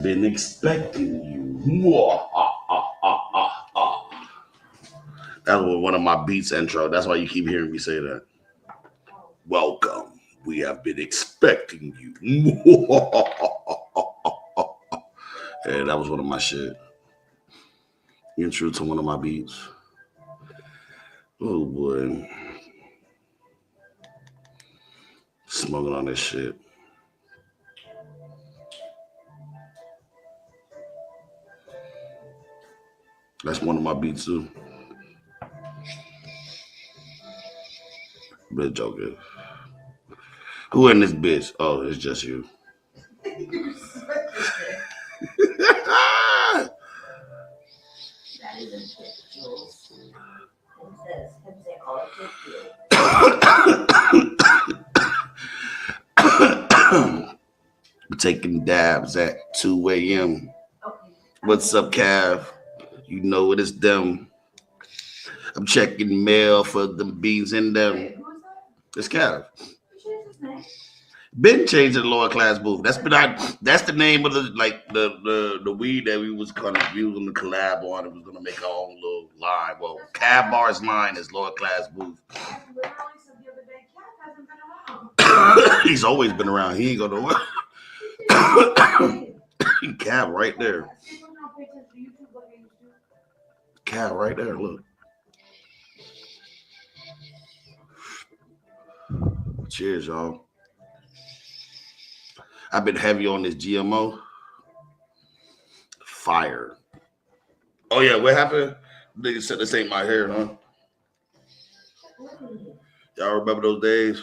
Been expecting you. Mwah. That was one of my beats intro. That's why you keep hearing me say that. Welcome. We have been expecting you. Yeah, that was one of my shit. Intro to one of my beats. Oh boy. Smoking on this shit. That's one of my beats too. Bitch joking. Who in this bitch? Oh, it's just you. Taking dabs at 2 a.m. What's up, Cav? You know it is them. I'm checking mail for the beans in them. It's Cav. Been changing the lower class booth. That's the name of the weed that we was gonna collab on. It was gonna make our own little line. Well, Cav Bar's line is lower class booth. He's always been around. He ain't gonna work. Cav right there. Cav right there. Look. Cheers, y'all. I've been heavy on this GMO. Fire. Oh yeah, what happened? Nigga said this ain't my hair, huh? Y'all remember those days?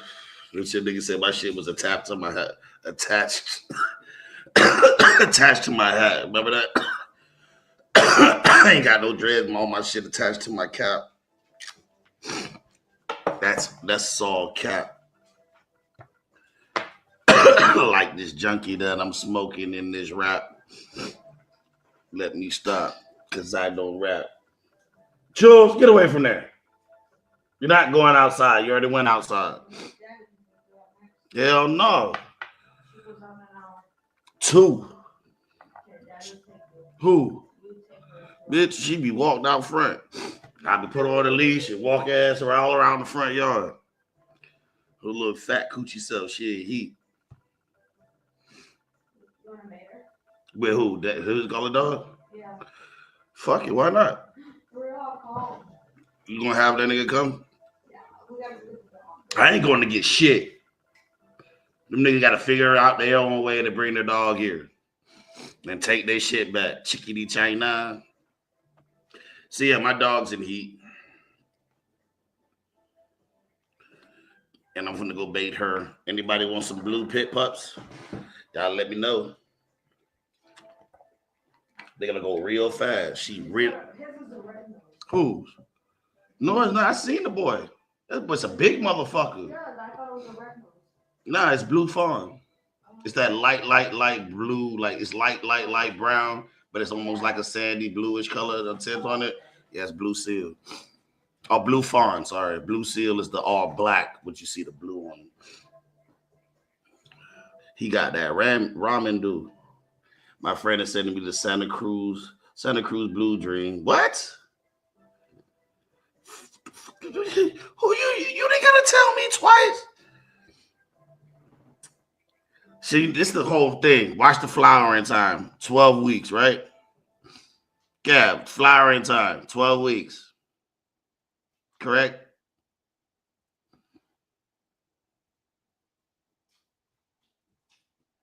This shit nigga said my shit was attached to my hat. Attached to my hat. Remember that? I ain't got no dreads, all my shit attached to my cap. That's all cap. Like this junkie that I'm smoking in this rap. Let me stop, cause I don't rap. Jules, get away from there. You're not going outside. You already went outside. Hell no. 2. Who? Bitch, she be walked out front. I be put her on a leash and walk ass all around the front yard. Her little fat coochie self, she ain't heat. With who? Who's called a dog? Yeah. Fuck it, why not? You gonna have that nigga come? I ain't going to get shit. Them niggas gotta figure out their own way to bring their dog here. And take their shit back. Chickadee China. See, yeah, my dog's in heat. And I'm gonna go bait her. Anybody want some blue pit pups? Y'all let me know. They're gonna go real fast. She real. Whose? No, it's not. I seen the boy. That boy's a big motherfucker. Yeah, I thought it was a red nose. Nah, it's blue fawn. It's that light blue. Like it's light brown, but it's almost like a sandy bluish color. The tint on it. Yeah, it's blue seal. Oh, blue fawn. Sorry, blue seal is the all black. What you see the blue on. He got that ramen dude. My friend is sending me the Santa Cruz Blue Dream. What? Who you didn't gotta tell me twice. See, this is the whole thing. Watch the flowering time. 12 weeks, right? Yeah, flowering time. 12 weeks. Correct?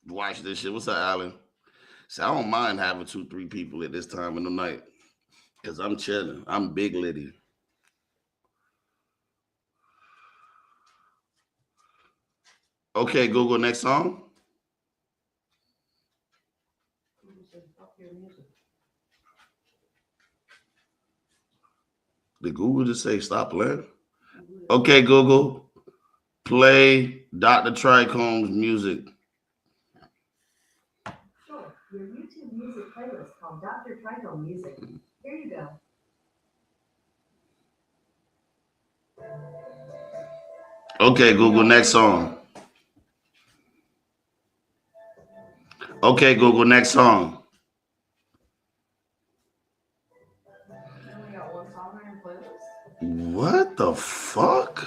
Watch this shit. What's up, Alan? So I don't mind having 2-3 people at this time of the night. Because I'm chilling. I'm big litty. Okay, Google, next song. Did Google just say stop playing? Okay, Google, play Dr. Trichome's music. Sure. Your YouTube music playlist called Dr. Trichome Music. Here you go. Okay, Google, next song. Okay, Google, next song. What the fuck?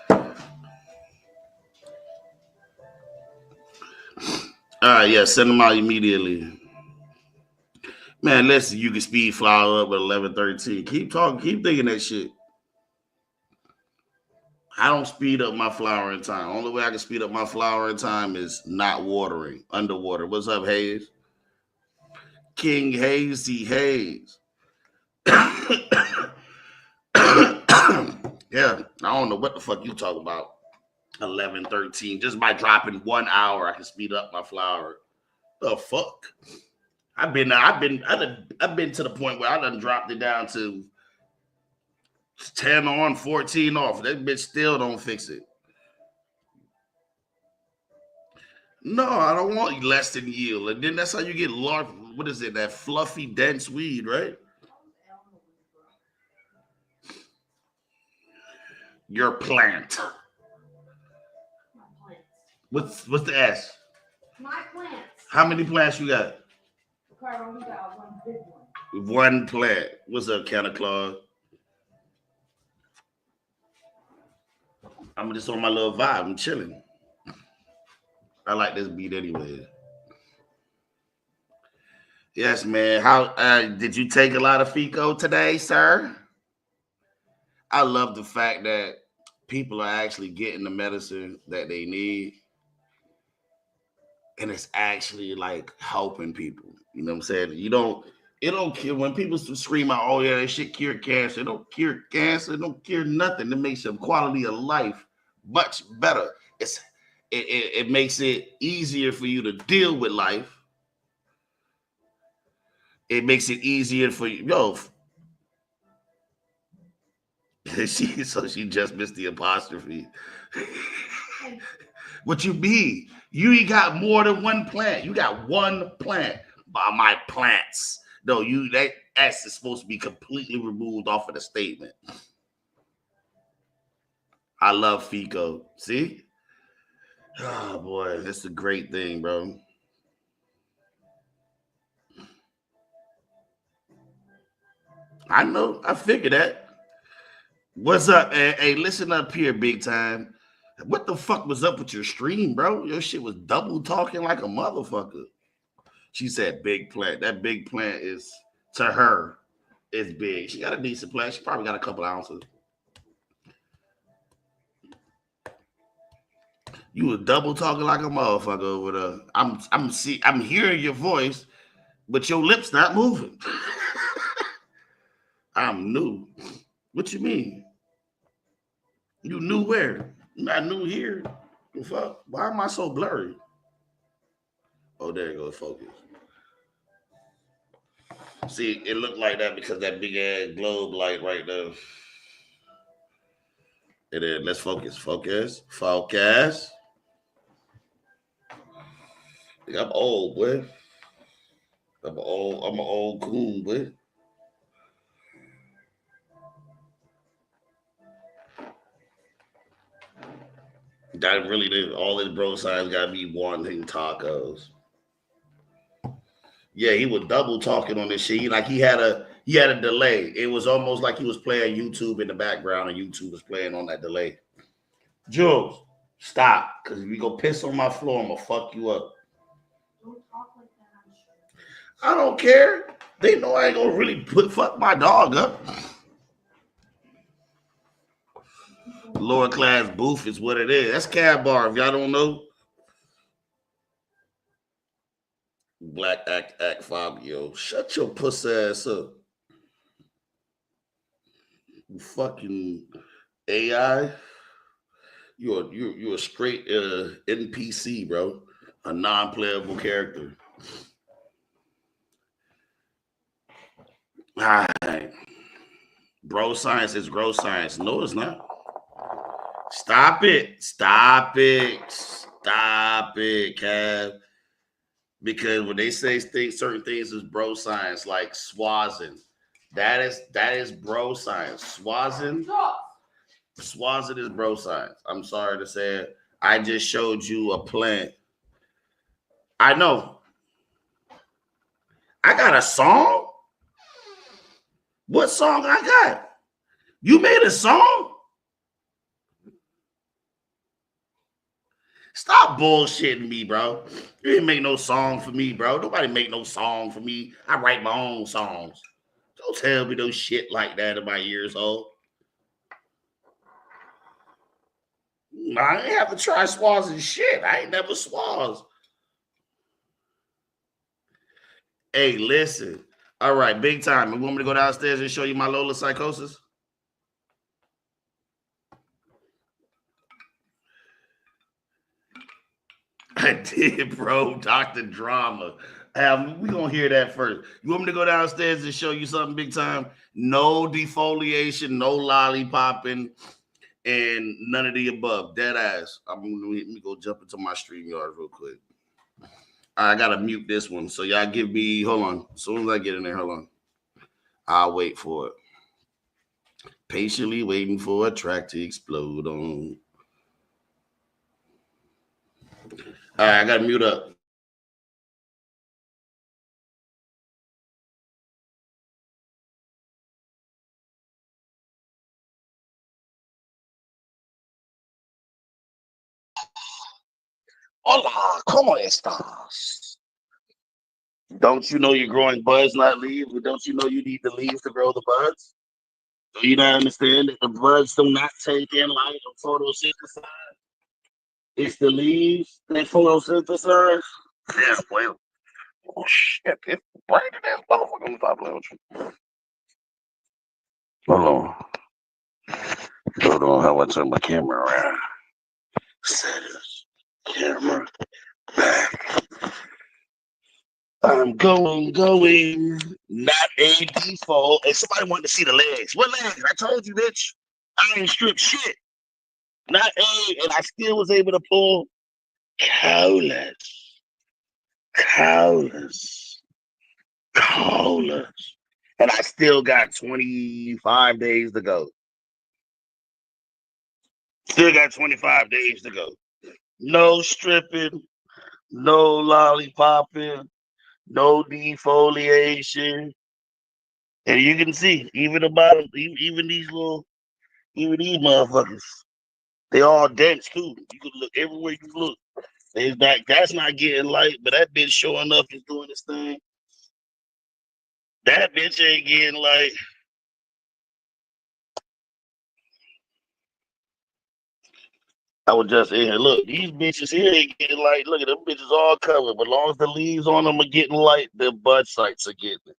All right, yeah, send them out immediately. Man, listen, you can speed flower up at 11:13. Keep talking, keep thinking that shit. I don't speed up my flowering time. Only way I can speed up my flowering time is not watering, underwater. What's up, Hayes? King Hazy Hayes. Yeah, I don't know what the fuck you talk about. 11:13. Just by dropping 1 hour, I can speed up my flower. The fuck? I've been to the point where I done dropped it down to 10 on, 14 off. That bitch still don't fix it. No, I don't want less than yield. And then that's how you get large. What is it? That fluffy, dense weed, right? Your plant. What's the S? My plants. How many plants you got? Carl, we got one big one. One plant. What's up, Santa Claus? I'm just on my little vibe. I'm chilling. I like this beat anyway. Yes, man. How did you take a lot of FICO today, sir? I love the fact that people are actually getting the medicine that they need. And it's actually like helping people. You know what I'm saying? It don't cure when people scream out, oh yeah, that shit cure cancer. It don't cure cancer, it don't cure nothing. It makes your quality of life much better. It makes it easier for you to deal with life. It makes it easier for you. Yo, she just missed the apostrophe. What you mean? You ain't got more than one plant. You got one plant. By my plants. No, that S is supposed to be completely removed off of the statement. I love FICO. See? Oh boy, that's a great thing, bro. I know. I figured that. What's up? Hey, listen up here, big time. What the fuck was up with your stream, bro? Your shit was double talking like a motherfucker. She said big plant. That big plant is, to her, is big. She got a decent plant. She probably got a couple ounces. You were double talking like a motherfucker over there. I'm hearing your voice, but your lips not moving. I'm new. What you mean? You new where? You not new here. The fuck? Why am I so blurry? Oh, there you go. Focus. See, it looked like that because that big ass globe light right there. And then let's focus. Focus. I'm old, boy. I'm an old coon, boy. That really did. All his bro signs got me wanting tacos. Yeah, he was double talking on this shit. He had a delay. It was almost like he was playing YouTube in the background, and YouTube was playing on that delay. Jules, stop, because if you go piss on my floor, I'm gonna fuck you up. Don't talk like that, I'm sure. I don't care. They know I ain't gonna really fuck my dog up. Lower class booth is what it is. That's Cab Bar, if y'all don't know. Black act Fabio. Shut your pussy ass up. You fucking AI. You're a straight NPC, bro. A non-playable character. All right. Bro science is gross science. No, it's not. Stop it, Cav. Because when they say certain things is bro science, like swazin, that is bro science. Swazin is bro science. I'm sorry to say it. I just showed you a plant. I know. I got a song? What song I got? You made a song? Stop bullshitting me, bro. You didn't make no song for me, bro. Nobody make no song for me. I write my own songs. Don't tell me no shit like that in my years old. I ain't have to try swaz and shit. I ain't never swaz. Hey, listen. All right, big time. You want me to go downstairs and show you my Lola psychosis? I did, bro. Dr. Drama. We gonna hear that first. You want me to go downstairs and show you something big time? No defoliation, no lollipopping, and none of the above. Dead ass. Let me go jump into my StreamYard real quick. I gotta mute this one. So y'all give me, hold on. As soon as I get in there, hold on. I'll wait for it. Patiently waiting for a track to explode on. All right, I gotta mute up. Hola, ¿cómo estás? Don't you know you're growing buds, not leaves? But don't you know you need the leaves to grow the buds? Do you not understand that the buds do not take in light or photosynthesize? It's the leaves that photosynthesize. Yeah, well, oh shit, it's bright in this motherfucker. Stop playing with you. Hold on, how I turn my camera around. Settings, camera, back. I'm going, not a default. And somebody wanted to see the legs. What legs? I told you, bitch. I ain't stripped shit. Not a, and I still was able to pull colas. And I still got 25 days to go. Still got 25 days to go. No stripping, no lollipopping, no defoliation. And you can see, even the bottom, even these motherfuckers, they all dense too. You can look everywhere you look. That's not getting light, but that bitch showing up is doing this thing. That bitch ain't getting light. I was just in here. Look, these bitches here ain't getting light. Look at them bitches all covered. But as long as the leaves on them are getting light, the bud sites are getting it.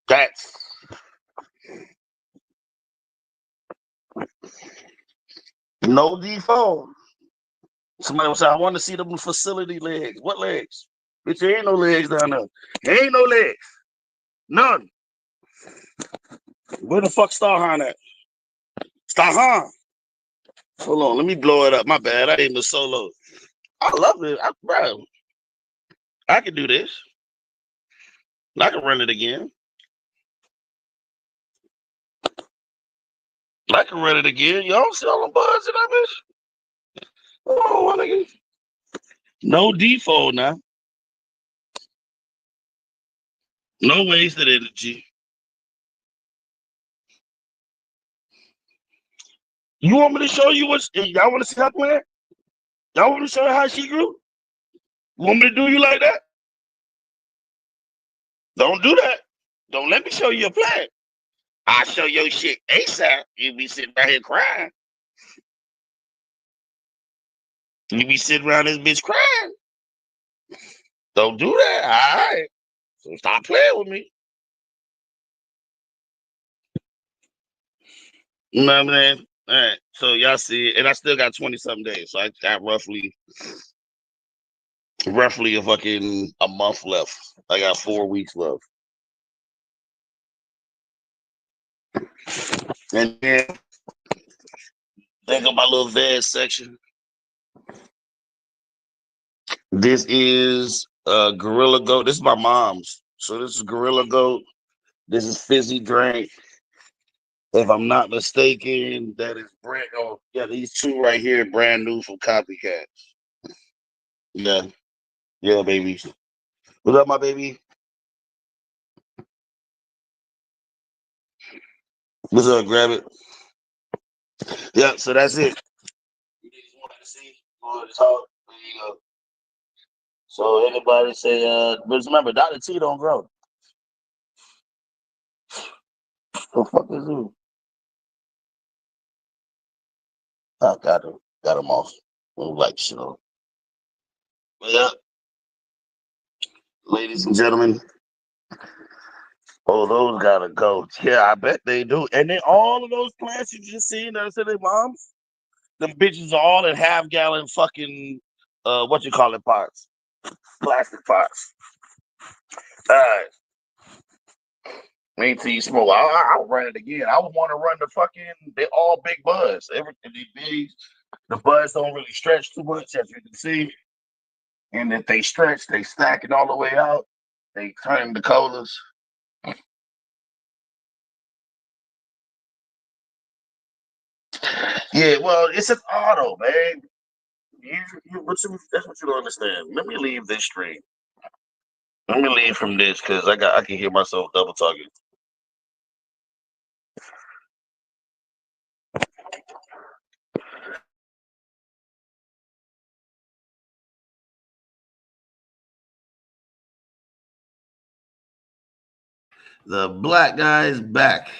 That's no default. Somebody will say, I want to see them facility legs. What legs? Bitch, there ain't no legs down there. There ain't no legs. None. Where the fuck Starhan at? Starhan. Hold on, let me blow it up. My bad. I ain't the solo. I love it. Bro, I can do this. I can run it again. I can run it again. Y'all see all the buds in that bitch? Oh, my nigga. No default now. No wasted energy. You want me to show you what? Y'all want to see her plant? Y'all want me to show you how she grew? You want me to do you like that? Don't do that. Don't let me show you a plant. I'll show your shit ASAP. You be sitting right here crying. You be sitting around this bitch crying. Don't do that. All right. So stop playing with me. You know what I'm saying? All right. So y'all see it. And I still got 20-something days. So I got roughly a month left. I got 4 weeks left. And then think of my little veg section. This is Gorilla Goat. This is my mom's. So this is Gorilla Goat. This is Fizzy Drink. If I'm not mistaken, that is brand. Oh, yeah, these two right here, brand new from Copycat. Yeah, yeah, baby. What up, my baby? What's up? Grab it. Yeah, so that's it. You just wanted to see, wanted to talk. There you go. So anybody say, but remember, Dr. T don't grow. The fuck is who? I got him off. Like shit on. But yeah, ladies and gentlemen. Oh, those gotta go. Yeah, I bet they do. And then all of those plants you just seen that said their moms, them bitches are all in half-gallon fucking what you call it pots. Plastic pots. Alright. Wait till you smoke. I'll run it again. I would want to run the fucking they all big buds. Everything they big. The buds don't really stretch too much, as you can see. And if they stretch, they stack it all the way out. They turn the colas. Yeah, well, it's an auto, man. That's what you don't understand. Let me leave this stream. Let me leave from this because I can hear myself double talking. The black guy is back.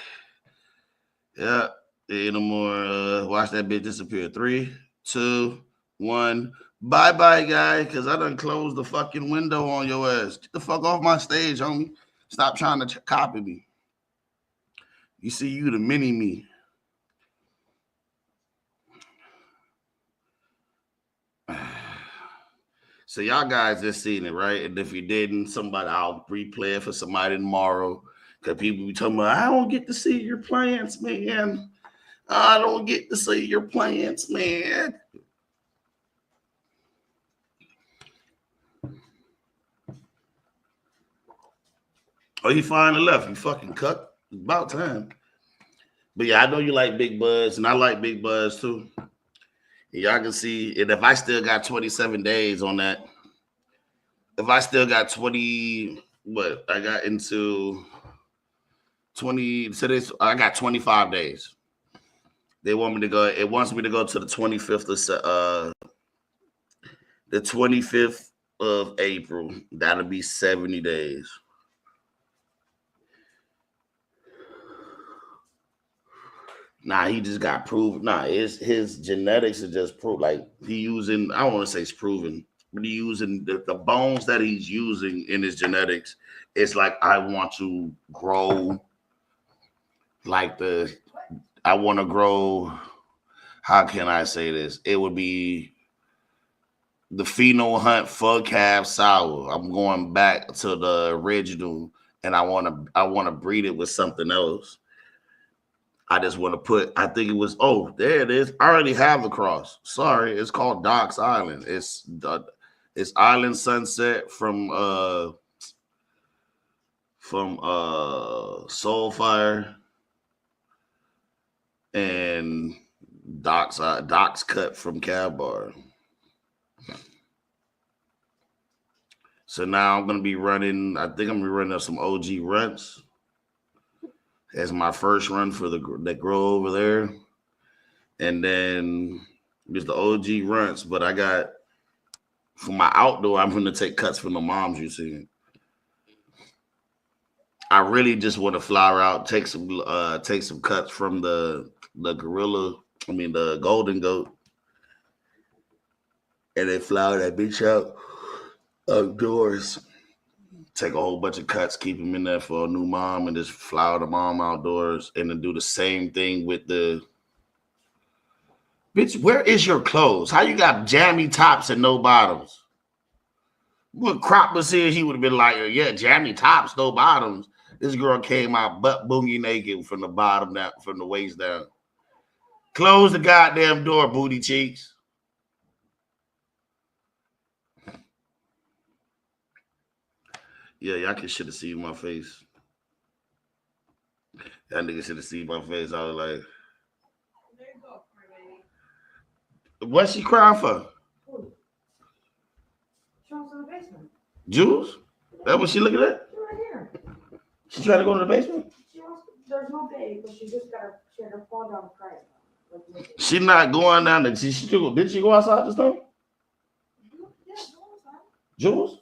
Yeah, ain't no more. Watch that bitch disappear. 3, 2, 1. Bye bye, guy. Because I done closed the fucking window on your ass. Get the fuck off my stage, homie. Stop trying to copy me. You see, you the mini me. So y'all guys just seen it, right? And if you didn't, I'll replay it for somebody tomorrow. Because people be talking about, I don't get to see your plants, man. I don't get to see your plants, man. Oh, you finally left. You fucking cut. It's about time. But yeah, I know you like big buds, and I like big buds too. And y'all can see, and if I still got 27 days on that, if I still got 20, what I got into 20 so this, I got 25 days. They want me to go. It wants me to go to the 25th of the 25th of April. That'll be 70 days. Nah, he just got proved. Nah, his genetics are just proved. Like he using, I don't want to say it's proven, but he using the bones that he's using in his genetics. It's like I want to grow like I want to grow. How can I say this? It would be the Pheno Hunt Fug Calf Sour. I'm going back to the original, and I want to breed it with something else. I just want to put, I think it was, oh, there it is. I already have the cross. Sorry, it's called Doc's Island. It's Island Sunset from Soulfire and Doc's Cut from Cab Bar. So now I'm gonna be running. I think I'm gonna be running up some OG runs as my first run for that grow over there, and then there's the OG runs. But I got for my outdoor, I'm gonna take cuts from the moms you see. I really just want to flower out, take some cuts from the gorilla. I mean the golden goat, and then flower that bitch out outdoors. Take a whole bunch of cuts, keep them in there for a new mom, and just flower the mom outdoors, and then do the same thing with the bitch. Where is your clothes? How you got jammy tops and no bottoms? What Crop was here, he would have been like, yeah, jammy tops, no bottoms. This girl came out butt boogie naked from the bottom down, from the waist down. Close the goddamn door, booty cheeks. Yeah, y'all should have seen my face. That nigga should have seen my face. I was like, there you go, what's she crying for? She wants to the basement. Jules? That what she looking at? She's right here. She trying to go to the basement? She wants There's no big, but she had her fall down crying. She not going down there. Did she go outside this time? Yeah, Jules?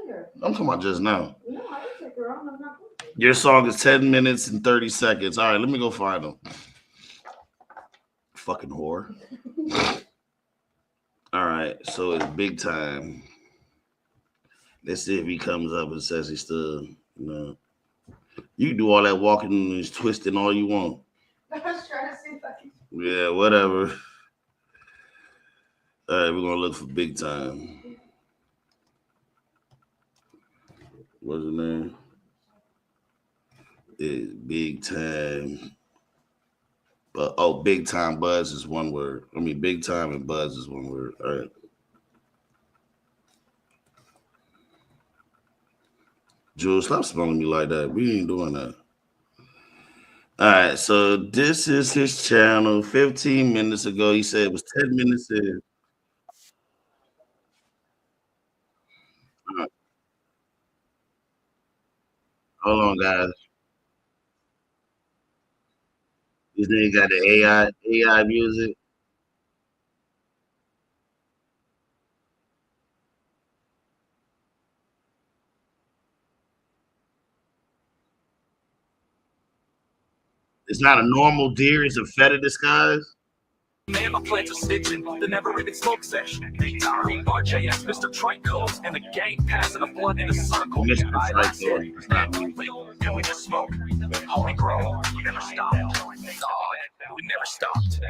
earlier. I'm talking about just now. No, I didn't take her out. I'm not going to. Your song is 10 minutes and 30 seconds. All right, let me go find them. Fucking whore. All right, so it's Big Time. Let's see if he comes up and says he's still, You can do all that walking and twisting all you want. I was trying to see if I can. Yeah, whatever. All right, we're going to look for Big Time. What's his name? It's Big Time. But Big Time Buzz is one word. I mean, Big Time and Buzz is one word. All right. Jules, stop smelling me like that. We ain't doing that. All right, so this is his channel. 15 minutes ago, he said it was 10 minutes in. All right. Hold on, guys. This nigga got the AI music. It's not a normal deer, it's a feta disguise. Man, my plans are stitching the never-ending smoke session. RJS, Mr. Trico, and the gang passing a blunt in a circle. Mr. Trico, it's not me. And we just smoke. Holy grow, we never stopped. We never stopped.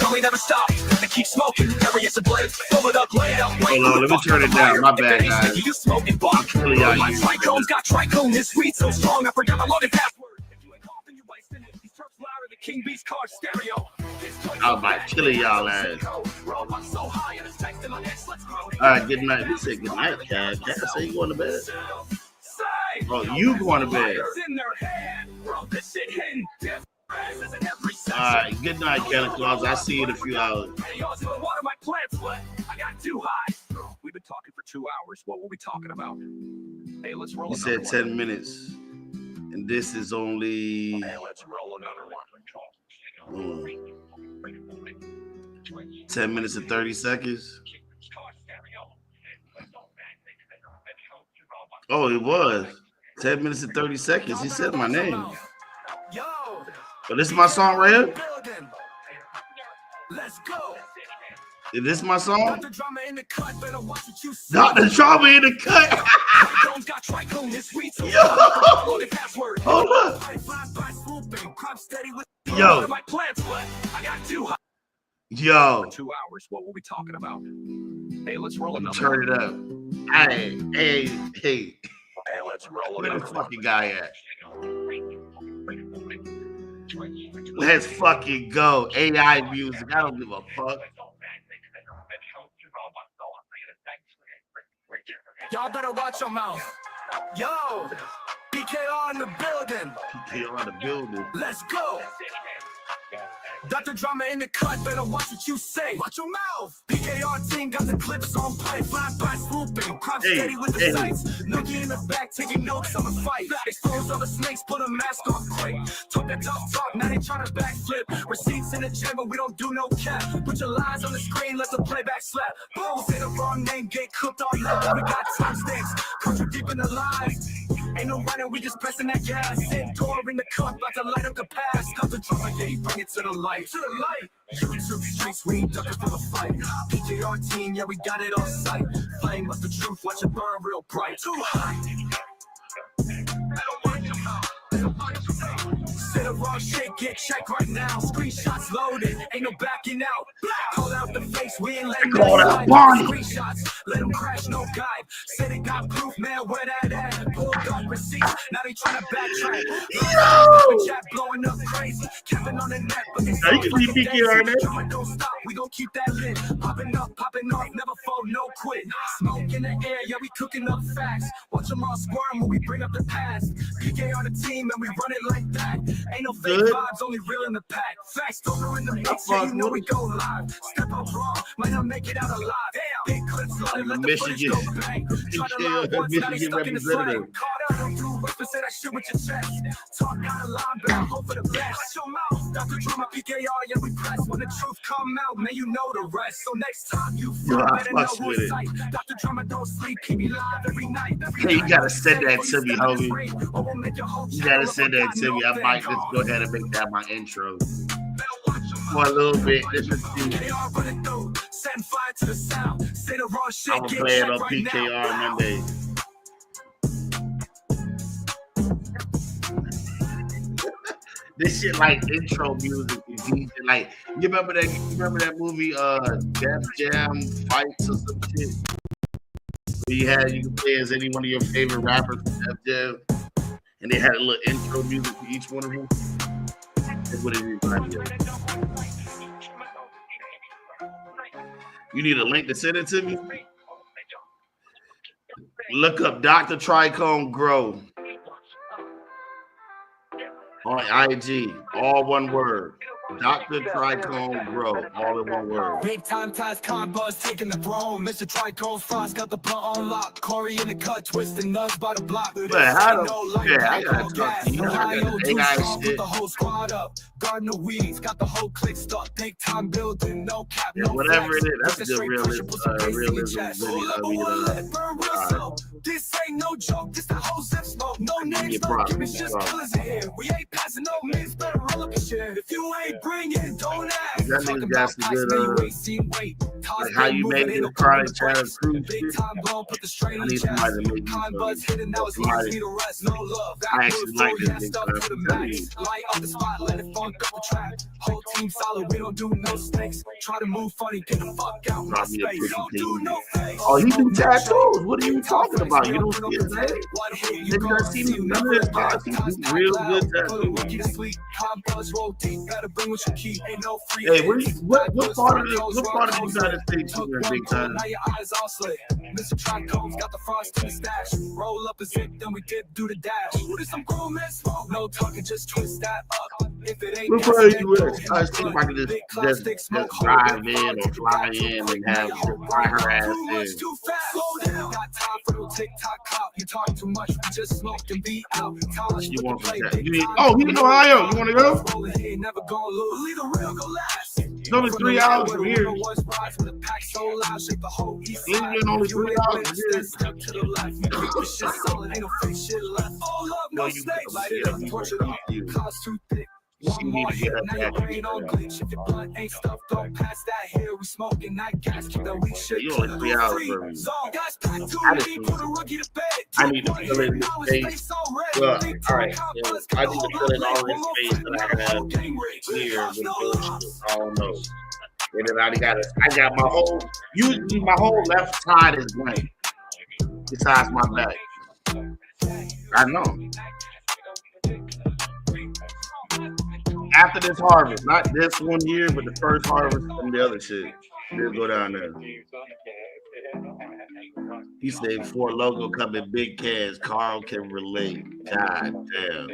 No, we never stopped. They keep smoking. Areas of blaze. Over the blade up. Hold on, let me turn it down. My bad, guys. You smoking bomb. My Trico's got Trico in this weed so strong. I forgot my loaded password. If you ain't coughing, you wasting it. These trucks louder than King B's car stereo. I was about to kill y'all ass. All right, good night. We said good night, Cat. Cat say you going to bed. Oh, you going to bed. All right, good night, Santa Claus. I'll see you in a few hours. I got too high. We've been talking for 2 hours. What were we talking about? Hey, let's roll. He said 10 minutes. And this is only. Hey, let's roll another one. 10 minutes and 30 seconds. Oh, it was 10 minutes and 30 seconds. He said my name. But this is my song right here. Let's go. Is this my song? Dr. Drama in the cut. Better watch what you say. Dr. Drama in the cut. Hold up. Yo. Yo. 2 hours. What were we talking about? Hey, let's roll another. Turn it up. Hey. Hey, let's roll Where another. the fucking guy at? Let's fucking go. AI music. I don't give a fuck. Y'all better watch your mouth. Yo, PKR in the building. PKR in the building. Let's go. Dr. Drama in the cut, better watch what you say. Watch your mouth. PKR team got the clips on play. Fly by swooping, crop steady with the sights. Nookie in the back, taking notes on the fight. Expose all the snakes, put a mask on quick. Talk that tough talk, now they trying to backflip. Receipts in the chamber, we don't do no cap. Put your lies on the screen, let the playback slap. Boom, say the wrong name, get cooked all night. We got timestamps, country deep in the lies. Ain't no running, we just pressing that gas. Sit door in the cup, about to light up the past. Dr. Drama, yeah, he bring it to the light. To the light. YouTube streets, we ain't ducking for the fight. PJR team, yeah, we got it on sight. Flame up the truth, watch it burn real bright. Too high. Say the wrong shit, get checked right now. Screenshots loaded, ain't no backing out. Call out the face, we ain't letting Call out Barney. Screenshots, let them crash, no guide. Say they got proof, man, where that at? Pulled up receipts, now they trying to backtrack. Chat blowing up crazy, Kevin on the net, but they Now you can leave PKR in there. don't stop, we gon' keep that lit. Popping up, popping off, never fold, no quit. Smoke in the air, yeah, we cooking up facts. Watch them all squirm when we bring up the past. PK on the team and we run it like that. Ain't no fake vibes, only real in the pack. Facts don't go in the mix, yeah, you know we go live. Step up wrong, might not make it out alive. Big clips loaded, let the footage go bang. Try to lie once, now they stuck in the slang. Caught out on 2 represent that shit with your chest. Talk out of line, but I hope for the best. Shut your mouth. Dr. Drama, PKR, yeah, we press. When the truth come out, man, you know the rest. So next time you better know who it's like. Dr. Drama don't sleep, keep me live every night. Hey, you gotta send that to me, homie. You gotta send that to me. I might just go ahead and make that my intro for a little bit. Let's just see. I'm gonna play it on PKR Monday. This shit like intro music. Like you remember that movie Def Jam Fights or some shit? Where you can play as any one of your favorite rappers from Def Jam, and they had a little intro music for each one of them. That's what it is. You need a link to send it to me? Look up Dr. Trichome Grow on IG, all one word. Dr. Trichome Grow, all in one word. Big time ties, Conbuzz taking the throne. Mr. Trichome Frost got the blunt on lock. Corey in the cut, twisting nuts by the block. But how I gotta talk to you. I got shit. The whole squad up. Garden of weeds, got the whole clique stuck. Big time building, no cap, no whatever it is, that's a good realism video. This ain't no joke, this the whole zip smoke. No names, no gimmicks, just killers in here. We ain't passing no means, better roll up your shit. If you ain't bringing, don't ask. That nigga got some good, like how you made it a chronic child cruise shit. I need somebody to make me I actually like this nigga. Light up the spot, let it funk up the track. Whole team solid, we don't do no snakes. Try to move funny, get the fuck out my space. Don't do no face. Oh, he do tattoos. What are you talking about? You don't see his name? Did you not see me? None of his guys. He do real good tattoos. Hey, what part of the United States you in, big time? Mr. Trichome's got the frost in the stash. Roll up a zip, then we get do the dash. What is some grown man smoke? No talking, just twist that up. If it ain't what part of you in? I think I could just drive in or fly in and have fly her ass in. Got time for no TikTok cop. You talk too much, we just smoke and be out. You want to you in Ohio? You want to go? Never gonna lose. Leave the real go last. It's only 3 hours from here. Cleveland only 3 hours from here. No, you she need to get up there. You only 3 hours for me. I need to fill in this space. Well, all right. Yeah, I need to fill in all this space that I have here with bullshit. I don't know. And then I got my whole, usually my whole left side is blank. Besides my back. I know. After this harvest, not this 1 year, but the first harvest and the other shit. They'll go down there. He said, for logo coming big cash, Carl can relate. God damn.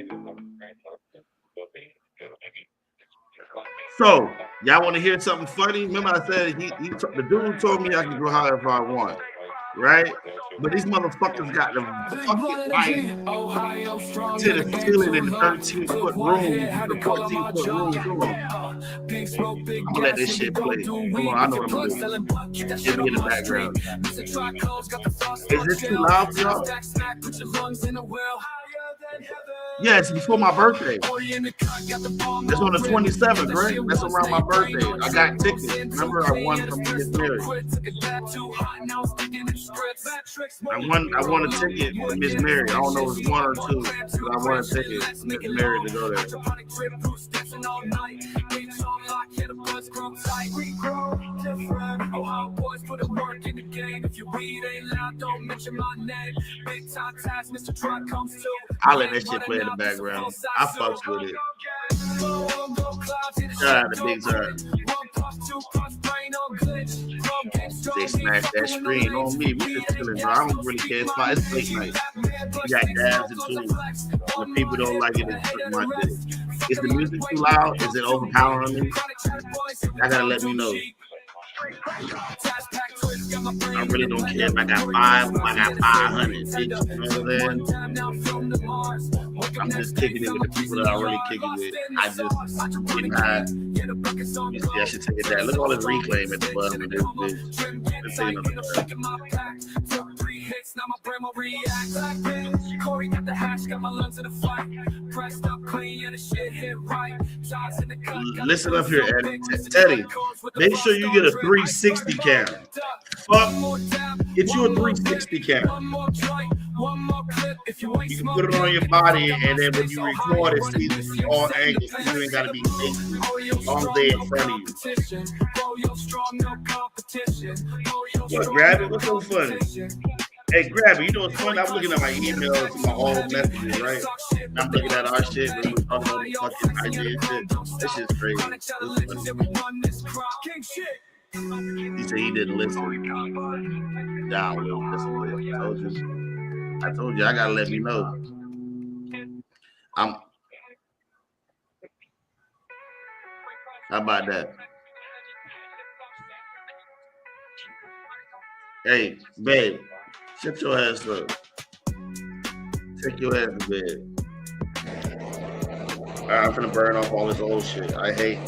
So, y'all want to hear something funny? Remember I said the dude told me I can go however I want, right? But these motherfuckers got the fucking light to the ceiling in the 13-foot room, the 14-foot room. Come on. I'm gonna let this shit play. Come on, I know what I'm doing. Give me in the background. Is this too loud for y'all? Yeah, it's before my birthday. It's on the 27th, right? That's around my birthday. I got tickets. Remember, I won from Miss Mary. I won a ticket for Miss Mary. I don't know if it's 1 or 2, but I won a ticket for Miss Mary to go there. I let that shit play in the background. I fucks with it. Shout out to Big Time. They smashed that screen on me. We just chilling, bro. I don't really care. It's late night. We got dabs and tunes. When people don't like it, it's pretty much it. Is the music too loud? Is it overpowering me? I gotta let me know. I really don't care if I got 5 or I got 500. You know what I'm saying? I'm just kicking it with the people that I really kick it with. I just getting high. You see, I should take it down. Look at all this reclaim at the bottom of this bitch. This ain't nothing. Now my brain will react. Corey got the hash, got my lungs in the fight. Pressed up clean, and the shit hit right. Listen up here, Eddie. Teddy, make sure you get a 360 cam. Fuck, get you a 360 cam. You can put it on your body, and then when you record it, see all angles. You ain't gotta be facing all day in front of you. What, grab it? What's so funny? Hey, grab it. You know what's funny? I'm looking at my emails, my old messages, right? And I'm looking at our shit. When we talking about the fucking idea shit. This shit's crazy. He said he didn't listen. Nah, Will, listen, Will. I told you, I gotta let me know. How about that? Hey, babe, shut your ass up. Take your ass to bed. All right, I'm gonna burn off all this old shit. I hate.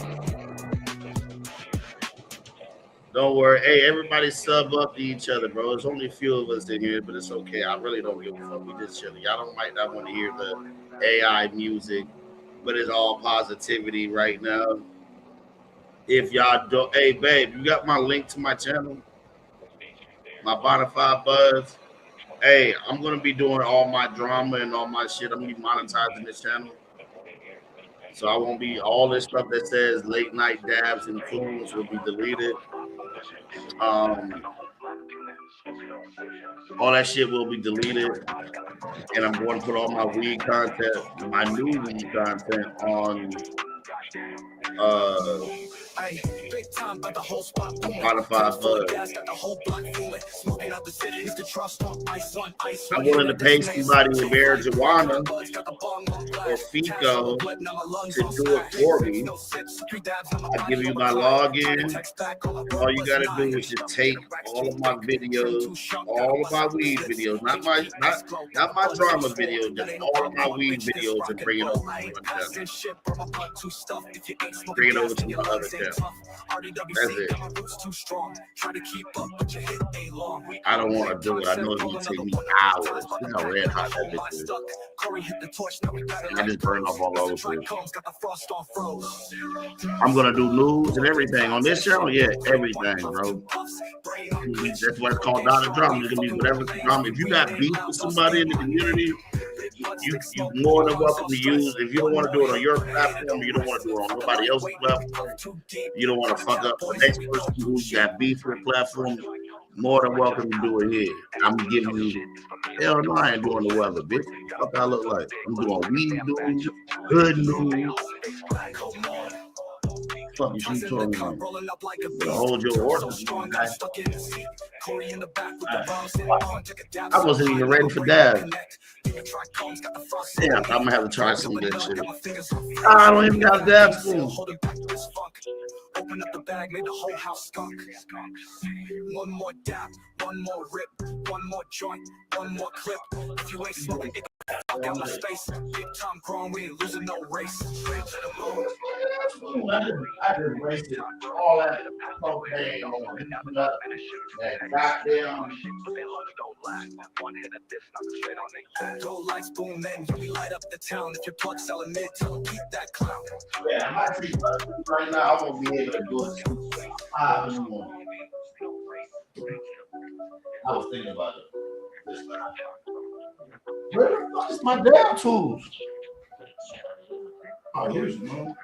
Don't worry. Hey, everybody sub up to each other, bro. There's only a few of us in here, but it's okay. I really don't give a fuck. We just chilling. Y'all might not want to hear the AI music, but it's all positivity right now. If y'all don't, hey, babe, you got my link to my channel? My Bonafide Buzz. Hey, I'm going to be doing all my drama and all my shit. I'm going to be monetizing this channel. So I won't be, all this stuff that says late night dabs and fools will be deleted. All that shit will be deleted. And I'm going to put all my weed content, my new weed content on Bonafide Buzz. I'm willing to pay somebody with marijuana or Fico to do it for me. I give you my login. All you gotta do is just take all of my videos, all of my weed videos, not my drama videos, just all of my weed videos, and bring it over to my channel. Bring it over to my other channel. That's it. I don't want to do it. I know it's gonna take me hours. You know how red hot that bitch is. I just burn off all over it. I'm gonna do news and everything on this channel. Yeah, everything, bro. That's why it's called Dr. Drama. It can be whatever drama. If you got beef with somebody in the community, you more than welcome to use. If you don't want to do it on your platform, you don't want to do it on nobody else's platform, you don't want to fuck up the next person who's got beef with the platform, more than welcome to do it here. I'm giving you, hell no, I ain't doing the weather, bitch. What I look like? I'm doing weed news, good news. Fuck you, she's talking about. Hold your order. I wasn't even ready for that. Damn, I'm gonna have to try some of that shit. I don't even got a dab spoon. Open up the bag, made the whole house skunk. One more dab, one more rip, one more joint, one more clip. If you ain't smoking, get the fuck out of space. Big time grown, we ain't losing no race. I just wasted all that cocaine on that goddamn. Go like spoon, then you light up the town. If your plug selling mid, tell them keep that clown. Yeah, my treat right now, I won't be able to do it. I was thinking about it. Where the fuck is my damn tools? Oh, here's one.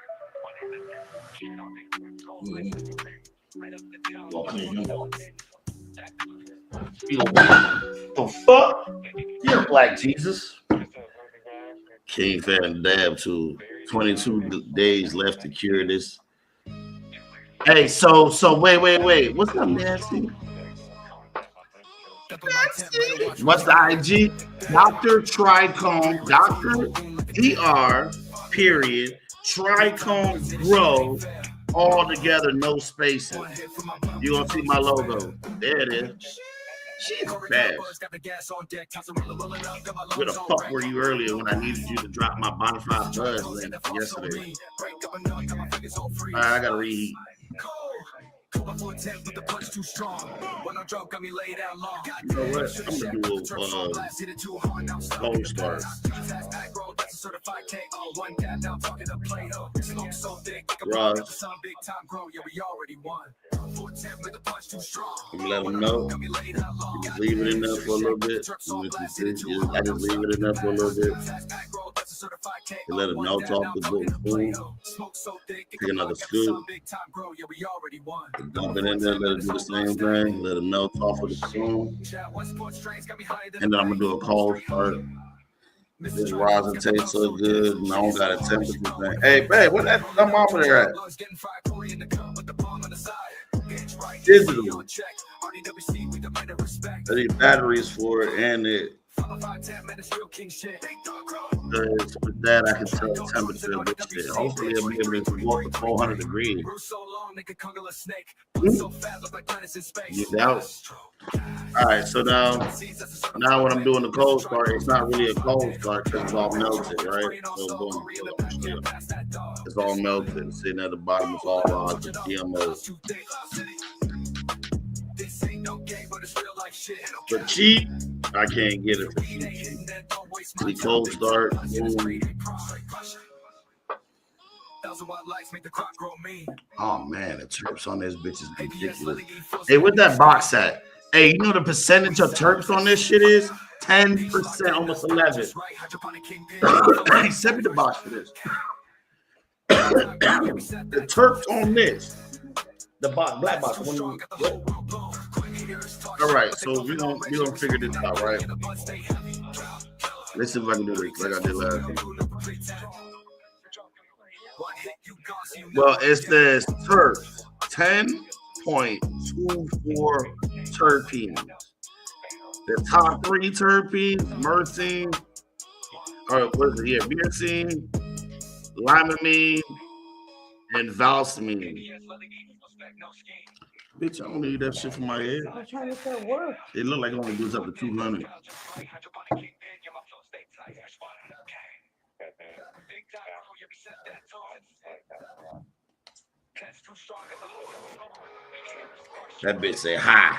The fuck? You're Black Jesus. King Fan Dab Tool. 22 days left to cure this. Hey, so wait. What's up, Nancy? What's the IG? Dr. Trichome, Dr. DR, period, Trichome Grow, all together, no spaces. You're gonna see my logo. There it is. She's fast. Where the fuck were you earlier when I needed you to drop my Bonafide Buzz link yesterday? All right, I gotta reheat. You know what? I'm gonna do a cold start. Ross, let them know. Just leave it in there for a little bit. I just leave it in there for a little bit. Let them know. Talk the book. Take another scoop. Dump it in there. Let it do the same thing. Let them know. Talk for the spoon. And then I'm gonna do a cold start. This rosin tastes so good, and I don't got a temperature thing. Hey, babe, what that thermometer at? Digital. I need batteries for it, and it. With that, I can tell the temperature of this shit. Hopefully, I'll be able to walk to 400 degrees. You doubt? All right, so now when I'm doing the cold start, it's not really a cold start because it's all melted, right? So boom, it's all melted. Sitting at the bottom, it's all GMOs. For cheap, I can't get it for cheap. The cold start, boom. Oh man, the terps on this bitch is ridiculous. Hey, what that box at? Hey, you know the percentage of terps on this shit is 10%, almost 11. Hey, send me the box for this. The terps on this, the box, black box. All right, so we gonna figure this out, right? Let's see if I can do this like I did last time. Well, it says terps, 10.24 terpenes. The top 3 terpenes, myrcene, or what is it? Yeah, myrcene, limonene, and valsamine. Bitch, I don't need that shit for my head. I'm trying to say work. It look like it only goes up to 200. That bitch said hi.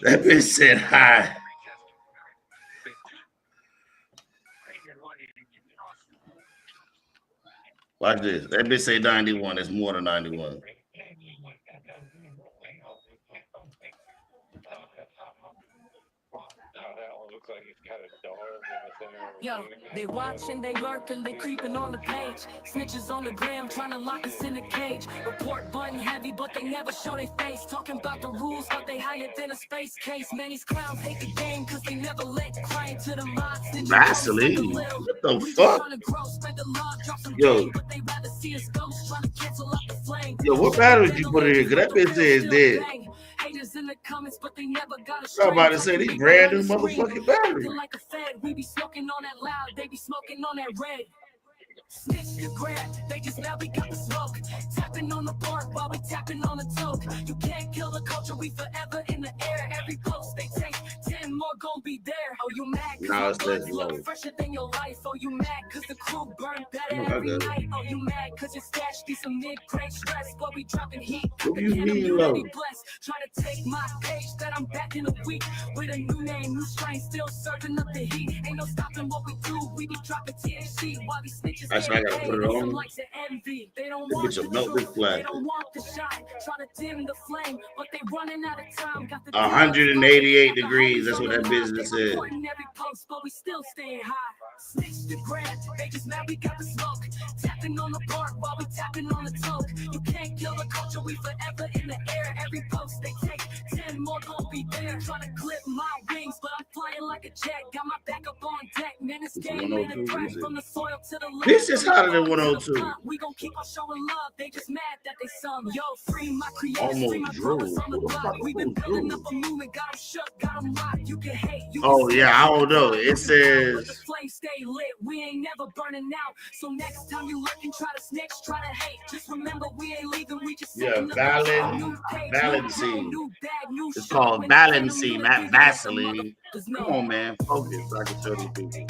That bitch said hi. Watch this. That bitch say 91. It's more than 91. Yo, they watching, they lurking, they creeping on the page. Snitches on the gram, trying to lock us in a cage. Report button heavy, but they never show their face. Talking about the rules, but they higher than a space case. Man, these clowns hate the game, cause they never let crying to the mods. Vaseline? What the fuck? Yo. Yo, what battery did you put in here? Cause that bitch says dead. In the comments, but they never got a I'm about to say these brand new motherfucking batteries. Like a fed, we be smoking on that loud, they be smoking on that red. Snitch the grab, they just now we got the smoke. Tapping on the bark while we tapping on the toke. You can't kill the culture, we forever in the air. Every post they take, 10 more gon' be there. Oh, you mad? Now it's that low. Fresher than your life. Oh, you mad? Cause the crew burn better every night. Oh, you mad? Cause your stash be some mid-grade stress. But we dropping heat. What do you mean low? Try to take my page that I'm back in a week. With a new name, new strain, still serving up the heat. Ain't no stopping what we do. We be dropping THC while these snitches. I gotta put it on. They don't want to melt this flag. They don't want the shot. Try to dim the flame, but they running out of time. 188 degrees. That's what that business is. Every post, but we still staying high. Snitch the grab, they just now we got the smoke. Tapping on the bark while we tapping on the toke. You can't kill the culture, we forever in the air. Every post they take, 10 more gon' be there. Trying to clip my wings, but I'm flying like a jet. Got my back up on deck. Man, this game ain't a threat from the soil to the left. This is hotter than 102. We gon' keep on showing love. They just mad that they sung. Yo, free my creators, free my brothers on the block. We been building up a movement, got them shook, got them locked. You can hate. Oh yeah, I don't know. It says flame stay lit. We ain't never burning out. So next time you look and try to snitch, try to hate, just remember we ain't leaving. We just Valency. It's called Valency, not Vaseline. Come on, man. Focus. So I can show these people.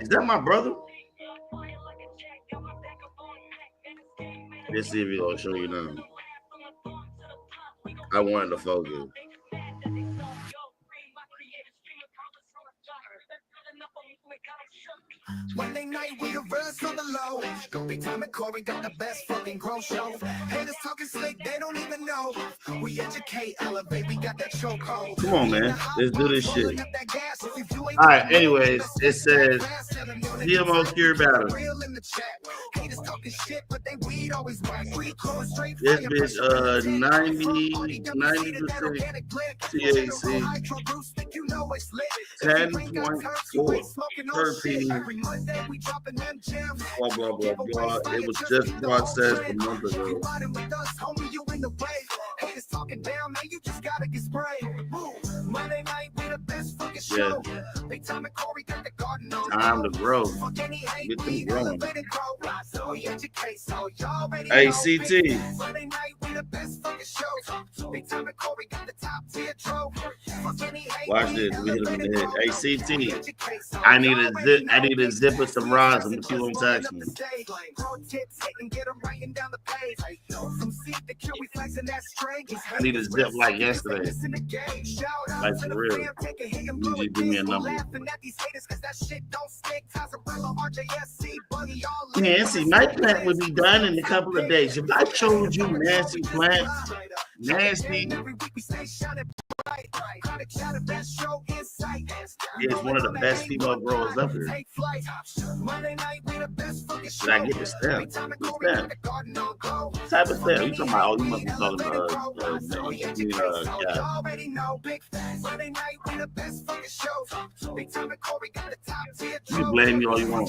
Is that my brother? Let's see if he's gonna show you now. I wanted to focus. Monday night, we the rest on the low. Go big time and Corey got the best fucking grow show. Haters talking slick, they don't even know. We educate, elevate, we got that chokehold. Come on, man. Let's do this shit. All right, anyways, it says GMO cure battle. This bitch 90% THC, 10.4 terpene, blah blah blah blah. It was just processed a month ago. Yeah. Time to grow. Get them growing. Hey, CT. Watch this. We hit him in the head. Hey, CT. I need a zip with some rods. I'm gonna see what I'm texting. I need a zip like yesterday. Like for real. You just give me a number. Nancy, my plant would be done in a couple of days. If I showed you Nancy plant, Nancy is one of the best female growers up here. Did I get the stem? The stem. What type of stem? You talking about? Oh, you must be talking about You blame me all you want.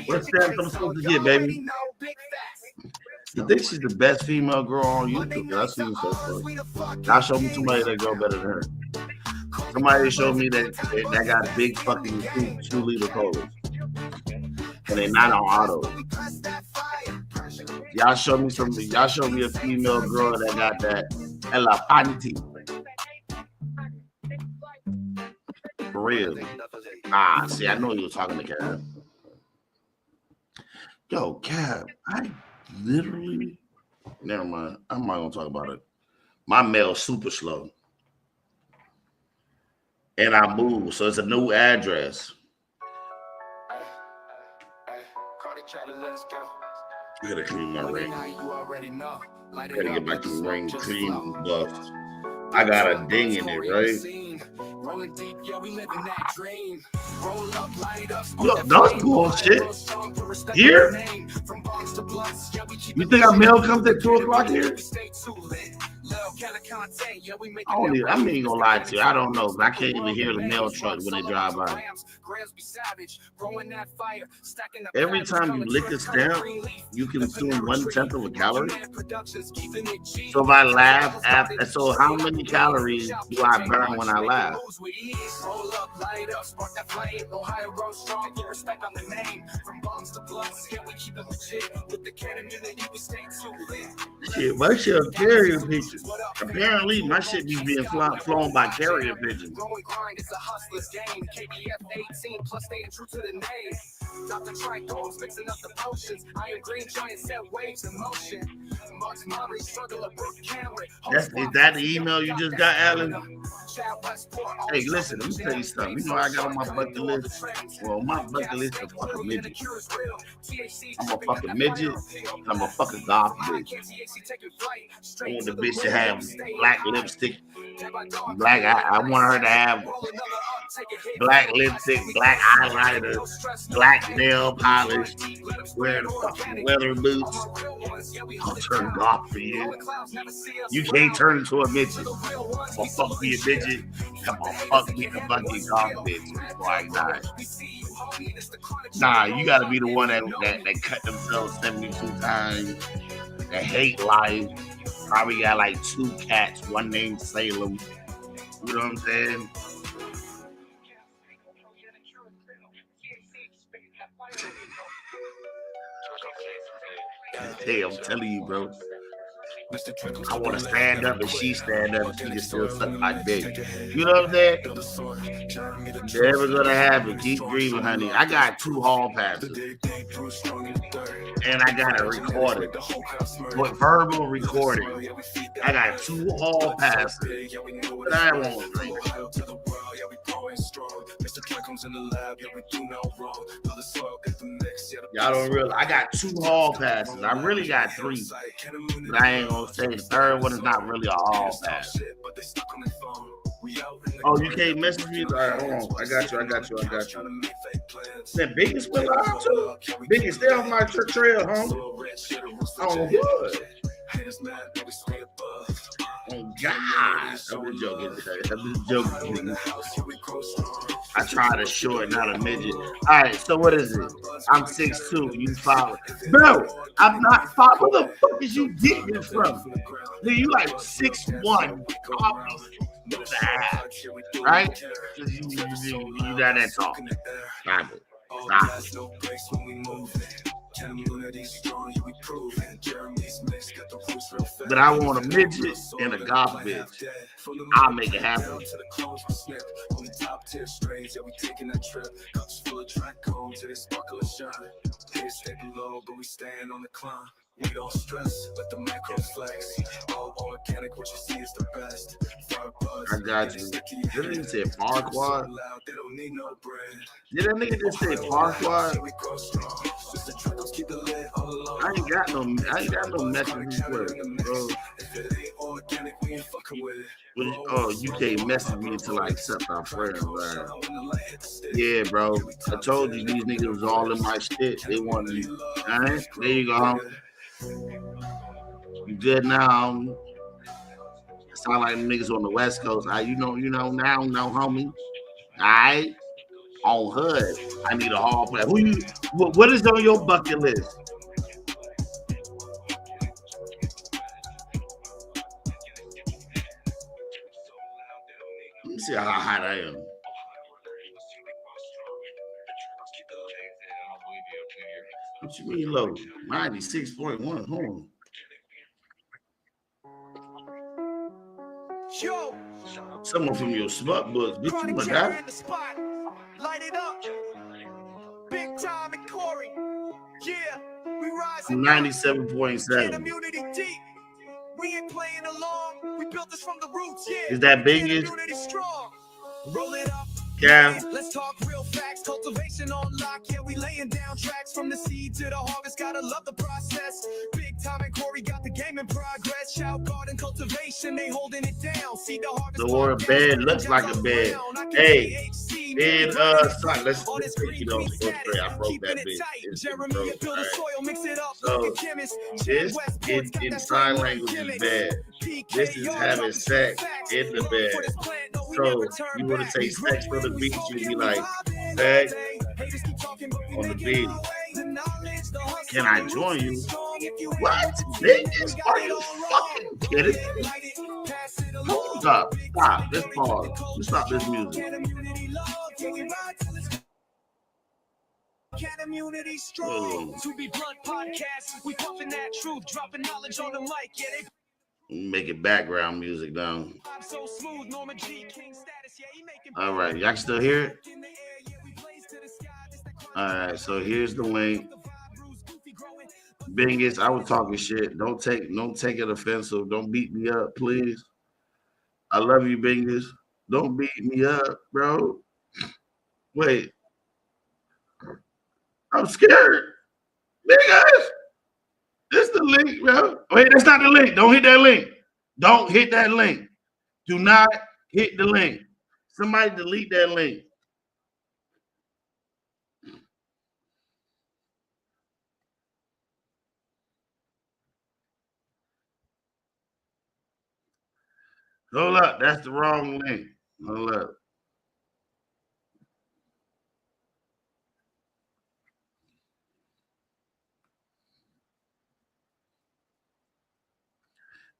What stem I'm supposed to get, baby? I think she's the best female girl on YouTube. I see you so far. Y'all show me somebody that girl better than her. Somebody showed me that got big fucking 2-liter colas. And they're not on auto. Y'all show me a female girl that got that Elefante. For real. See, I know you were talking to Cab. Yo, Cab, I literally, never mind. I'm not gonna talk about it. My mail's super slow, and I moved, so it's a new address. I gotta clean my ring. I gotta get my ring clean buffed. I got a ding in it, right? Look, that's bullshit. Here? You think our mail comes at 2 o'clock here? I ain't gonna lie to you. I don't know, but I can't even hear the mail truck when they drive by. Every time you lick a stamp, you consume 1/10 of a calorie. So if I laugh after, so how many calories do I burn when I laugh? Shit, my shit are carrier pigeons. Apparently, my shit be being flown by carrier pigeons. True to the name. Dr. Trichomes mixing up the potions. Iron green giant set waves in motion. Mark's memory struggle of Brooke Cameron. Is that the email you just got, Alan? Hey, listen, let me tell you something. You know what I got on my bucket list? Well, my bucket list is fucking midget. I'm a fucking midget. I'm a fucking goth bitch. I want the bitch to have black lipstick. I want her to have black lipstick, black eyeliner, black nail polish, wear the fucking leather boots. I'll turn goth for you. You can't turn into a midget. I'm gonna fuck me a midget. I'm gonna fuck me a fucking goth bitch before I die. Nah, you gotta be the one that cut themselves 72 times, that hate life. Probably got like 2 cats, one named Salem. You know what I'm saying? Hey, I'm telling you, bro. I want to stand up and she stand up and she can still suck my dick. You know what I'm saying? Never gonna happen. Keep dreaming, honey. I got 2 hall passes. And I got it recorded. With verbal recording. I got 2 hall passes. But I won't drink. Y'all don't realize I got 2 hall passes. I really got 3. But I ain't gonna say the third one is not really a hall pass. Oh, you can't message me? All right, hold on. I got you. That biggest went live too. Biggest stay on my trail, homie. Oh, good. Oh, God. I'm just joking. I try to short, not a midget. All right, so what is it? I'm 6'2". You 5. Bro, I'm not 5. Where the fuck is you getting it from? Dude, you like 6'1". Right? You got that talk. Stop it. But I want a midget and a goth bitch. I'll make it happen. We don't stress, let the macro flex. All organic, what you see is the best. I got you. Did nigga say Farquad? Did that nigga just say Farquad? I ain't got no message bro. Oh, you can't message me until I accept our friends, right? Yeah, bro. I told you these niggas was all in my shit. They wanted me. All right, there you go. You good now? Sound like niggas on the West Coast. You know now, homie. All right, on hood. I need a hall player. What is on your bucket list? Let me see how hot I am. What you mean low? 96.1. Hold on. Yo, someone from your smart books, bitch, you my guy. Light it up. Big time and Corey. Yeah, we rise. 97.7. Immunity deep. We ain't playing along. We built this from the roots. Yeah. Is that biggest? Roll it up. Yeah. Let's talk real facts. Cultivation on lock. Yeah, we laying down tracks from the seed to the harvest. Gotta love the process. Big time and Corey got the game in progress. Shout garden cultivation, they holding it down. See the harvest. The word bed looks like a bed. Hey, bed, son, let's take it on straight. I broke that bitch. So this in sign language is bed. This is having sex in the bed. So you want to say sex on the beach, you'd be like, sex on the beach. Can I join you? What? Bitch, are you fucking kidding me? Hold up. Stop. Let's pause. Let's stop this music. To be blunt podcast, we pumping that truth, dropping knowledge on the mic. Yeah, make it background music down. All right, y'all can still hear it? All right, so here's the link. Bingus, I was talking shit. Don't take it offensive. Don't beat me up, please. I love you, Bingus. Don't beat me up, bro. Wait. I'm scared. Bingus. This the link, bro. Wait, that's not the link. Don't hit that link. Don't hit that link. Do not hit the link. Somebody delete that link. Hold up. That's the wrong link. Hold up.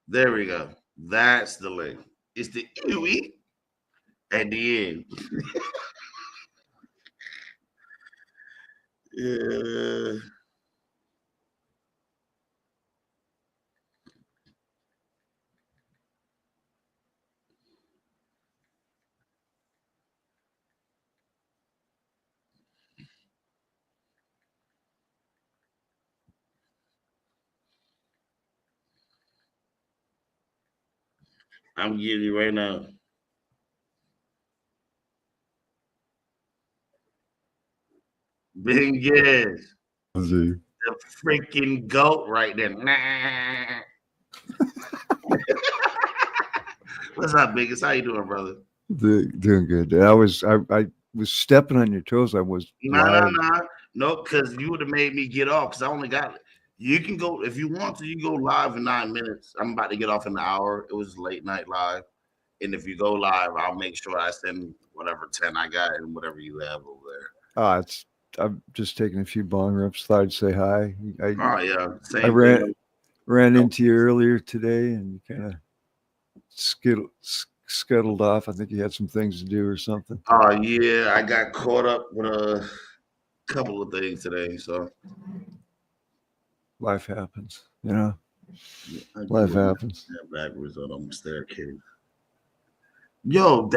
There we go. That's the link. It's the EWE at the end. Yeah. I'm giving you right now. Big yes. The freaking goat right there. Nah. What's up, Biggest? How you doing, brother? Doing good. I was stepping on your toes. I was No, because you would have made me get off because I only got. You can go if you want to. You can go live in 9 minutes. I'm about to get off in an hour. It was late night live, and if you go live, I'll make sure I send whatever 10 I got and whatever you have over there. I'm just taking a few bong rips. Thought I'd say hi. Same I ran into you earlier today, and you kind of scuttled off. I think you had some things to do or something. Oh yeah, I got caught up with a couple of things today. So life happens, you know. Life happens. Backwards on the staircase. Yo,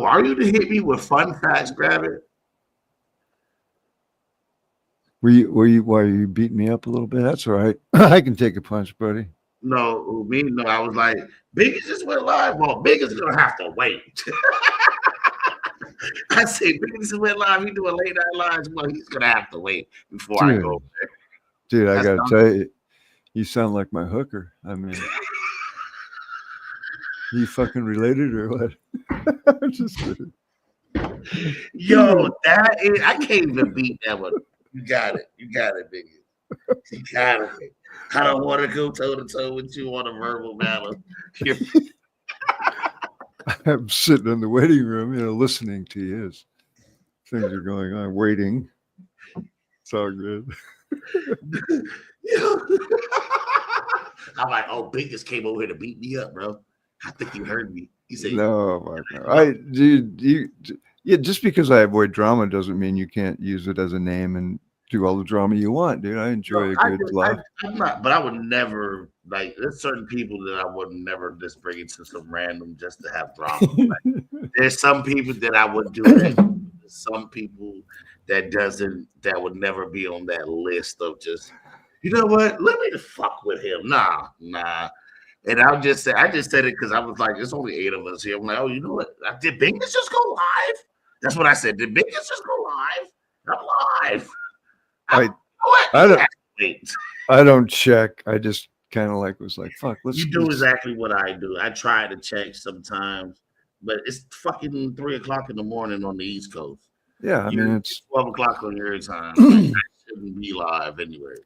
are you to hit me with fun facts? Grab it. Why are you beating me up a little bit? That's all right. I can take a punch, buddy. No, I was like, Biggest just went live. Well, Biggest gonna have to wait. I say Biggest went live. He doing late night lives. Well, he's gonna have to wait before I go there. Dude, I gotta tell you, you sound like my hooker. I mean, you fucking related or what? I'm just kidding. Yo, I can't even beat that one. You got it, Biggest. You got it. I don't want to go toe to toe with you on a verbal battle. I'm sitting in the waiting room, listening to you as things are going on, waiting. It's all good. I'm like, oh, Biggest came over here to beat me up, bro. I think you heard me. He said, no. Just because I avoid drama doesn't mean you can't use it as a name and do all the drama you want, dude. I enjoy a good laugh. I'm not, but I would never there's certain people that I would never just bring into some random just to have drama. There's some people that I would do that. Some people that would never be on that list of just, you know what? Let me fuck with him. Nah. And I just said it because I was like, there's only 8 of us here. I'm like, oh, you know what? Did Biggest just go live? That's what I said. Did Biggest just go live? I'm live. I don't check. I just kind of was like, fuck. You do exactly what I do. I try to check sometimes, but it's fucking 3 o'clock in the morning on the East Coast. Yeah, I mean it's 12 o'clock on your time. I shouldn't be live anyway.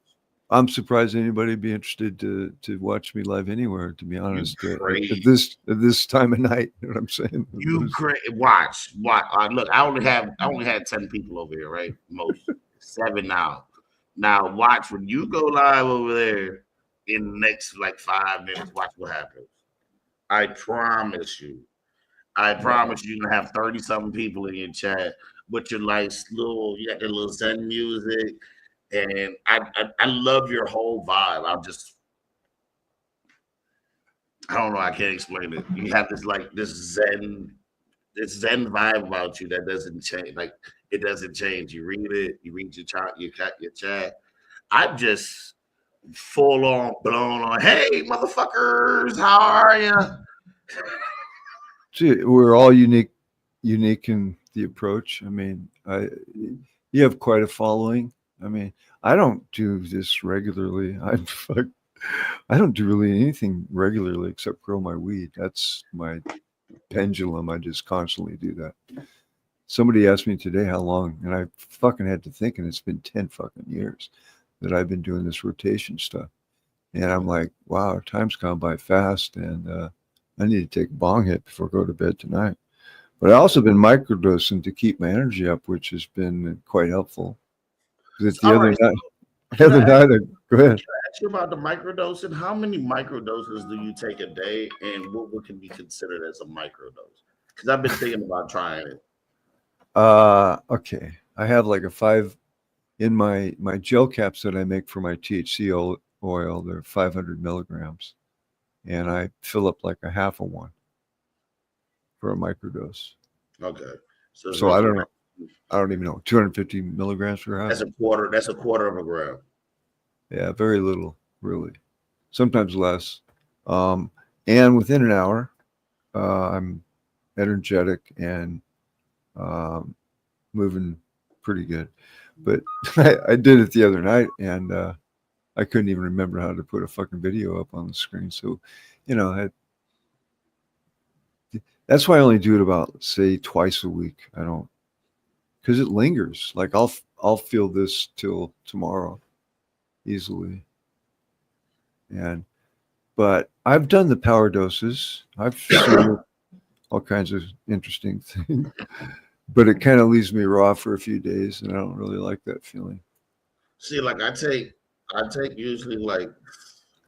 I'm surprised anybody would be interested to watch me live anywhere, to be honest. At this time of night, you know what I'm saying? Watch. Look, I only had 10 people over here, right? Most 7 now. Now watch when you go live over there in the next 5 minutes. Watch what happens. I promise you. You're gonna have 30-something people in your chat with your you got the little Zen music. And I love your whole vibe. I don't know. I can't explain it. You have this Zen vibe about you that doesn't change. It doesn't change. You read it. You read your chat. You cut your chat. I'm just full on blown on. Hey, motherfuckers, how are you? See, we're all unique in the approach. I mean, you have quite a following. I mean, I don't do this regularly. I don't do really anything regularly except grow my weed. That's my pendulum. I just constantly do that. Somebody asked me today how long, and I fucking had to think, and it's been 10 fucking years that I've been doing this rotation stuff. And I'm like, wow, time's gone by fast, and I need to take a bong hit before I go to bed tonight. But I've also been microdosing to keep my energy up, which has been quite helpful. The other night, go ahead. Can I ask you about the microdosing. How many microdoses do you take a day, and what can be considered as a microdose? Because I've been thinking about trying it. Okay. I have like a 5 in my gel caps that I make for my THC oil. They're 500 milligrams, and I fill up like a half of one for a microdose. Okay. So I don't know. I don't even know. 250 milligrams per half. That's a quarter. That's a quarter of a gram. Yeah, very little, really. Sometimes less. And within an hour, I'm energetic and moving pretty good. But I did it the other night, and I couldn't even remember how to put a fucking video up on the screen. So, that's why I only do it about, say, twice a week. I don't, because it lingers. Like I'll feel this till tomorrow easily. But I've done the power doses. I've seen all kinds of interesting things, but it kind of leaves me raw for a few days, and I don't really like that feeling. See, like I take usually like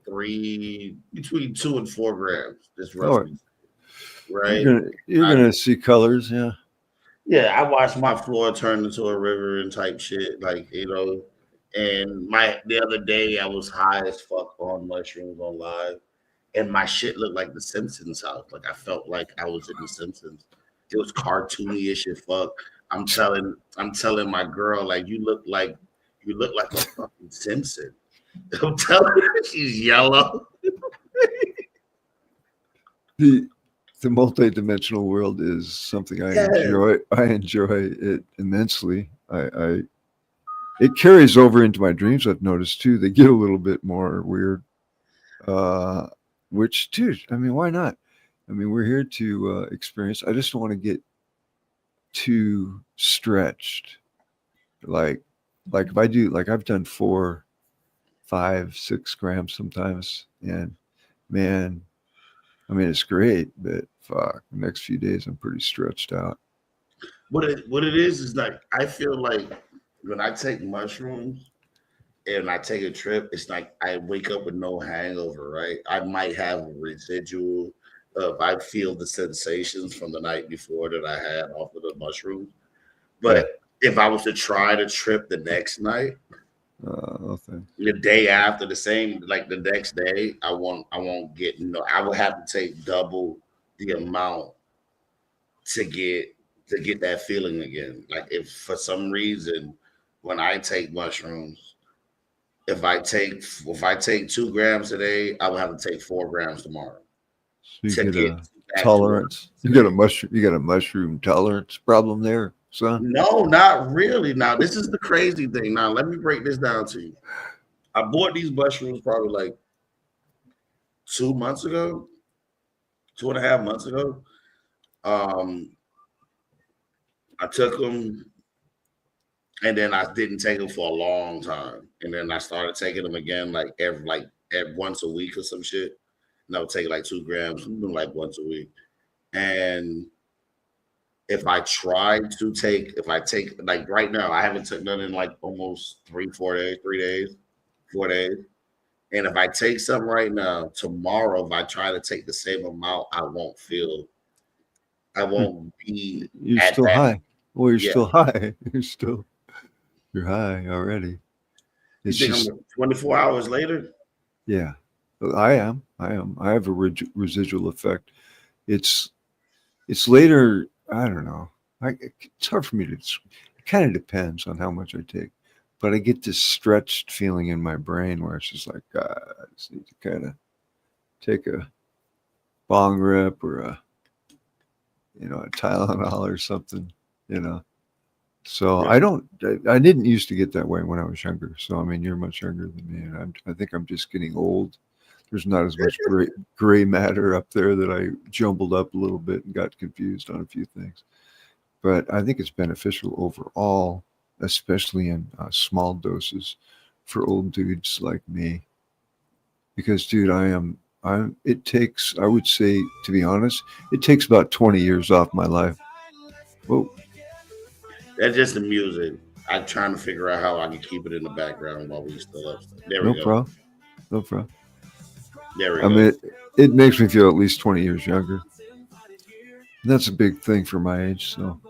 between 2 and 4 grams. This roughly, right? You're gonna see colors, yeah. Yeah, I watched my floor turn into a river and type shit, like And the other day I was high as fuck on mushrooms on live, and my shit looked like the Simpsons house. Like I felt like I was in the Simpsons. It was cartoony as fuck. I'm telling my girl, like you look like a fucking Simpson. I'm telling her she's yellow. The multi-dimensional world is something I enjoy. I enjoy it immensely. It carries over into my dreams. I've noticed too. They get a little bit more weird. Which, dude, I mean, why not? I mean, we're here to experience. I just don't want to get too stretched. Like if I do, like I've done 4, 5, 6 grams sometimes, and man, I mean, it's great, but fuck, the next few days I'm pretty stretched out. What it is like I feel like when I take mushrooms and I take a trip, it's like I wake up with no hangover, right? I might have a residual of I feel the sensations from the night before that I had off of the mushrooms. But if I was to try to trip the next night, the day after, the next day, I won't get I would have to take double the amount to get that feeling again. Like if for some reason when I take mushrooms, if I take 2 grams a day, I will have to take 4 grams tomorrow. So you get a tolerance. You got a mushroom tolerance problem there, son? No, not really. Now, this is the crazy thing. Now, let me break this down to you. I bought these mushrooms probably like 2 months ago, 2.5 months ago. I took them, and then I didn't take them for a long time, and then I started taking them again, every once a week or some shit. And I would take like 2 grams, like once a week. And if I take like right now, I haven't took none in like almost 4 days. And if I take some right now, tomorrow, if I try to take the same amount, I won't be. You're still high. Well, you're still high. You're high already. It's just 24 hours later. Yeah, I am. I have a residual effect. It's later. I don't know. It's hard for me to. It kind of depends on how much I take, but I get this stretched feeling in my brain where it's just like, God, I just need to kind of take a bong rip or a Tylenol or something, So I didn't used to get that way when I was younger. So I mean, you're much younger than me, and I think I'm just getting old. There's not as much gray matter up there that I jumbled up a little bit and got confused on a few things. But I think it's beneficial overall, especially in small doses for old dudes like me. Because, dude, it takes, I would say, to be honest, it takes about 20 years off my life. Whoa. That's just the music. I'm trying to figure out how I can keep it in the background while we still up. There we go. No problem. No problem. There we I go. mean, it makes me feel at least 20 years younger. And that's a big thing for my age. So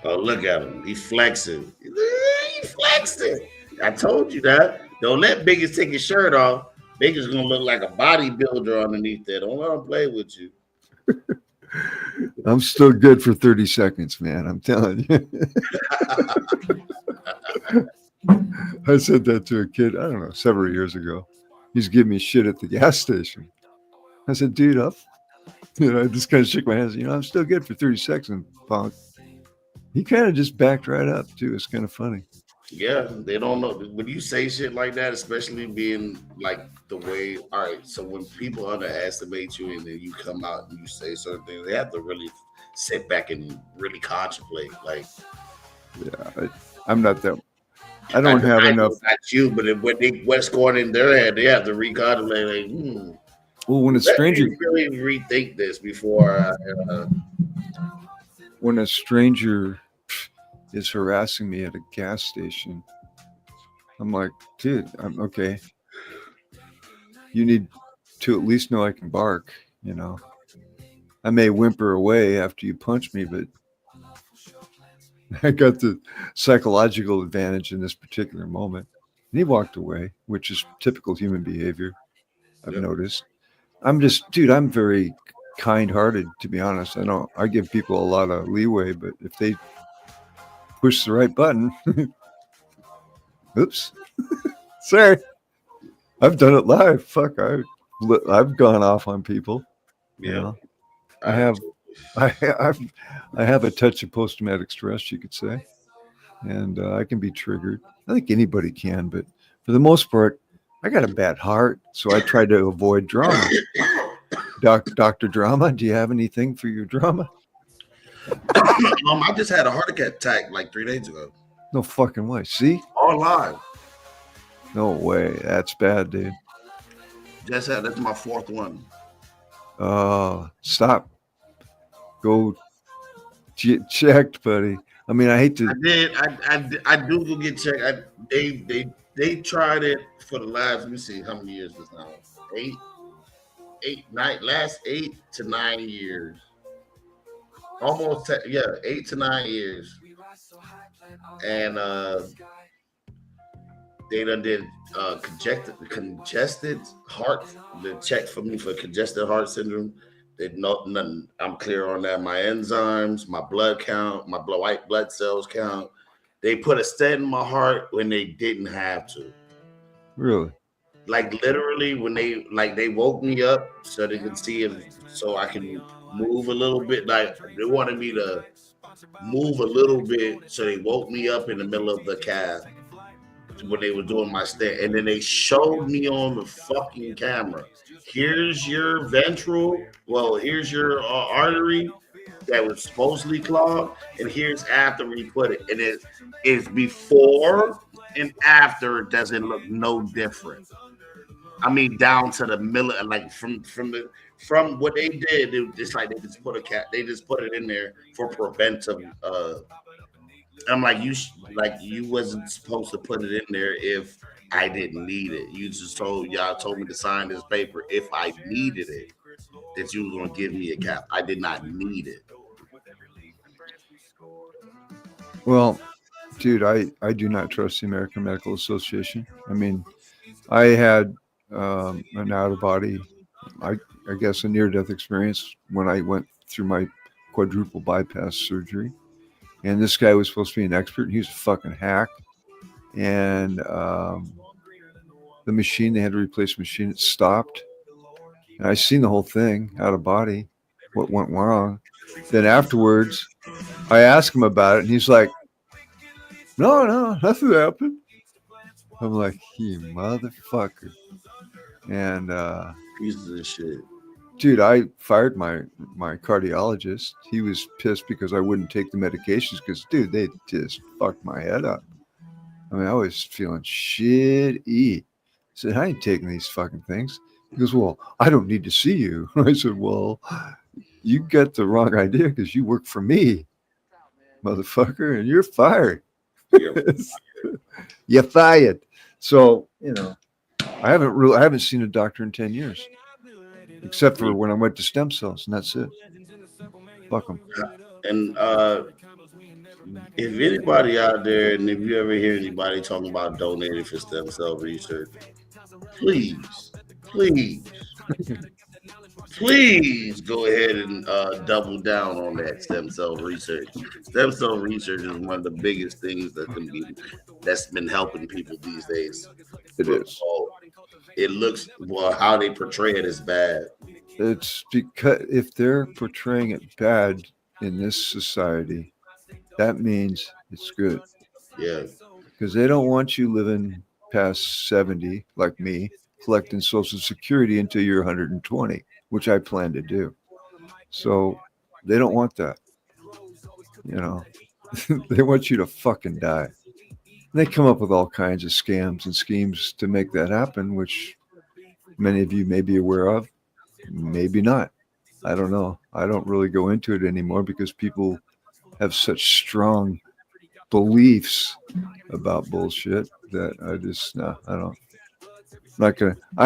Oh, look at him. He flexing. He flexing. I told you that. Don't let Biggest take his shirt off. Biggest gonna look like a bodybuilder underneath there. Don't let him play with you. I'm still good for 30 seconds, man. I'm telling you. I said that to a kid, I don't know, several years ago. He's giving me shit at the gas station. I said, dude, I just kind of shook my hands. I'm still good for 30 seconds, punk. He kind of just backed right up, too. It's kind of funny. Yeah, they don't know when you say shit like that, especially being like the way. All right, so when people underestimate you and then you come out and you say certain things, they have to really sit back and really contemplate. Like, yeah, I'm not that. I don't have enough. Not you, but what's going in their head, they have to recontemplate. Like, Well, when a stranger really rethink this before. When a stranger is harassing me at a gas station, I'm like, dude, I'm okay. You need to at least know I can bark, I may whimper away after you punch me, but I got the psychological advantage in this particular moment. And he walked away, which is typical human behavior, I've noticed. I'm very kind-hearted, to be honest. I give people a lot of leeway, but if they push the right button, oops, sorry, I've done it live. Fuck, I've gone off on people. Yeah, I have a touch of post-traumatic stress, you could say, and I can be triggered. I think anybody can, but for the most part, I got a bad heart, so I try to avoid drama. Dr. Drama, do you have anything for your drama? I just had a heart attack like 3 days ago. No fucking way. See? All live. No way. That's bad, dude. That's my 4th one. Stop. Go get checked, buddy. I mean, I hate to. I did. I do go get checked. They tried it for the last. Let me see how many years this now. 8 to 9 years. Almost 8 to 9 years. And they done did congested heart. They checked for me for congested heart syndrome. Nothing. I'm clear on that. My enzymes, my blood count, my white blood cells count. They put a stent in my heart when they didn't have to. Really? Like literally, when they woke me up so they could see if so I can move a little bit. Like they wanted me to move a little bit, so they woke me up in the middle of the cab when they were doing my stent, and then they showed me on the fucking camera. Here's your ventral. Well, here's your artery that was supposedly clogged, and here's after we put it, and it is before and after. It doesn't look no different. I mean, down to the middle, like from what they did, it's like they just put it in there for preventive. I'm like, you wasn't supposed to put it in there if I didn't need it. Y'all told me to sign this paper if I needed it, that you was gonna give me a cap. I did not need it. Well, dude, I do not trust the American Medical Association. I mean, I had an out-of-body, I guess, a near-death experience when I went through my quadruple bypass surgery. And this guy was supposed to be an expert, and he was a fucking hack. And the machine, they had to replace the machine. It stopped. And I seen the whole thing out of body, what went wrong. Then afterwards, I asked him about it, and he's like, no, nothing happened. I'm like, you motherfucker. And Pieces of shit. dude, I fired my cardiologist. He was pissed because I wouldn't take the medications because, dude, they just fucked my head up. I mean, I was feeling shitty. I said, I ain't taking these fucking things. He goes, well, I don't need to see you. I said, well, you got the wrong idea because you work for me, motherfucker, and you're fired. Yeah. You're fired. So, I haven't seen a doctor in 10 years, except for when I went to stem cells, and that's it. Fuck them. And if anybody out there, and if you ever hear anybody talking about donating for stem cell research, please, please go ahead and double down on that stem cell research. Stem cell research is one of the biggest things that's been helping people these days. It is. It looks, well, how they portray it is bad. It's because if they're portraying it bad in this society, that means it's good. Yeah. Because they don't want you living past 70 like me, collecting Social Security until you're 120, which I plan to do. So they don't want that. They want you to fucking die. And they come up with all kinds of scams and schemes to make that happen, which many of you may be aware of, maybe not. I don't know. I don't really go into it anymore because people have such strong beliefs about bullshit that I just, I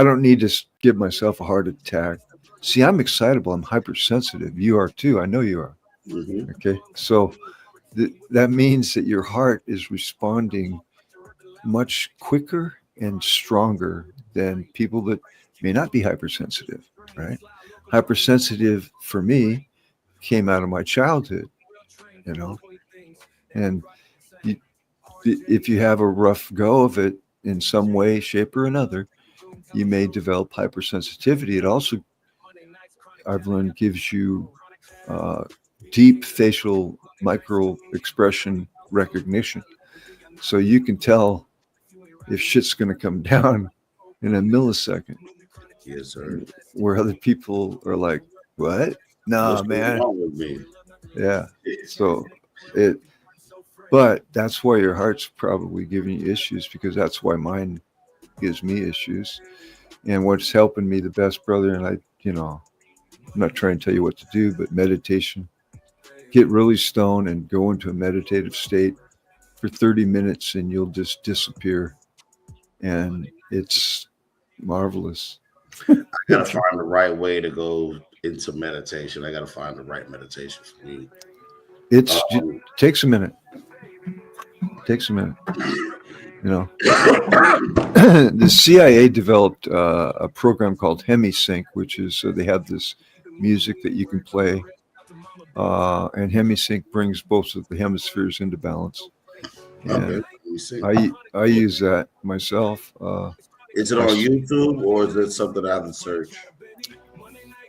don't need to give myself a heart attack. See, I'm excitable. I'm hypersensitive. You are too. I know you are. Mm-hmm. Okay. So that means that your heart is responding much quicker and stronger than people that may not be hypersensitive, right? Hypersensitive for me came out of my childhood, and if you have a rough go of it in some way, shape, or another, you may develop hypersensitivity. It also, I've learned, gives you deep facial micro expression recognition. So you can tell if shit's going to come down in a millisecond. Yes, sir. Where other people are like, what? Nah, What's man. wrong with me? Yeah. So but that's why your heart's probably giving you issues, because that's why mine gives me issues. And what's helping me the best, brother, and I'm not trying to tell you what to do, but meditation. Get really stoned and go into a meditative state for 30 minutes and you'll just disappear. And it's marvelous. I gotta find the right way to go into meditation. I gotta find the right meditation for me. It takes a minute. The CIA developed a program called HemiSync, which is they have this music that you can play, and HemiSync brings both of the hemispheres into balance. And I use that myself. Is it on YouTube or is it something I have to search?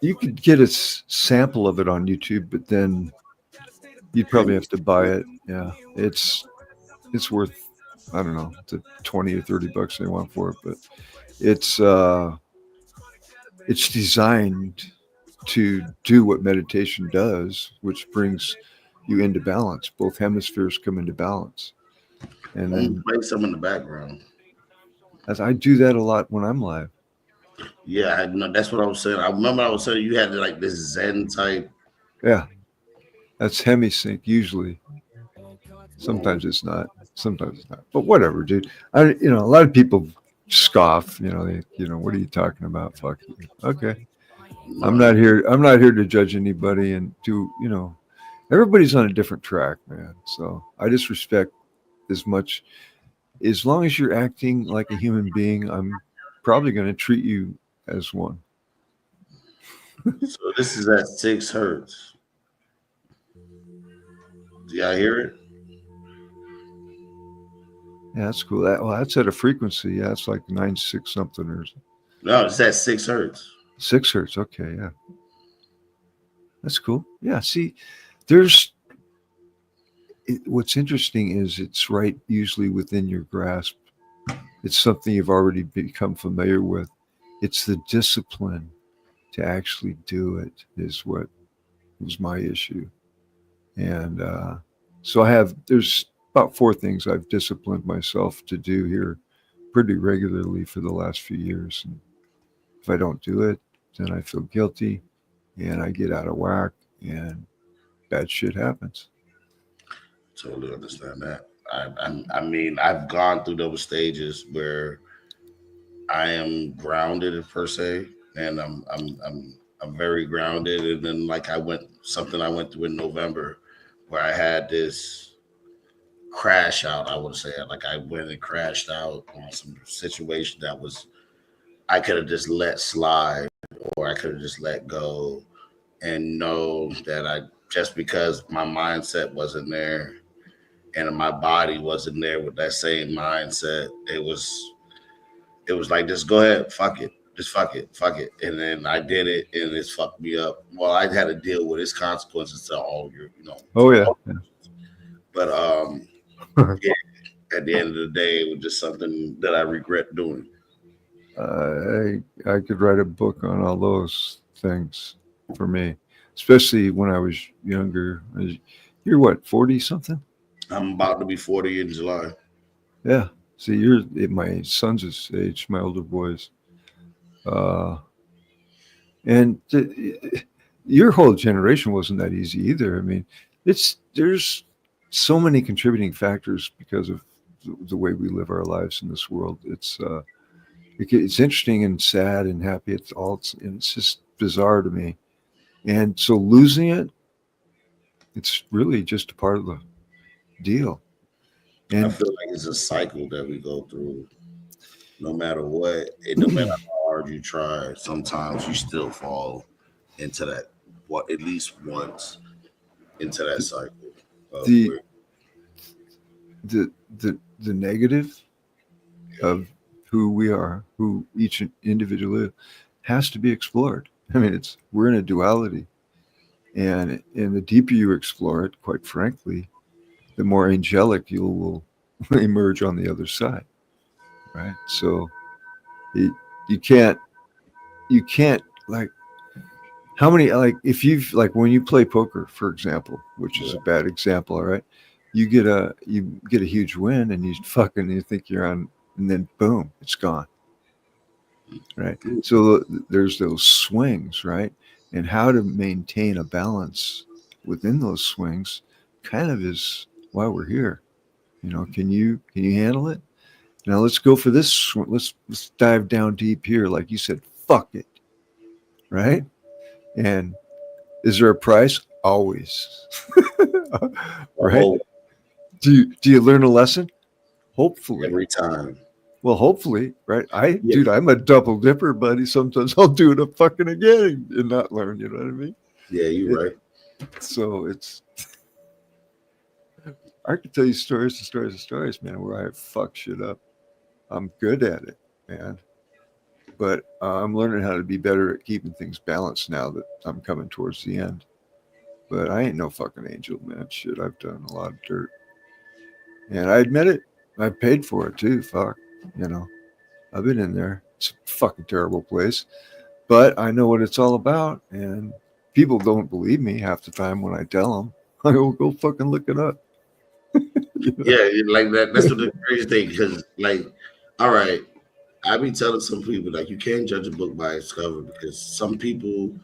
You could get a sample of it on YouTube, but then you'd probably have to buy it. Yeah, it's worth, I don't know, the $20 or $30 they want for it, but it's designed to do what meditation does, which brings you into balance. Both hemispheres come into balance. And then play some in the background. As I do that a lot when I'm live. Yeah, I know. That's what I was saying. I remember I was saying you had like this Zen type. Yeah, that's HemiSync usually. Sometimes it's not. Sometimes it's not. But whatever, dude. A lot of people scoff. What are you talking about? Fuck you. Okay. I'm not here to judge anybody and do. Everybody's on a different track, man. So I just respect as much. As long as you're acting like a human being, I'm probably going to treat you as one. So this is at 6 hertz. Do y'all hear it? Yeah, that's cool. That's at a frequency. Yeah, it's like 9.6 something or something. No, it's at 6 hertz. 6 hertz. Okay, yeah. That's cool. Yeah, see, what's interesting is it's right usually within your grasp. It's something you've already become familiar with. It's the discipline to actually do it is what was my issue. And so there's about 4 things I've disciplined myself to do here pretty regularly for the last few years. And if I don't do it, then I feel guilty and I get out of whack and bad shit happens. Totally understand that. I mean, I've gone through those stages where I am grounded per se, and I'm very grounded. And then like I went through in November where I had this crash out. I would say like I went and crashed out on some situation that was I could have just let slide, or I could have just let go, and know that I just because my mindset wasn't there and my body wasn't there with that same mindset, it was like, just go ahead, fuck it. Just fuck it. And then I did it and it's fucked me up. Well, I had to deal with its consequences to all your, Oh yeah. But yeah, at the end of the day, it was just something that I regret doing. I could write a book on all those things for me, especially when I was younger. You're what, 40 something? I'm about to be 40 in July. Yeah. See, you're at my son's age, my older boys. And your whole generation wasn't that easy either. I mean, there's so many contributing factors because of the way we live our lives in this world. It's interesting and sad and happy. It's just bizarre to me. And so losing it's really just a part of the deal. And I feel like it's a cycle that we go through. No matter what, no matter how hard you try, sometimes you still fall into that. What at least once into that cycle. The negative of who we are, who each individual is, has to be explored. I mean, we're in a duality, and the deeper you explore it, quite frankly, the more angelic you will emerge on the other side, right? So you can't like, how many, like, if you've, like, when you play poker, for example, which is a bad example, all right, you get a huge win and you think you're on, and then boom, it's gone, right? So there's those swings, right? And how to maintain a balance within those swings kind of is why we're here. Can you handle it? Now let's go for this. Let's dive down deep here. Like you said, fuck it. Right? And is there a price? Always. Right? Do you learn a lesson? Hopefully. Every time. Well, hopefully, right? Dude, I'm a double dipper, buddy. Sometimes I'll do it fucking again and not learn, you know what I mean? Yeah, you're right. So I could tell you stories, man, where I fuck shit up. I'm good at it, man. But I'm learning how to be better at keeping things balanced now that I'm coming towards the end. But I ain't no fucking angel, man. Shit, I've done a lot of dirt. And I admit it. I paid for it too. Fuck. I've been in there. It's a fucking terrible place. But I know what it's all about. And people don't believe me half the time when I tell them. I go fucking look it up. Yeah, like that. That's the crazy thing. Because, like, all right, I be telling some people, like, you can't judge a book by its cover, because some people,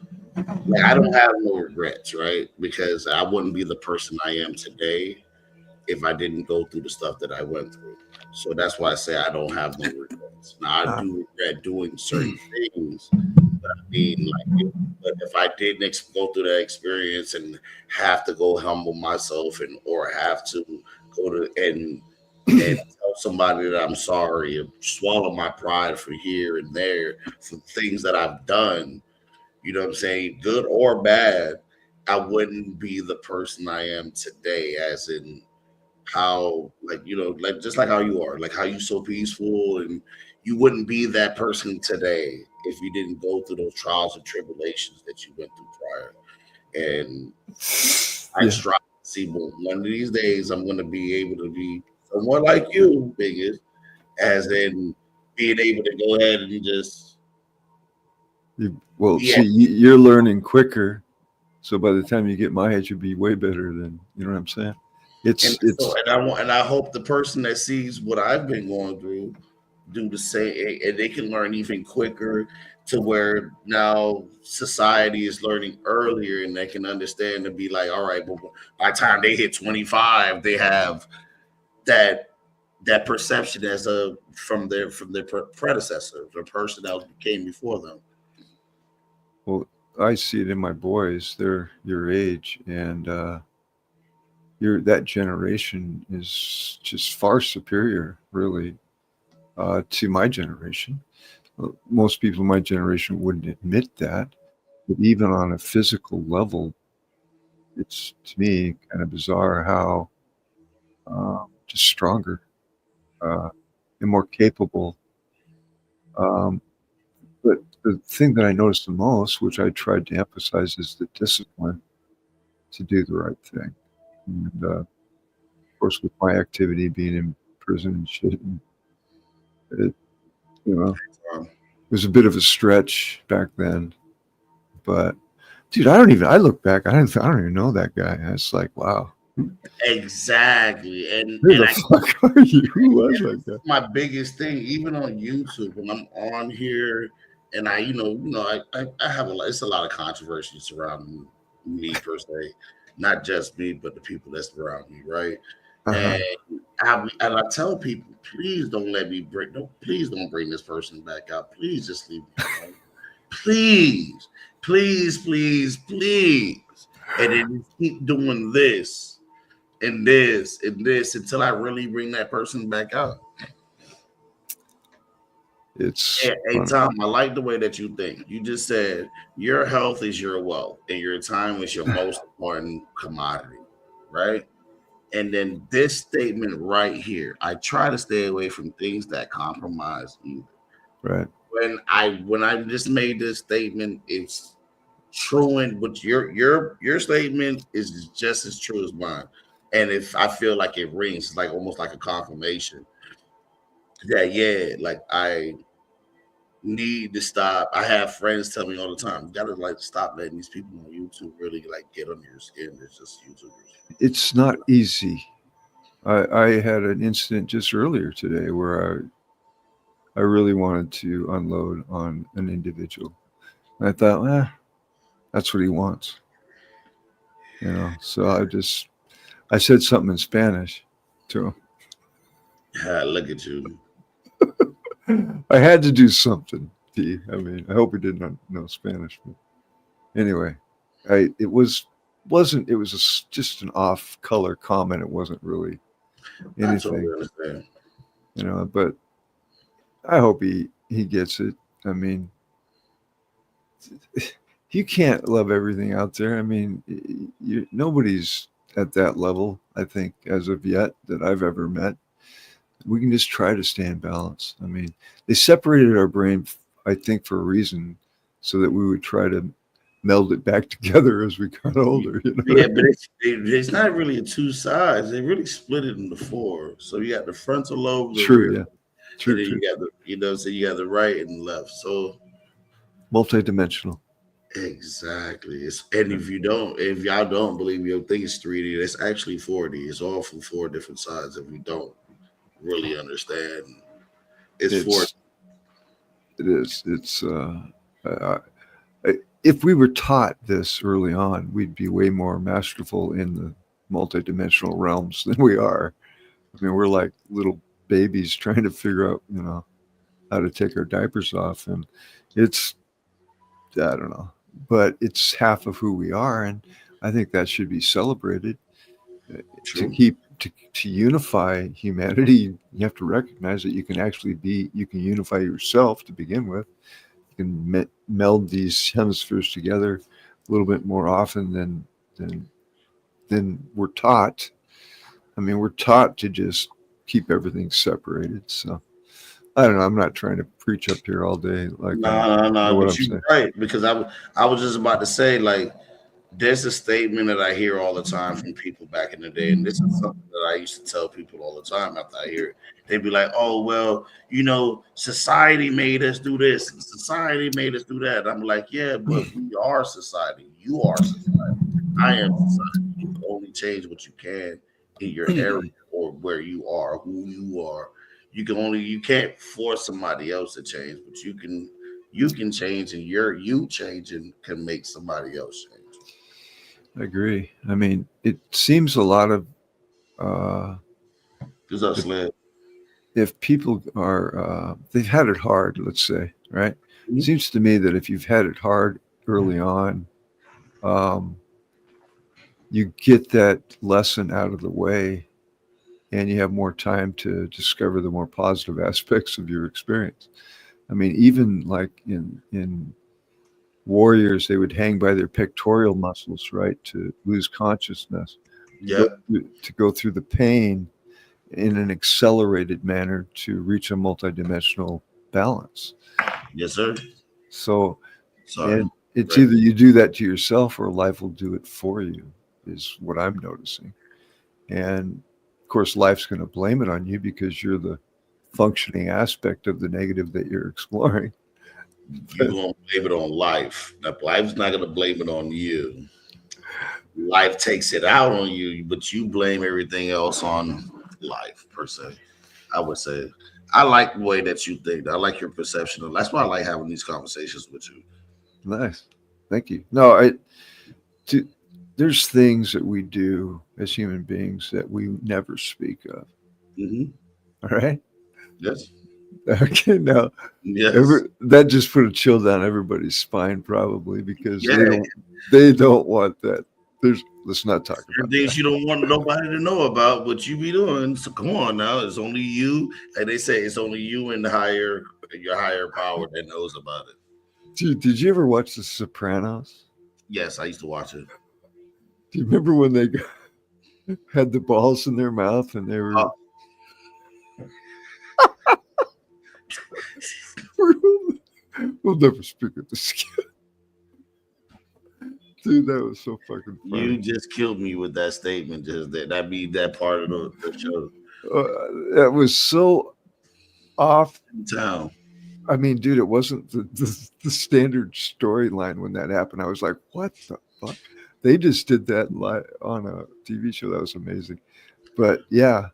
like, I don't have no regrets, right? Because I wouldn't be the person I am today if I didn't go through the stuff that I went through. So that's why I say I don't have no regrets. Now, I do regret doing certain things, but I mean, like, but if I didn't go through that experience and have to go humble myself or have to go to and tell somebody that I'm sorry and swallow my pride for here and there for things that I've done, you know what I'm saying, good or bad, I wouldn't be the person I am today, as in how, like, like just like how you are, like how you so peaceful, and you wouldn't be that person today if you didn't go through those trials and tribulations that you went through prior. And I strive to see, one of these days I'm going to be able to be someone like you, biggest, as in being able to go ahead and just. See, you're learning quicker, so by the time you get my age, you'll be way better than, you know what I'm saying? And I hope the person that sees what I've been going through do the same, and they can learn even quicker, to where now society is learning earlier and they can understand and be like, all right, but by the time they hit 25, they have that perception as from their predecessor, the person that came before them. Well, I see it in my boys. They're your age, and that generation is just far superior, really, to my generation. Most people in my generation wouldn't admit that, but even on a physical level, it's, to me, kind of bizarre how just stronger and more capable. But the thing that I noticed the most, which I tried to emphasize, is the discipline to do the right thing. And of course, with my activity being in prison and shit, it was a bit of a stretch back then. But dude, I look back, I don't even know that guy. It's like, wow. Exactly. And who the fuck are you? Who was that guy? My biggest thing, even on YouTube, when I'm on here, and I have it's a lot of controversy surrounding me per se, not just me, but the people that's around me, right? Uh-huh. And I tell people, please don't please don't bring this person back out. Please just leave me alone. Please, please, please, please. And then you keep doing this and this and this until I really bring that person back out. Hey, Tom, I like the way that you think. You just said your health is your wealth and your time is your most important commodity, right? And then this statement right here, I try to stay away from things that compromise you. Right. When I just made this statement, it's true, and what your statement is just as true as mine. And if I feel like it rings, it's like almost like a confirmation that like I need to stop. I have friends tell me all the time, you gotta stop letting these people on YouTube really get under your skin. It's just YouTubers. It's not easy. I had an incident just earlier today where I really wanted to unload on an individual. And I thought, that's what he wants. So I said something in Spanish to him. Look at you. I had to do something. I mean, I hope he did not know Spanish. But anyway, it was just an off-color comment. It wasn't really anything. But I hope he gets it. I mean, you can't love everything out there. I mean, nobody's at that level, I think, as of yet that I've ever met. We can just try to stay in balance. I mean, they separated our brain, I think, for a reason, so that we would try to meld it back together as we got older. Yeah, but it's not really two sides. They really split it into four. So you got the frontal lobe. True, yeah. True. You got so you got the right and the left. So multidimensional. Exactly. And if y'all don't believe your thing is 3D, it's actually 4D. It's all from four different sides. If you don't really understand, it's 4D. It is. It's if we were taught this early on, we'd be way more masterful in the multidimensional realms than we are. I mean, we're like little babies trying to figure out, how to take our diapers off, and it's, I don't know, but it's half of who we are, and I think that should be celebrated. To unify humanity, you have to recognize that you can unify yourself to begin with. You can meld these hemispheres together a little bit more often than we're taught. I mean, we're taught to just keep everything separated. So I don't know. I'm not trying to preach up here all day. No. But you're right, because I was just about to say, there's a statement that I hear all the time from people back in the day, and this is something that I used to tell people all the time after I hear it. They'd be like, "Oh, well, society made us do this, and society made us do that." I'm like, "Yeah, but we are society. You are society. I am society. You can only change what you can in your area or where you are, who you are. You can't force somebody else to change, but you can change, and you changing can make somebody else change." I agree. I mean, it seems a lot of What's up, Sled? If people are they've had it hard, let's say, right? Mhm. It seems to me that if you've had it hard early on, you get that lesson out of the way, and you have more time to discover the more positive aspects of your experience. I mean, even like in warriors, they would hang by their pectoral muscles, right, to lose consciousness, Yeah. to go through the pain in an accelerated manner to reach a multidimensional balance. Yes, sir. So, Sorry. and it's Right. either you do that to yourself or life will do it for you, is what I'm noticing. And of course, life's going to blame it on you because you're the functioning aspect of the negative that you're exploring. You're gonna blame it on life. Now, life's not gonna blame it on you. Life takes it out on you, but you blame everything else on life per se. I would say. I like the way that you think. I like your perception. That's why I like having these conversations with you. Nice. Thank you. No, there's things that we do as human beings that we never speak of. Mm-hmm. All right. Yes. Okay. Now, Yes. that just put a chill down everybody's spine, probably, because Yeah. they don't want that. Let's not talk There are about things you don't want nobody to know about what you be doing. So come on now. It's only you. And they say it's only you and your higher power that knows about it. Did you ever watch The Sopranos? Yes, I used to watch it. Do you remember when they had the balls in their mouth and they were Oh. we'll never speak of this again. Dude, that was so fucking funny. You just killed me with that statement. Just that means that part of the show. That was so off Town. I mean, dude, it wasn't the standard storyline when that happened. I was like, what the fuck? They just did that live on a TV show. That was amazing. But yeah,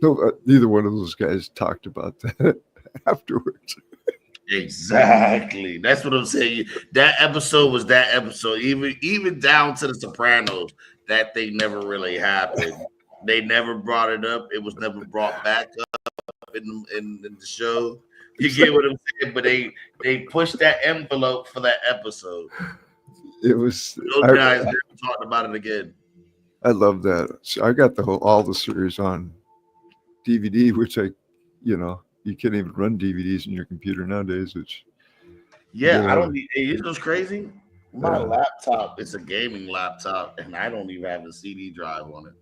no, neither one of those guys talked about that afterwards. Exactly. That's what I'm saying. That episode was that episode. Even down to the Sopranos, that thing never really happened. They never brought it up. It was never brought back up in the show. You get what I'm saying? But they pushed that envelope for that episode. It was Those guys never talked about it again. I love that. So I got all the series on DVD, which you can't even run DVDs in your computer nowadays. Which I don't need. It was crazy. My laptop, it's a gaming laptop, and I don't even have a CD drive on it.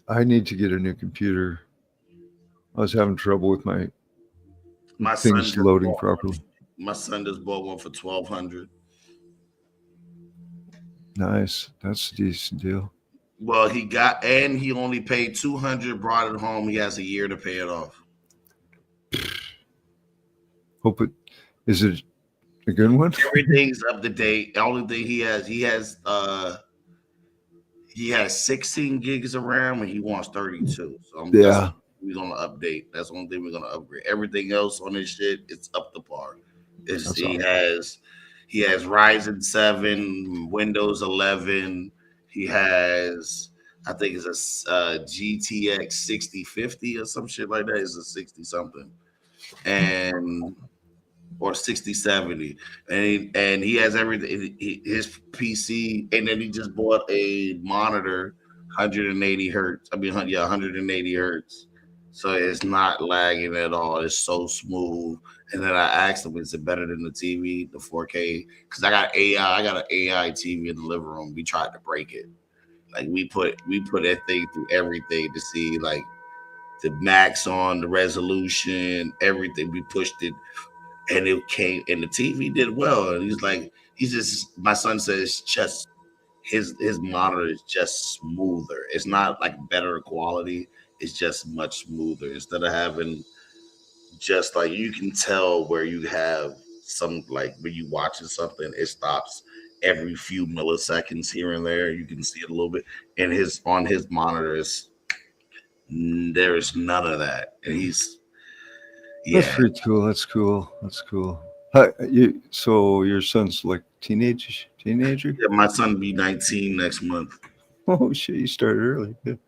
I need to get a new computer. I was having trouble with my things loading properly. My son just bought one for $1,200. Nice, that's a decent deal. Well, he only paid $200. Brought it home. He has a year to pay it off. Is it a good one? Everything's up to date. The only thing he has 16 gigs of RAM and he wants 32. So we're gonna update. That's the only thing we're gonna upgrade. Everything else on this shit, it's up to par. He has Ryzen 7, Windows 11. He has, I think it's a GTX 6050 or some shit like that. It's a 60 something, or 6070, and he has everything. His PC, and then he just bought a monitor, 180 hertz. 180 hertz. So it's not lagging at all. It's so smooth. And then I asked him, is it better than the TV, the 4K? Because I got an AI TV in the living room. We tried to break it. Like we put that thing through everything to see like the max on the resolution, everything. We pushed it, and it came, and the TV did well. And my son says just his monitor is just smoother. It's not like better quality. It's just much smoother instead of having just like you can tell where you have some like when you watching something, it stops every few milliseconds here and there. You can see it a little bit. And on his monitors, there is none of that. And that's pretty cool. That's cool. So your son's like teenager? Yeah, my son will be 19 next month. Oh shit, you started early. Good.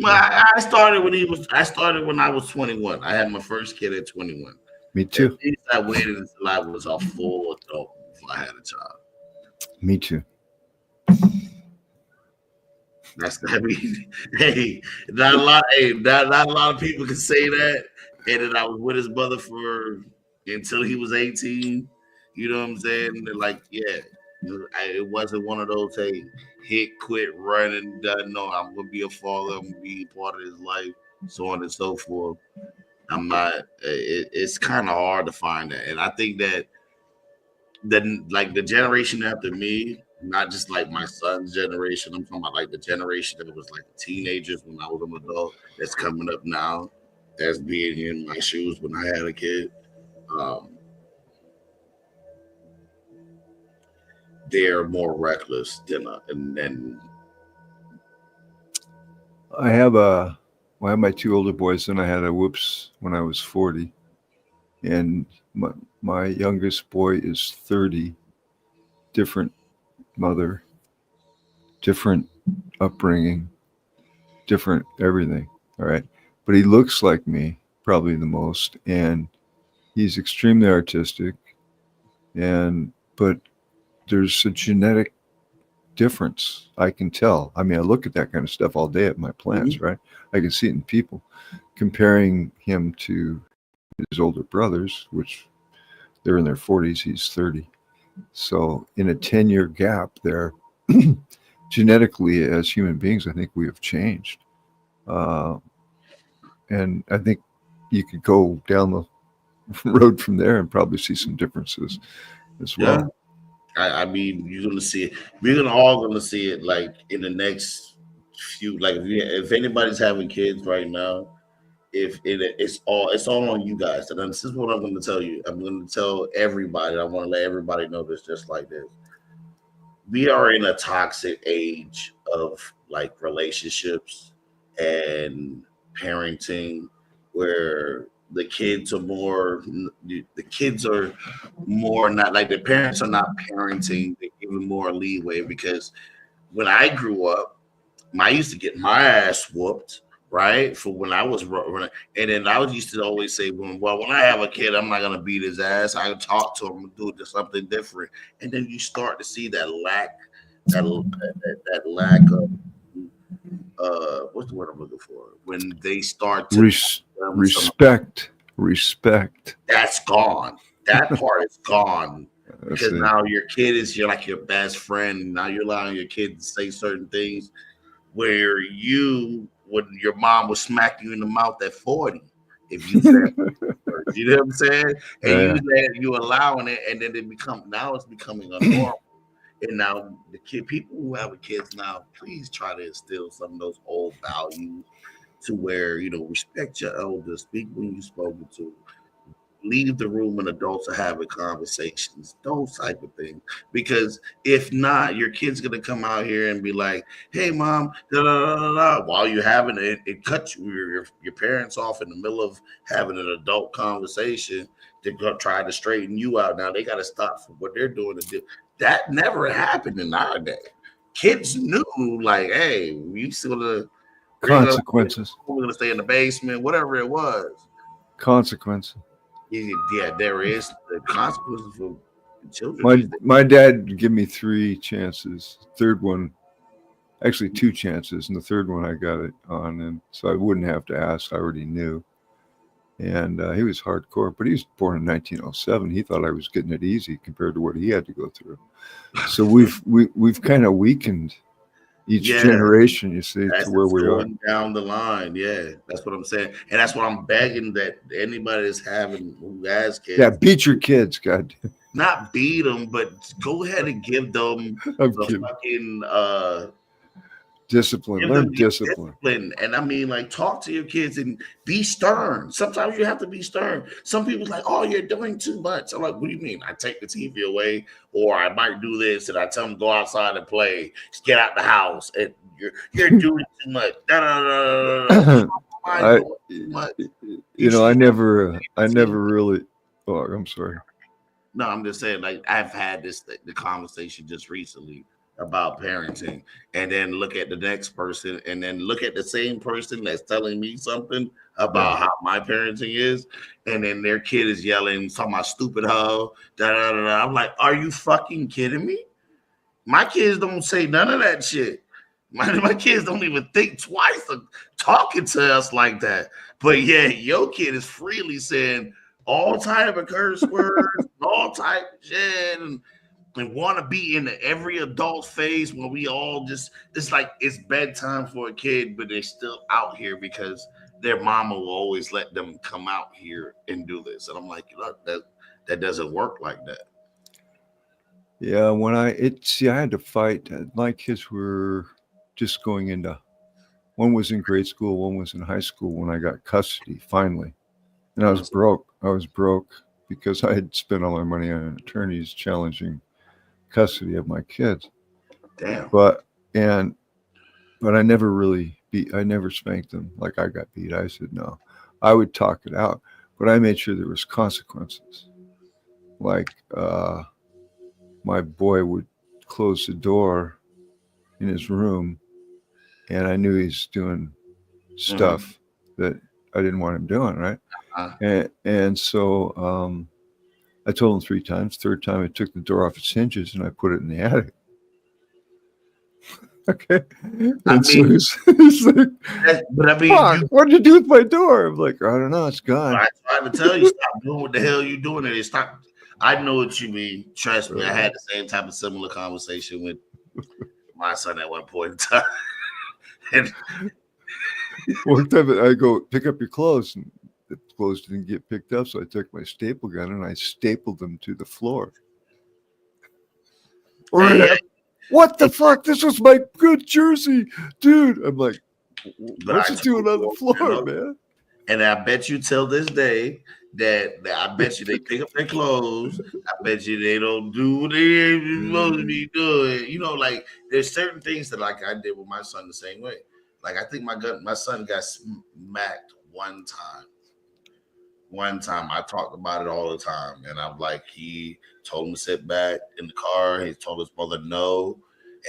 I started when I was 21. I had my first kid at 21. Me too. At least I waited until I was a full adult before I had a child. Me too. Hey, not a lot of people can say that. And then I was with his mother until he was 18. You know what I'm saying? They're like, yeah, it wasn't one of those, hey, hit, quit, run, and done. No, I'm gonna be a father. I'm gonna be part of his life, so on and so forth. I'm not. It's kind of hard to find that, and I think that then like the generation after me, not just like my son's generation. I'm talking about like the generation that was like teenagers when I was an adult. That's coming up now. That's being in my shoes when I had a kid. They're more reckless than. I have my two older boys, and I had a whoops when I was 40, and my youngest boy is 30. Different mother, different upbringing, different everything. All right, but he looks like me probably the most, and he's extremely artistic, but there's a genetic difference. I can tell. I mean, I look at that kind of stuff all day at my plants, right? I can see it in people. Comparing him to his older brothers, which they're in their 40s, he's 30. So in a 10-year gap there, genetically as human beings, I think we have changed. And I think you could go down the road from there and probably see some differences as well. Yeah. I mean, you're gonna see it. We're all gonna see it like in the next few. Like if anybody's having kids right now, it's all on you guys. And this is what I'm going to tell you. I'm going to tell everybody. I want to let everybody know this just like this. We are in a toxic age of like relationships and parenting where the kids are more not like the parents are not parenting, they're giving more leeway because when I grew up, I used to get my ass whooped, right? For when I was running, and then I was used to always say, when I have a kid, I'm not gonna beat his ass. I talk to him and do something different, and then you start to see that lack of what's the word I'm looking for? When they start to respect. That's gone. That part is gone. Because now your kid you're like your best friend. Now you're allowing your kid to say certain things where when your mom would smack you in the mouth at 40 if you said you know what I'm saying? And you allowing it, and then it's becoming a norm. And now people who have kids now, please try to instill some of those old values to where, respect your elders, speak when you're spoken to, leave the room when adults are having conversations, those type of things. Because if not, your kid's gonna come out here and be like, "Hey, mom," da, da, da, da, while you're having it cuts your parents off in the middle of having an adult conversation to go try to straighten you out. Now they got to stop from what they're doing to do. That never happened in our day. Kids knew, like, hey, we still gonna consequences. We're gonna stay in the basement, whatever it was. Consequences. Yeah, there is the consequences for children. My dad would give me 3 chances. Third one, actually 2 chances, and the third one I got it on, and so I wouldn't have to ask. I already knew. And he was hardcore, but he was born in 1907. He thought I was getting it easy compared to what he had to go through. So we've kind of weakened each generation, you see, to where we are down the line. Yeah, that's what I'm saying, and that's what I'm begging that anybody that's who has kids, beat your kids, God. Not beat them, but go ahead and give them the fucking discipline. Learn discipline. And I mean, like, talk to your kids and be stern. Sometimes you have to be stern. Some people's like, "Oh, you're doing too much." I'm like, "What do you mean?" I take the TV away, or I might do this, and I tell them go outside and play. Just get out the house, and you're doing too much. I never really. Oh, I'm sorry. No, I'm just saying, like, I've had the conversation just recently about parenting, and then look at the next person, and then look at the same person that's telling me something about how my parenting is, and then their kid is yelling, talking about stupid hoe, da da da da. I'm like, are you fucking kidding me? My kids don't say none of that shit. My kids don't even think twice of talking to us like that. But yeah, your kid is freely saying all type of curse words, all type of shit, and want to be in every adult phase when we all just, it's like it's bedtime for a kid, but they're still out here because their mama will always let them come out here and do this. And I'm like, look, that doesn't work like that. Yeah, when I had to fight. My kids were just going into, one was in grade school, one was in high school when I got custody finally. And I was broke. Because I had spent all my money on attorneys challenging custody of my kids. Damn. But I never really I never spanked them like I got beat. I said no. I would talk it out, but I made sure there was consequences. Like my boy would close the door in his room, and I knew he's doing stuff that I didn't want him doing, right? And so I told him 3 times. Third time, I took the door off its hinges and I put it in the attic. Okay. And so he's like, but I mean, what did you do with my door? I'm like, I don't know. It's gone. I tried to tell you, stop doing what the hell you doing. And stop. I know what you mean. Trust me. I had the same type of similar conversation with my son at one point in time. And one time I go, pick up your clothes, and the clothes didn't get picked up. So I took my staple gun and I stapled them to the floor. What the fuck? This was my good jersey, dude. I'm like, what's it doing on the floor, man? And I bet you till this day that I bet you they pick up their clothes. I bet you they don't do what they're supposed to be doing. You know, like there's certain things that like I did with my son the same way. Like I think my son got smacked one time. One time I talked about it all the time, and I'm like, he told him to sit back in the car. He told his mother no,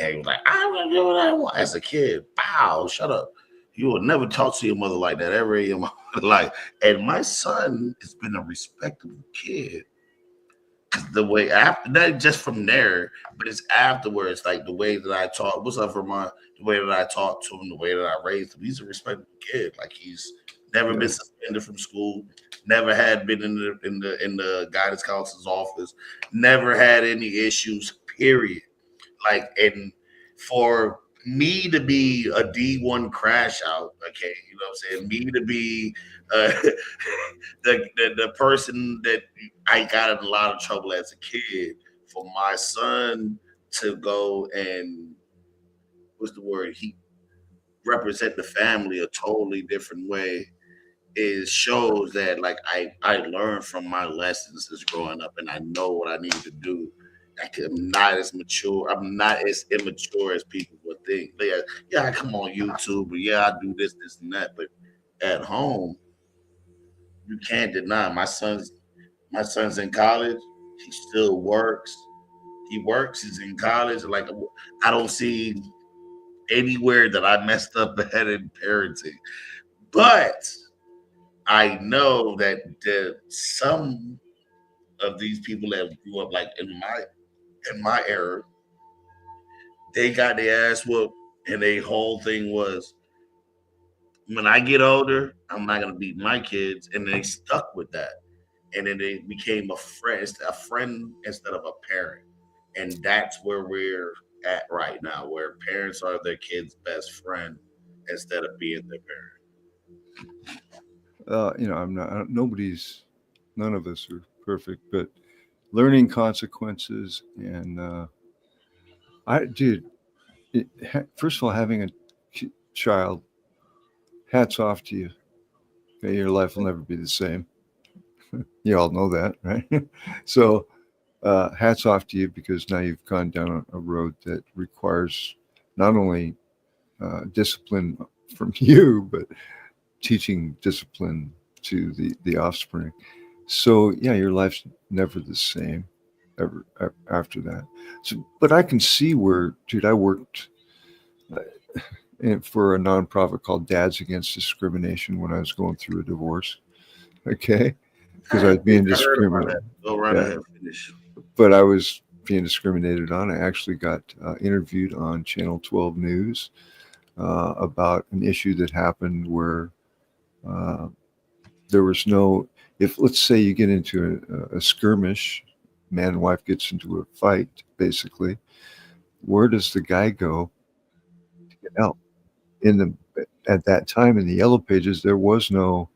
and he was like, I'm gonna do what I want. As a kid, bow, shut up. You will never talk to your mother like that ever in your life. And my son has been a respectable kid. The way after that, just from there, but it's afterwards, like the way that I talk. What's up, Vermont? The way that I talk to him, the way that I raised him. He's a respectable kid. Like he's never been suspended from school. Never had been in the guidance counselor's office. Never had any issues. Period. Like, and for me to be a D1 crash out, okay, you know what I'm saying? Me to be the person that I got in a lot of trouble as a kid, for my son to go and he represent the family a totally different way, shows that like I learned from my lessons as growing up, and I know what I need to do. I'm not as mature. I'm not as immature as people would think. Yeah, I come on YouTube, but yeah, I do this, and that. But at home, you can't deny my son's in college. He still works. He works. He's in college. Like I don't see anywhere that I messed up ahead in parenting, but I know that some of these people that grew up like in my era, they got their ass whooped, and their whole thing was, when I get older, I'm not gonna beat my kids, and they stuck with that, and then they became a friend instead of a parent, and that's where we're at right now, where parents are their kids' best friend instead of being their parent. None of us are perfect, but learning consequences and first of all, having a child, hats off to you. Okay, your life will never be the same. You all know that, right? So hats off to you, because now you've gone down a road that requires not only discipline from you, but teaching discipline to the offspring. So yeah, your life's never the same. ever after that. So, but I can see where, dude, I worked for a nonprofit called Dads Against Discrimination when I was going through a divorce. Okay, because I was being I heard about discriminated. that. Go right Yeah. ahead, finish. But I was being discriminated on. I actually got interviewed on Channel 12 News about an issue that happened where there was no, if let's say you get into a skirmish, man and wife gets into a fight, basically, where does the guy go to get help? At that time in the Yellow Pages, there was no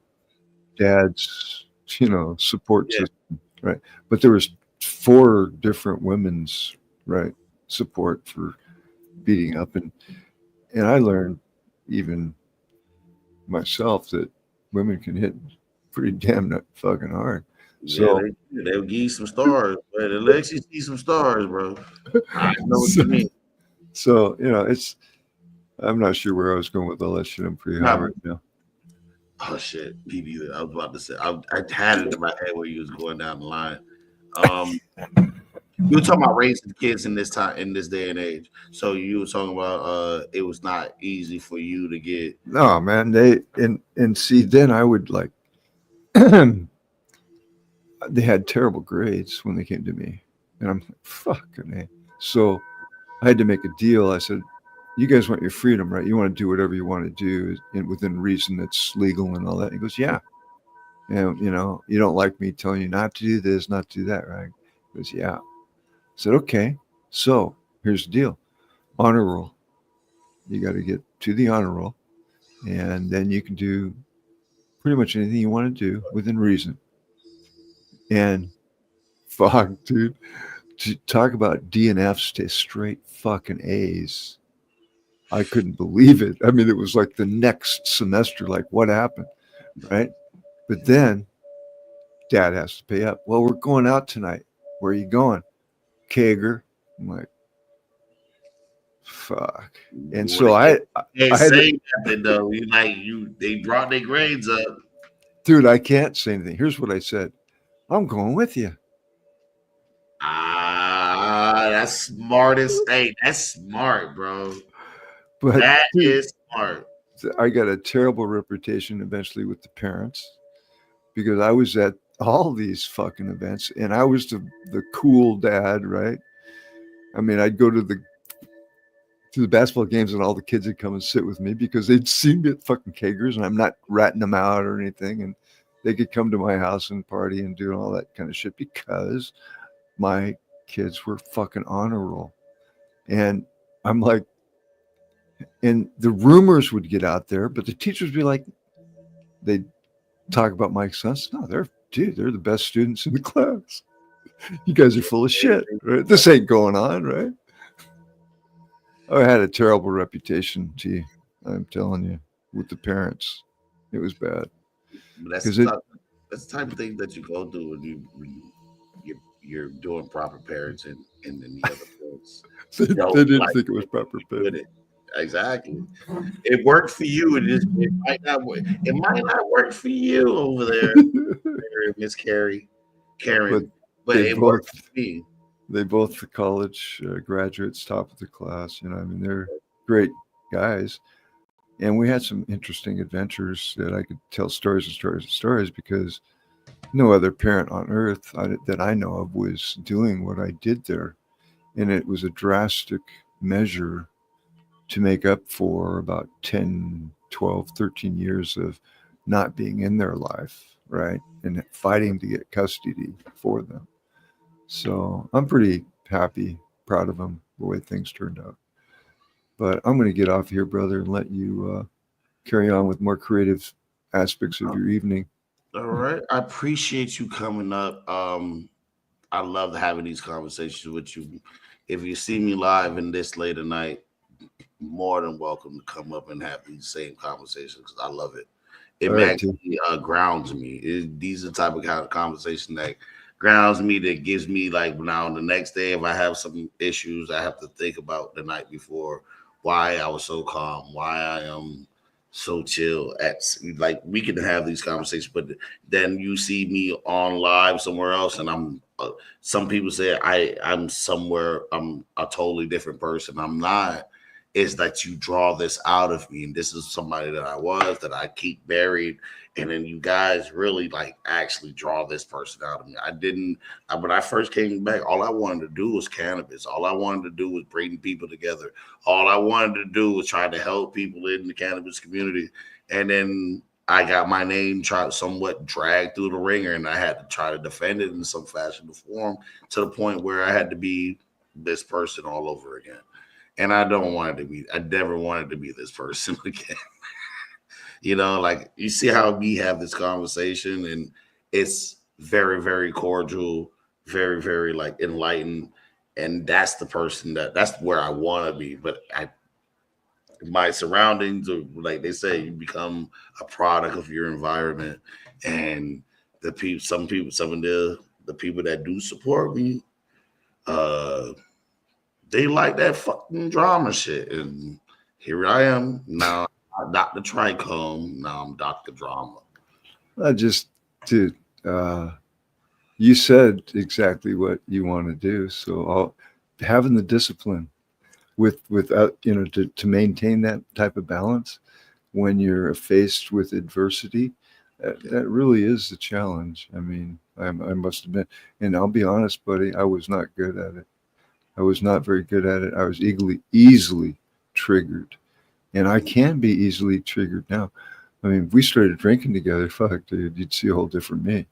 dad's, support Yeah. system, right? But there was 4 different women's support for beating up, and I learned even myself that women can hit pretty damn fucking hard. So They'll give you some stars, but it lets you see some stars, bro. I know what you mean. So I'm not sure where I was going with all that shit. I'm pretty high right now. Oh shit, PB. I was about to say I had it in my head where you was going down the line. You were talking about raising kids in this day and age. So you were talking about it was not easy for you to get. No, man. And see, then I would like they had terrible grades when they came to me, and I'm like, fucking A. So I had to make a deal. I said, you guys want your freedom, right? You want to do whatever you want to do within reason that's legal and all that. He goes, yeah. And, you don't like me telling you not to do this, not to do that, right? He goes, yeah. I said, okay. So here's the deal. Honor roll. You got to get to the honor roll, and then you can do pretty much anything you want to do within reason. And fuck, dude, to talk about DNFs to straight fucking A's. I couldn't believe it. I mean, it was like the next semester, like what happened, right? But then dad has to pay up. Well, we're going out tonight. Where are you going? Kager. I'm like, fuck. And so I Can't had say nothing though. They brought their grades up. Dude, I can't say anything. Here's what I said. I'm going with you. That's smart as hey, that's smart, bro. But That dude, is smart. I got a terrible reputation eventually with the parents because I was at all these fucking events and I was the cool dad, right? I mean, I'd go to the basketball games and all the kids would come and sit with me because they'd seen me at fucking Kegers and I'm not ratting them out or anything. And they could come to my house and party and do all that kind of shit because my kids were fucking honor roll. And I'm like, and the rumors would get out there, but the teachers would be like, they'd talk about my sons. No, they're the best students in the class. You guys are full of shit, right? This ain't going on, right? I had a terrible reputation, T. I'm telling you, with the parents. It was bad. But that's the type of thing that you go through when you're doing proper parenting and then the other parents. They didn't think it was proper parenting. Exactly. It worked for you. It might not work. It might not work for you over there, Miss Karen. But it worked for me. They both the college graduates, top of the class. I mean, they're great guys. And we had some interesting adventures that I could tell stories and stories and stories because no other parent on earth that I know of was doing what I did there. And it was a drastic measure to make up for about 10, 12, 13 years of not being in their life, right? And fighting to get custody for them. So I'm pretty happy, proud of them, the way things turned out. But I'm going to get off here, brother, and let you carry on with more creative aspects of your evening. All right. I appreciate you coming up. I love having these conversations with you. If you see me live in this late at night, more than welcome to come up and have these same conversations because I love it. It actually grounds me. These are the type of conversation that grounds me, that gives me like now the next day if I have some issues I have to think about the night before, why I was so calm, why I am so chill. Like we can have these conversations, but then you see me on live somewhere else, and I'm. Some people say I'm somewhere. I'm a totally different person. I'm not. It's that you draw this out of me, and this is somebody that I was that I keep buried, and then you guys really like actually draw this person out of me. I didn't. When I first came back, all I wanted to do was cannabis. All I wanted to do was bring people together. All I wanted to do was try to help people in the cannabis community, and then I got my name somewhat dragged through the ringer, and I had to try to defend it in some fashion or form to the point where I had to be this person all over again. And I don't want it to be. I never wanted to be this person again. Like you see how we have this conversation, and it's very, very cordial, very, very like enlightened, and that's the person that's where I want to be. But my surroundings are like they say, you become a product of your environment, and some of the people that do support me, they like that fucking drama shit. And here I am now, Dr. Trichome. Now I'm Dr. Drama. You said exactly what you want to do. So having the discipline without to maintain that type of balance when you're faced with adversity, that really is the challenge. I mean, I must admit, and I'll be honest, buddy, I was not good at it. I was not very good at it. I was easily triggered, and I can be easily triggered now. I mean, if we started drinking together, fuck, dude, you'd see a whole different me,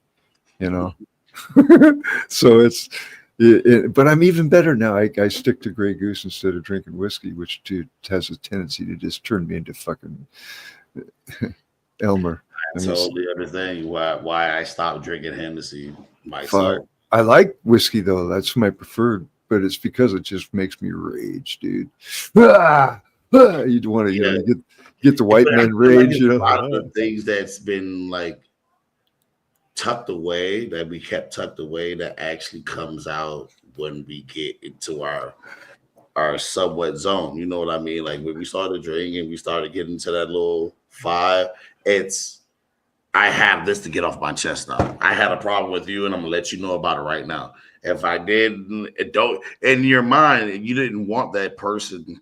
So but I'm even better now. I stick to Grey Goose instead of drinking whiskey, which has a tendency to just turn me into fucking Elmer. I totally understand why I stopped drinking Hennessy myself. Fuck. I like whiskey though. That's my preferred. But it's because it just makes me rage, dude. You'd want to get the white man rage. A lot of the things that's been like tucked away, that we kept tucked away, that actually comes out when we get into our somewhat zone. You know what I mean? Like when we started drinking, we started getting into that little vibe. I have this to get off my chest now. I had a problem with you, and I'm gonna let you know about it right now. If I didn't, in your mind, you didn't want that person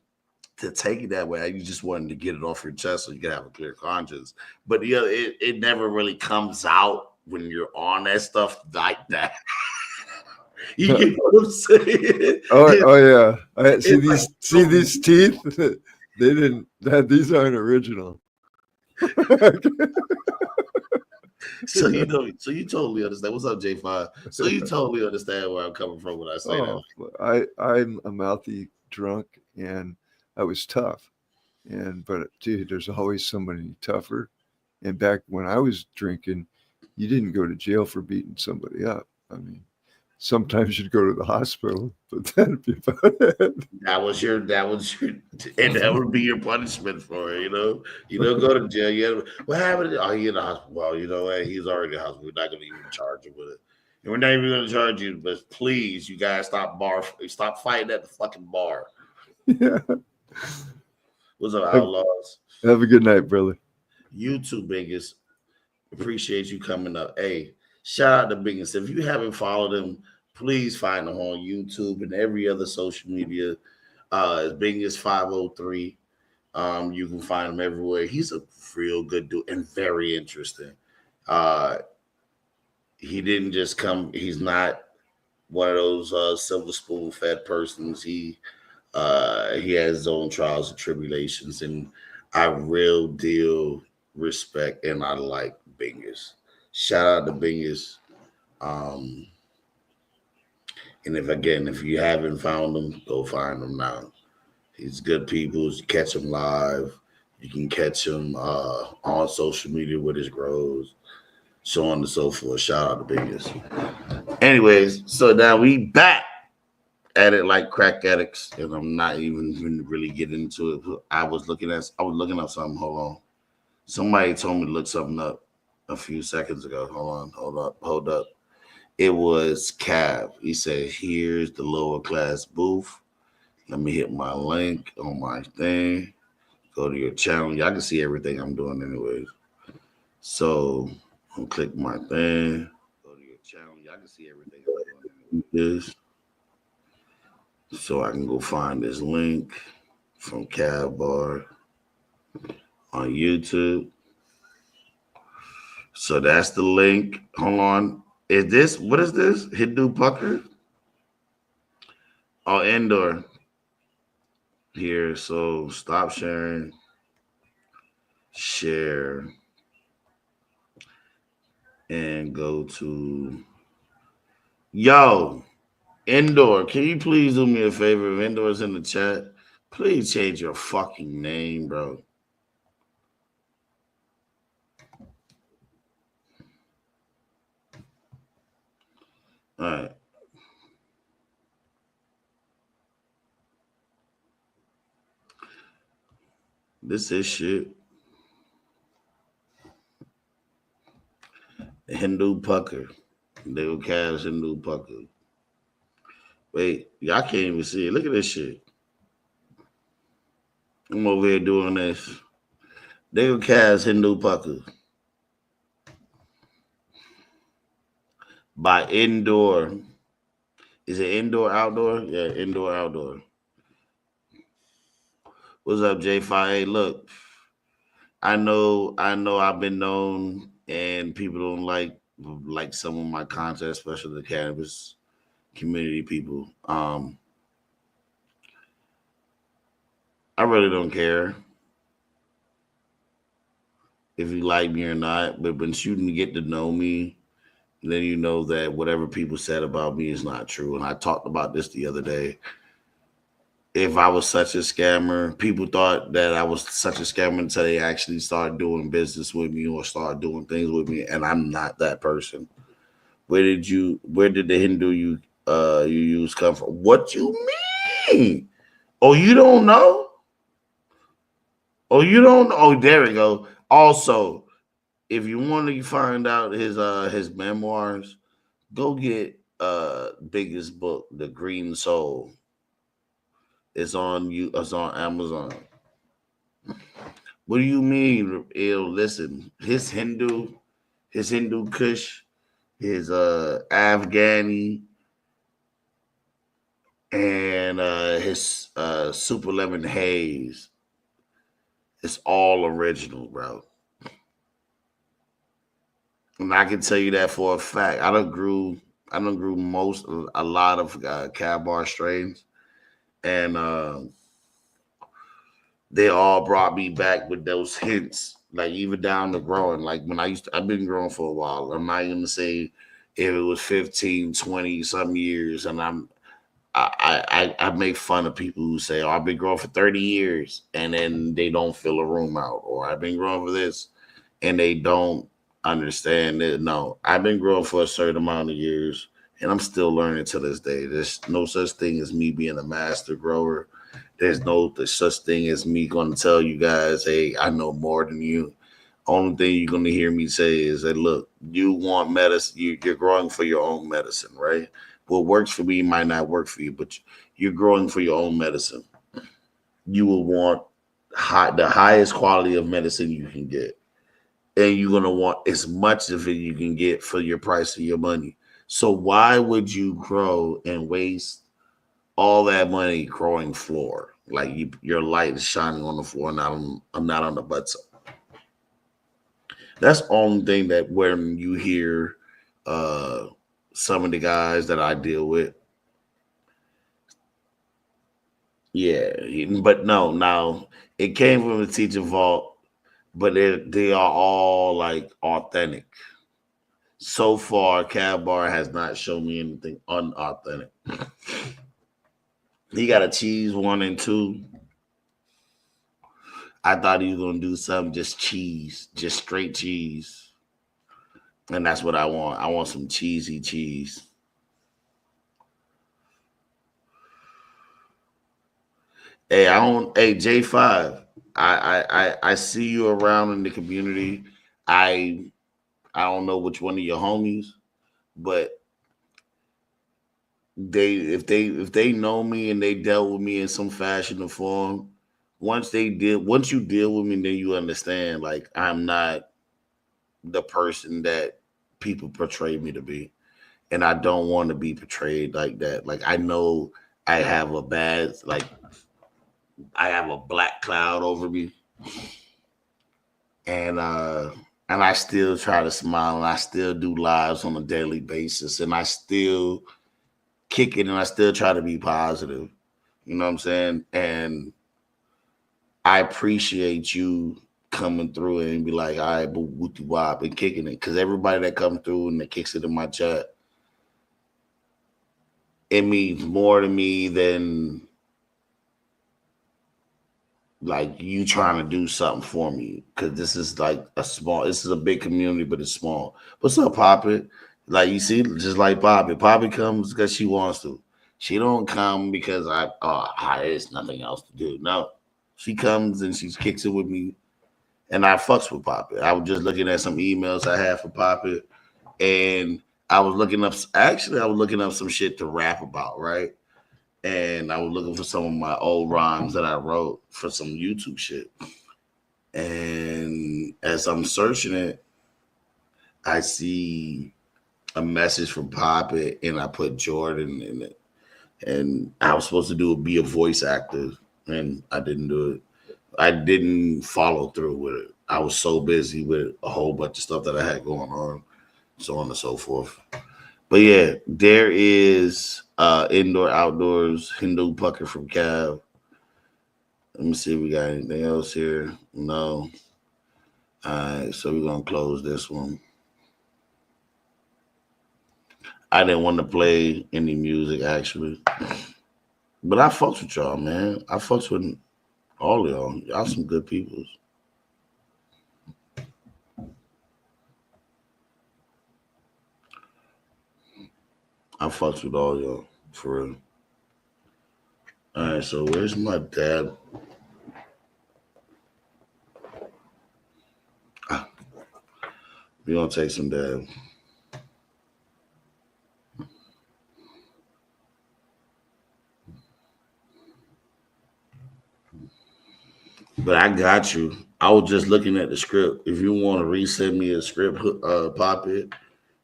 to take it that way. You just wanted to get it off your chest so you could have a clear conscience. But it never really comes out when you're on that stuff like that. You get what I'm saying? Oh yeah. See these teeth? These aren't original. So you totally understand. What's up, J5? So you totally understand where I'm coming from when I say that. I'm a mouthy drunk, and I was tough. But dude, there's always somebody tougher. And back when I was drinking, you didn't go to jail for beating somebody up. I mean, sometimes you'd go to the hospital, but that'd be about it. That was your, and that would be your punishment for it. You don't go to jail. What happened? Oh, he in the hospital. Well, you know what? He's already in the hospital. We're not going to even charge him with it. And we're not even going to charge you. But please, you guys, stop fighting at the fucking bar. Yeah. What's up, Outlaws? Have a good night, brother. You too, Biggest. Appreciate you coming up. Hey, shout out to Biggest. If you haven't followed him, please find him on YouTube and every other social media. It's Biggest 503. You can find him everywhere. He's a real good dude and very interesting. He didn't just come. He's not one of those silver spoon fed persons. He has his own trials and tribulations, and I real deal respect and I like Bingus. Shout out to Bingus. And if you haven't found him, go find him now. He's good people. You catch him live. You can catch him on social media with his grows, so on and so forth. Shout out to Bingus. Anyways, so now we back at it like crack addicts, and I'm not even really getting into it. I was looking up something. Hold on. Somebody told me to look something up a few seconds ago. Hold up. It was Cav. He said, here's the lower class booth. Let me hit my link on my thing. Go to your channel. Y'all can see everything I'm doing anyways. So I'll click my thing. Go to your channel. Y'all can see everything I'm doing anyways. So I can go find this link from Cav Bar on YouTube. So that's the link. Hold on. What is this? Hindu Pucker? Oh, indoor. Here. So stop sharing. Share. And go to Indoor. Can you please do me a favor? If Indoor's in the chat, please change your fucking name, bro. All right. This is shit. Hindu Pucker. They will cast Hindu Pucker. Wait, y'all can't even see it. Look at this shit. I'm over here doing this. They will cast Hindu Pucker. By Indoor. Is it indoor, outdoor? Yeah, indoor, outdoor. What's up, J5? Hey, look. I know I've been known and people don't like some of my content, especially the cannabis community people. I really don't care if you like me or not, but when you get to know me, then you know that whatever people said about me is not true. And I talked about this the other day. If I was such a scammer, people thought that I was such a scammer until they actually started doing business with me or started doing things with me, and I'm not that person. Where did the Hindu you use come from? What you mean? Oh, you don't know? Oh, you don't know? Oh, there we go. Also, if you want to find out his memoirs, go get biggest book, The Green Soul. It's on Amazon. What do you mean? Listen, his Hindu Kush, his Afghani, and his Super Lemon Haze. It's all original, bro. And I can tell you that for a fact. I done grew a lot of Cav Bar strains, and they all brought me back with those hints, like even down to growing. Like when I've been growing for a while. I'm not gonna say if it was 15, 20 some years, and I make fun of people who say, "Oh, I've been growing for 30 years," and then they don't fill a room out, or I've been growing for this, and they don't understand it. No, I've been growing for a certain amount of years, and I'm still learning to this day. There's no such thing as me being a master grower. There's no such thing as me going to tell you guys, hey, I know more than you. Only thing you're going to hear me say is that, look, you want medicine. You're growing for your own medicine, right? What works for me might not work for you, but you're growing for your own medicine. You will want the highest quality of medicine you can get. And you're going to want as much of it you can get for your price of your money. So why would you grow and waste all that money growing floor? Like your light is shining on the floor, not on the butts. That's the only thing that when you hear some of the guys that I deal with, yeah, but no, now it came from the teacher vault, but they are all like authentic. So far, Cav Bar has not shown me anything unauthentic. He got a cheese 1 and 2. I thought he was gonna do something just cheese, just straight cheese, and that's what I want. I want some cheesy cheese. Hey, Hey, J5. I see you around in the community. I don't know which one of your homies, but if they know me and they dealt with me in some fashion or form, once you deal with me, then you understand. Like I'm not the person that people portray me to be, and I don't want to be portrayed like that. Like I know I have a black cloud over me, and I still try to smile, and I still do lives on a daily basis, and I still kick it, and I still try to be positive. You know what I'm saying? And I appreciate you coming through and be like, all right, boo wooty wop and kicking it. Because everybody that comes through and that kicks it in my chat, it means more to me than like you trying to do something for me. Because this is like this is a big community, but it's small. What's up, Poppy? Like you see, just like Poppy. Poppy comes because she wants to. She don't come because there's nothing else to do. No. She comes and she kicks it with me, and I fucks with Poppy. I was just looking at some emails I had for Poppy, and I was looking up some shit to rap about, right? And I was looking for some of my old rhymes that I wrote for some YouTube shit. And as I'm searching it, I see a message from Poppy, and I put Jordan in it. And I was supposed to be a voice actor, and I didn't do it. I didn't follow through with it. I was so busy with a whole bunch of stuff that I had going on, so on and so forth. But yeah, there is Indoor Outdoors Hindu Pucker from Cav. Let me see if we got anything else here. No. All right, so we're going to close this one. I didn't want to play any music, actually. But I fucks with y'all, man. I fucks with all of y'all. Y'all some good peoples. I fucks with all y'all, for real. All right, so where's my dad? We're going to take some dab. But I got you. I was just looking at the script. If you want to resend me a script, pop it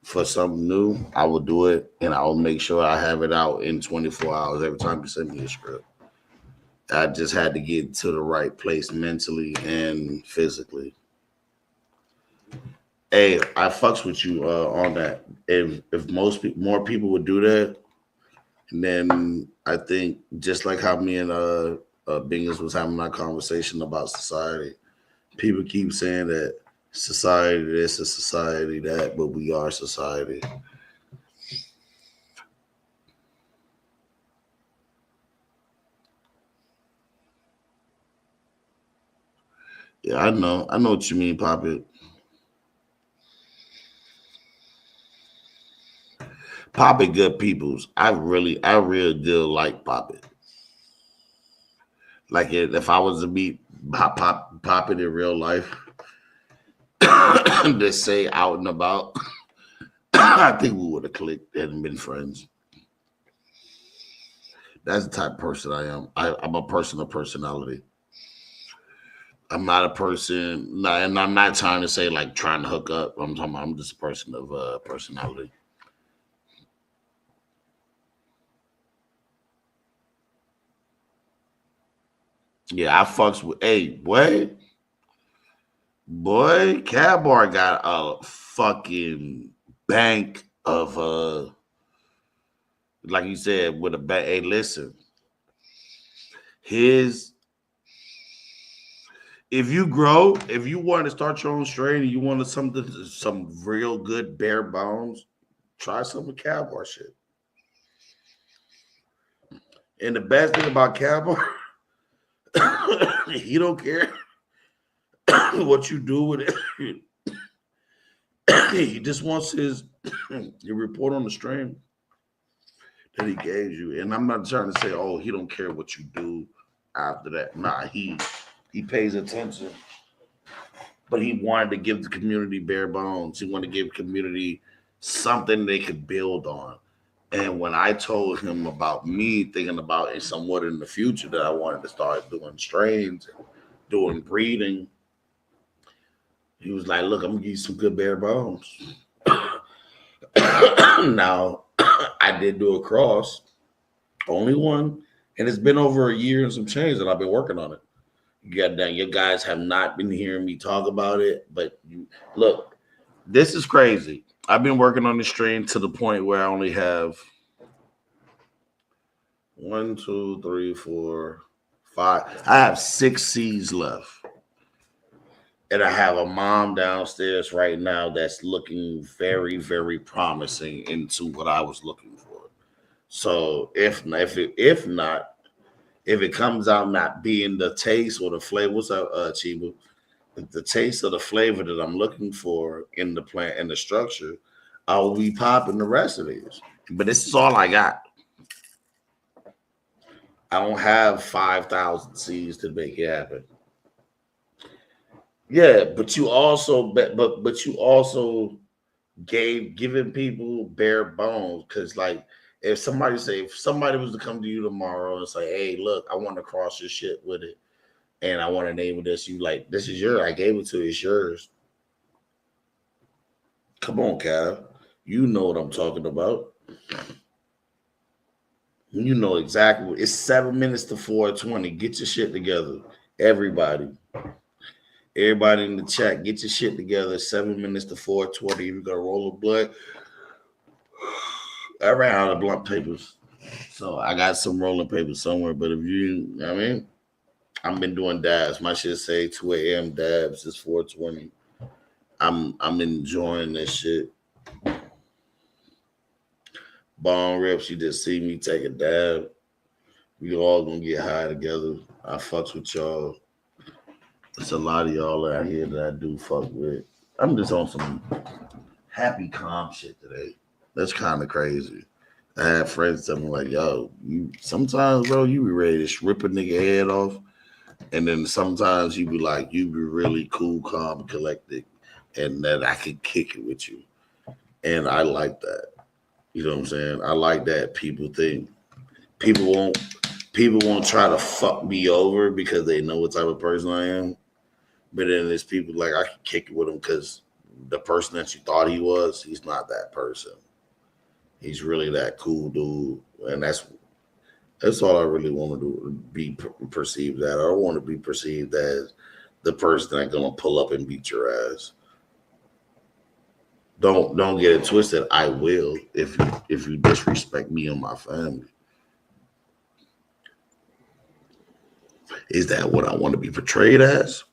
for something new, I will do it, and I will make sure I have it out in 24 hours every time you send me a script. I just had to get to the right place mentally and physically. Hey, I fucks with you on that. If more people would do that, then I think just like how me and Bingus was having that conversation about society. People keep saying that society this is society that, but we are society. Yeah, I know what you mean, Poppy. Poppy good peoples. I really do like Poppy. Like if I was to meet Poppy in real life, to say out and about, I think we would have clicked and been friends. That's the type of person I am. I'm a person of personality. I'm not a person, and I'm not trying to say like trying to hook up. I'm just a person of personality. Yeah, I fucks with. Hey, boy, Cab Bar got a fucking bank of like you said, with a bank. Hey, listen, if you want to start your own strain and you want some real good bare bones, try some of Cab Bar shit. And the best thing about Cab Bar, he don't care what you do with it. He just wants your report on the stream that he gave you. And I'm not trying to say, oh, he don't care what you do after that. Nah, he pays attention. But he wanted to give the community bare bones. He wanted to give community something they could build on. And when I told him about me thinking about it somewhat in the future that I wanted to start doing strains, doing breeding, he was like, look, I'm gonna give you some good bare bones. Now, I did do a cross, only one, and it's been over a year and some change that I've been working on it. You guys have not been hearing me talk about it, but look, this is crazy. I've been working on the strain to the point where I only have 1, 2, 3, 4, 5. I have 6 seeds left. And I have a mom downstairs right now that's looking very, very promising into what I was looking for. So if it comes out not being the taste or the flavor, what's up, Chiba? The taste of the flavor that I'm looking for in the plant and the structure, I will be popping the rest of these. But this is all I got. I don't have 5,000 seeds to make it happen. Yeah, but you also giving people bare bones, because like if somebody was to come to you tomorrow and say, hey, look, I want to cross your shit with it and I want to name this, you like, this is yours. I gave it to you, it's yours. Come on, Cal. You know what I'm talking about. You know exactly. It's 7 minutes to 4:20. Get your shit together. Everybody in the chat, get your shit together. 7 minutes to 4:20. You got to roll a blunt. I ran out of blunt papers. So I got some rolling papers somewhere. But if I've been doing dabs. My shit say 2 a.m. dabs. It's 4:20. I'm enjoying this shit. Bong rips, you just see me take a dab. We all gonna get high together. I fucks with y'all. There's a lot of y'all out here that I do fuck with. I'm just on some happy, calm shit today. That's kind of crazy. I have friends tell me like, yo, sometimes, bro, you be ready to rip a nigga head off. And then sometimes you be really cool, calm, collected, and that I can kick it with you. And I like that. You know what I'm saying? I like that people won't try to fuck me over because they know what type of person I am. But then there's people like I can kick it with him because the person that you thought he was, he's not that person. He's really that cool dude. And that's all I really want to do, be perceived as. I don't want to be perceived as the person that's gonna pull up and beat your ass. Don't get it twisted. I will if you disrespect me and my family. Is that what I want to be portrayed as?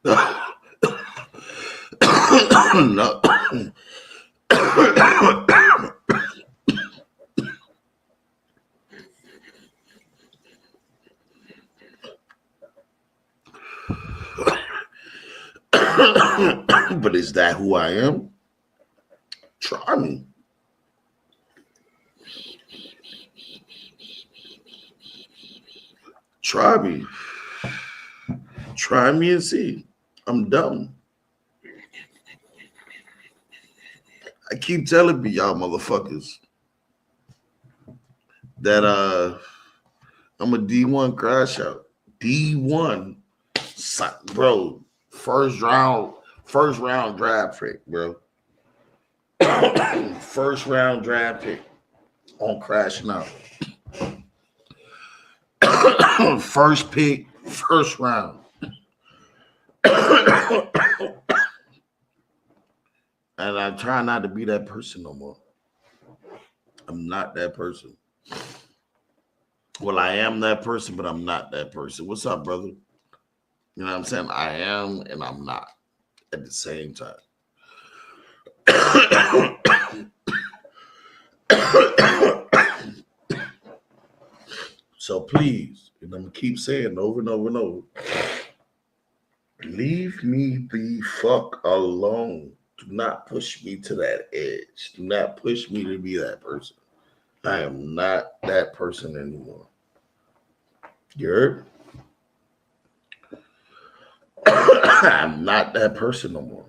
No. But is that who I am? Try me. Try me. Try me and see. I'm dumb. I keep telling me, y'all motherfuckers, that I'm a D1 crash out. D1. Bro, first round draft pick, bro. First round draft pick on crashing out. First pick, first round. And I try not to be that person no more. I'm not that person. Well, I am that person, but I'm not that person. What's up, brother? You know what I'm saying? I am and I'm not at the same time. So please, and I'm gonna keep saying over and over and over, leave me the fuck alone. Do not push me to that edge. Do not push me to be that person. I am not that person anymore. You heard? I'm not that person no more.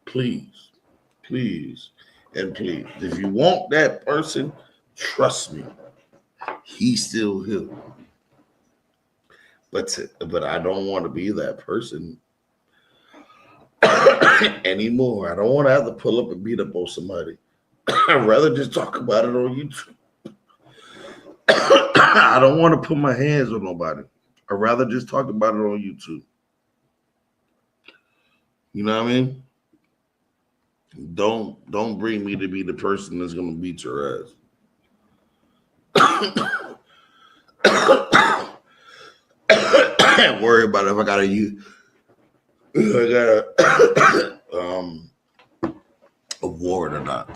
Please. And please, if you want that person, trust me, he's still here. But I don't want to be that person anymore. I don't want to have to pull up and beat up on somebody. I'd rather just talk about it on YouTube. I don't want to put my hands on nobody. I'd rather just talk about it on YouTube. You know what I mean? Don't bring me to be the person that's gonna beat your ass. Can't worry about if I gotta award or not.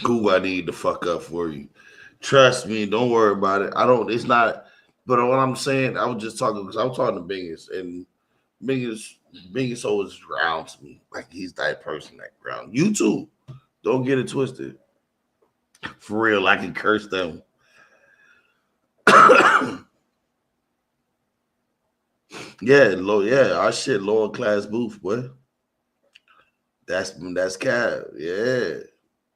Who I need to fuck up for you? Trust me, don't worry about it. It's not. But what I'm saying, I was just talking because I was talking to Bingus, and Bingus always grounds me like he's that person that grounds you too. Don't get it twisted. For real, I can curse them. Yeah, our shit lower class booth, boy. That's Cav. Yeah,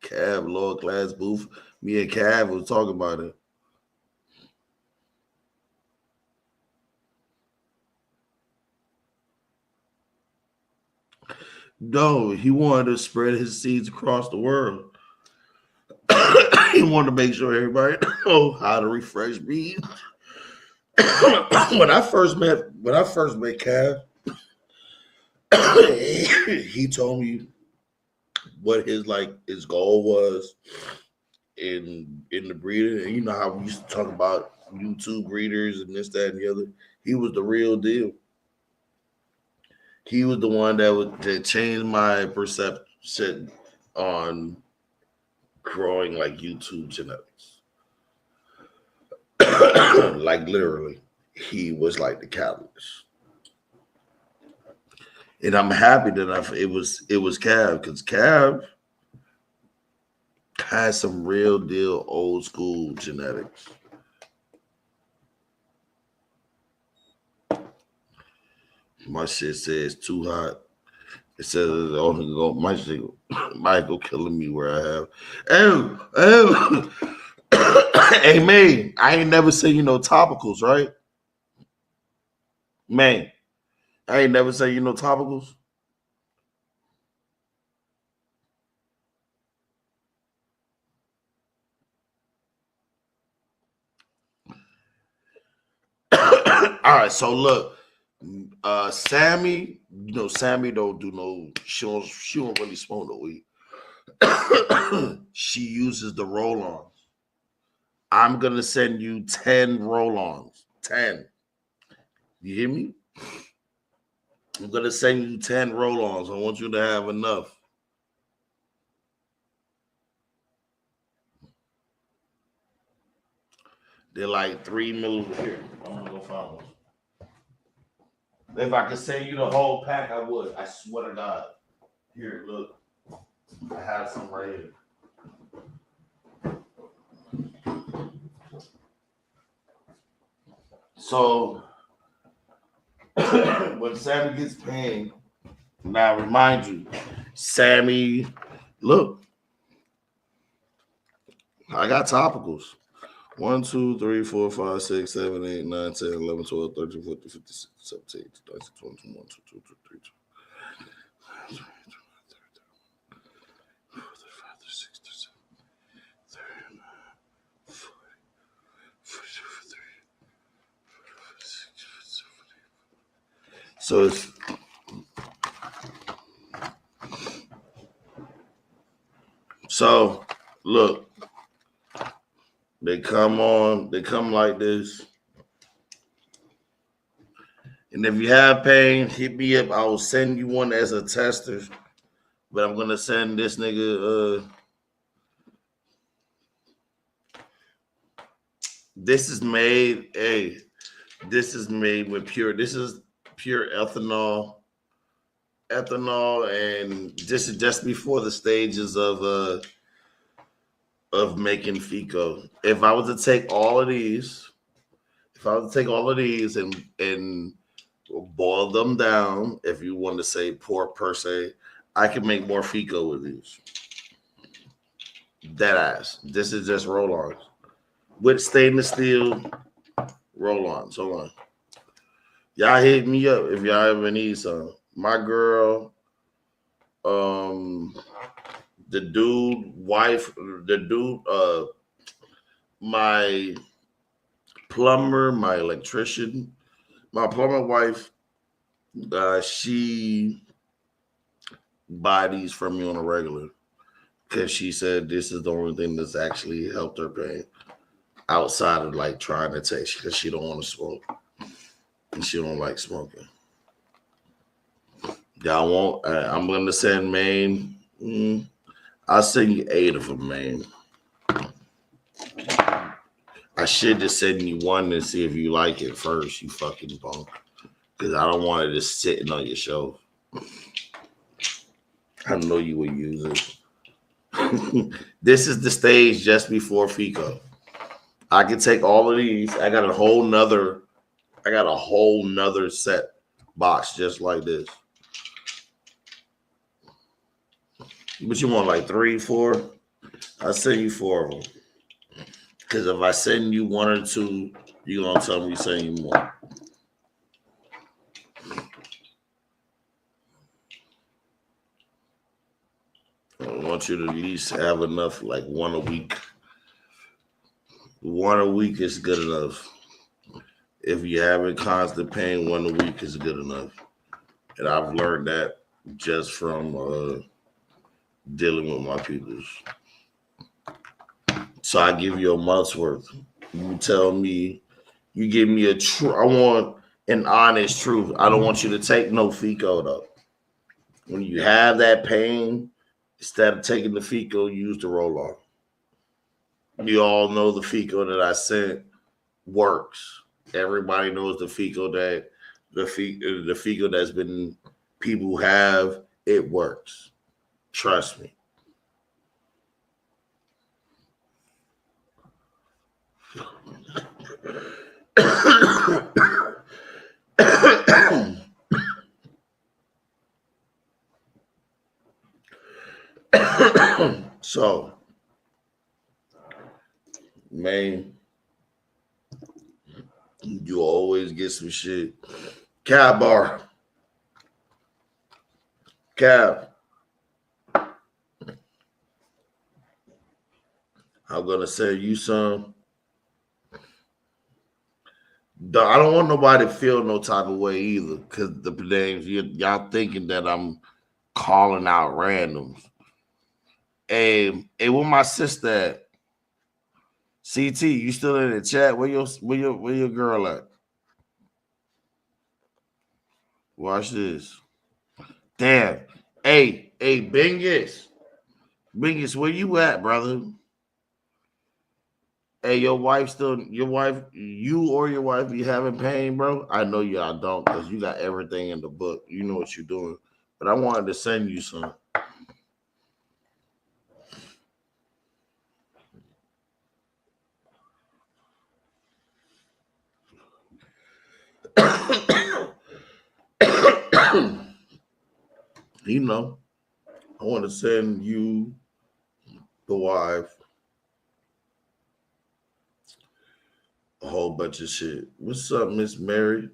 Cav lower class booth. Me and Cav was talking about it. No, he wanted to spread his seeds across the world. He wanted to make sure everybody know how to refresh beans. When I first met Cav, he told me what his goal was in the breeding. And you know how we used to talk about YouTube breeders and this, that, and the other. He was the real deal. He was the one that changed my perception on growing like YouTube genetics. Like literally, he was like the catalyst. And I'm happy that it was Cav, because Cav has some real deal old school genetics. My shit says too hot. It says it's only go. My shit might go killing me where I have. Hey man, I ain't never seen you no topicals, right? Man, I ain't never seen you no topicals. All right, so look. Sammy, Sammy don't do no. She don't really smoke no weed. She uses the roll-ons. I'm gonna send you 10 roll-ons. 10. You hear me? I'm gonna send you 10 roll-ons. I want you to have enough. They're like 3 mils here. I'm gonna go find them. If I could send you the whole pack, I would. I swear to God. Here, look. I have some right here. So, when Sammy gets paid, now remind you, Sammy, look. I got topicals. 1, 2, 3, 4, 5, 6, 7, 8, 9, 10, 11, 12, 13, 14, 15, 16, 17, 18, 19, 20, 21, 22, 23, 24, 35, 36, 37, 39, 40, 43, 46, 47. So it's look. They come like this. And if you have pain, hit me up. I will send you one as a tester. But I'm gonna send this nigga this is made with pure ethanol. And this is just before the stages of making FICO. If I was to take all of these, and boil them down. If you want to say pork per se, I can make more Fico with these. Dead ass. This is just roll-ons with stainless steel roll-ons. Hold on. Y'all hit me up if y'all ever need some. My girl, the dude, wife, my plumber, my electrician, my plumber wife, she buy these from me on a regular because she said this is the only thing that's actually helped her pain outside of like trying to taste because she don't want to smoke and she don't like smoking. Y'all want? I'm gonna send Maine. I'll send you 8 of them, man. I should just send you one and see if you like it first, you fucking punk. Because I don't want it just sitting on your shelf. I know you would use it. This is the stage just before Fico. I can take all of these. I got a whole nother set box just like this. But you want like 3, 4? I'll send you 4 of them. Because if I send you 1 or 2, you're going to tell me to send you more. I want you to at least have enough, like 1 a week. 1 a week is good enough. If you having constant pain, 1 a week is good enough. And I've learned that just from dealing with my peoples. So I give you a month's worth. You tell me, you give me I want an honest truth. I don't want you to take no Fico though. When you have that pain, instead of taking the Fico, use the roll-on. You all know the Fico that I sent works. Everybody knows the Fico that's been people have, it works. Trust me. So, man, you always get some shit. Cab bar. Cab. I'm going to send you some. I don't want nobody to feel no type of way either because the names, y'all thinking that I'm calling out randoms. Hey, where my sister at? CT, you still in the chat? Where your girl at? Watch this. Damn. Hey, Bingus. Bingus, where you at, brother? Hey, you or your wife be having pain, bro? I know y'all don't because you got everything in the book. You know what you're doing. But I wanted to send you some. You know, I want to send you, the wife, a whole bunch of shit. What's up, Miss Mary?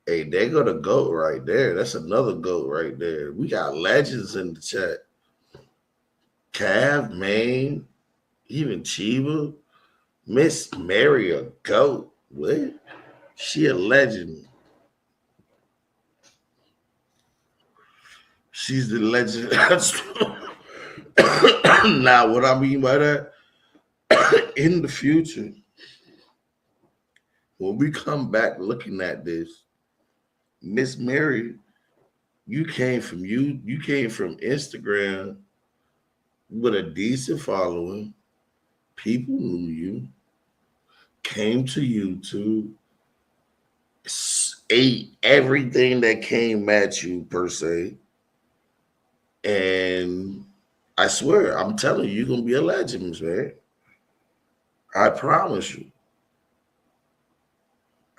Hey, they go to GOAT right there. That's another GOAT right there. We got legends in the chat. Cav, Maine, even Chiba. Miss Mary, a GOAT. What? She a legend. She's the legend. Now, what I mean by that, in the future, when we come back looking at this, Miss Mary, you came from Instagram with a decent following. People knew you, came to YouTube, ate everything that came at you per se. And I swear, I'm telling you, you're going to be a legend, man. I promise you.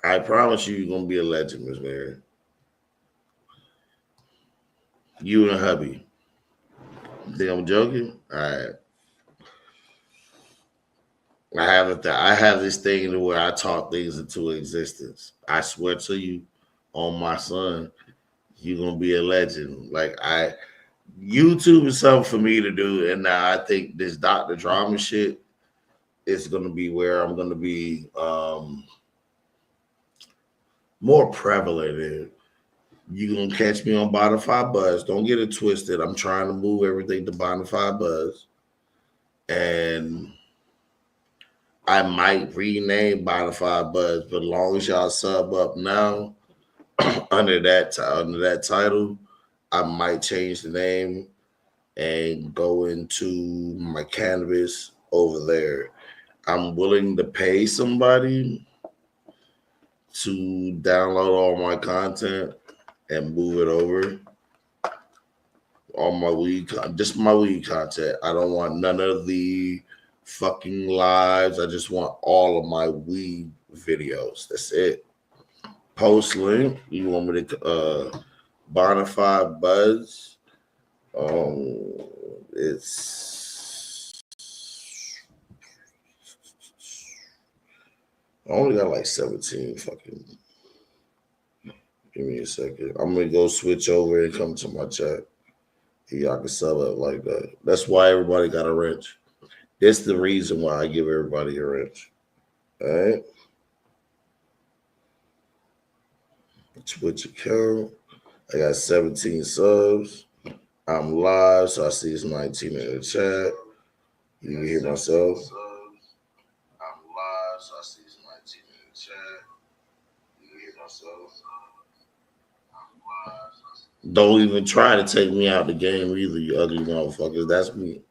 I promise you, you're going to be a legend, Miss Mary. You and hubby. Think I'm joking? All right. I have this thing to where I talk things into existence. I swear to you, on my son, you're gonna be a legend. YouTube is something for me to do, and now I think this Dr. Drama shit is gonna be where I'm gonna be more prevalent in. You gonna catch me on Bonafide Buzz. Don't get it twisted. I'm trying to move everything to Bonafide Buzz, and I might rename Bonafide Buzz, but as long as y'all sub up now under that title, I might change the name and go into my cannabis over there. I'm willing to pay somebody to download all my content and move it over. All my weed, just my weed content. I don't want none of the fucking lives. I just want all of my weed videos. That's it. Post link. You want me to Bonafide Buzz? It's I only got like 17 fucking. Give me a second. I'm gonna go switch over and come to my chat. Y'all can sub up like that. That's why everybody got a wrench. That's the reason why I give everybody a wrench. All right. Twitch account. I got 17 subs. I'm live, so I see it's 19 in the chat. You can hear myself. I'm live, so I see it's 19 in the chat. You can hear myself. Don't even try to take me out the game either, you ugly motherfuckers. That's me.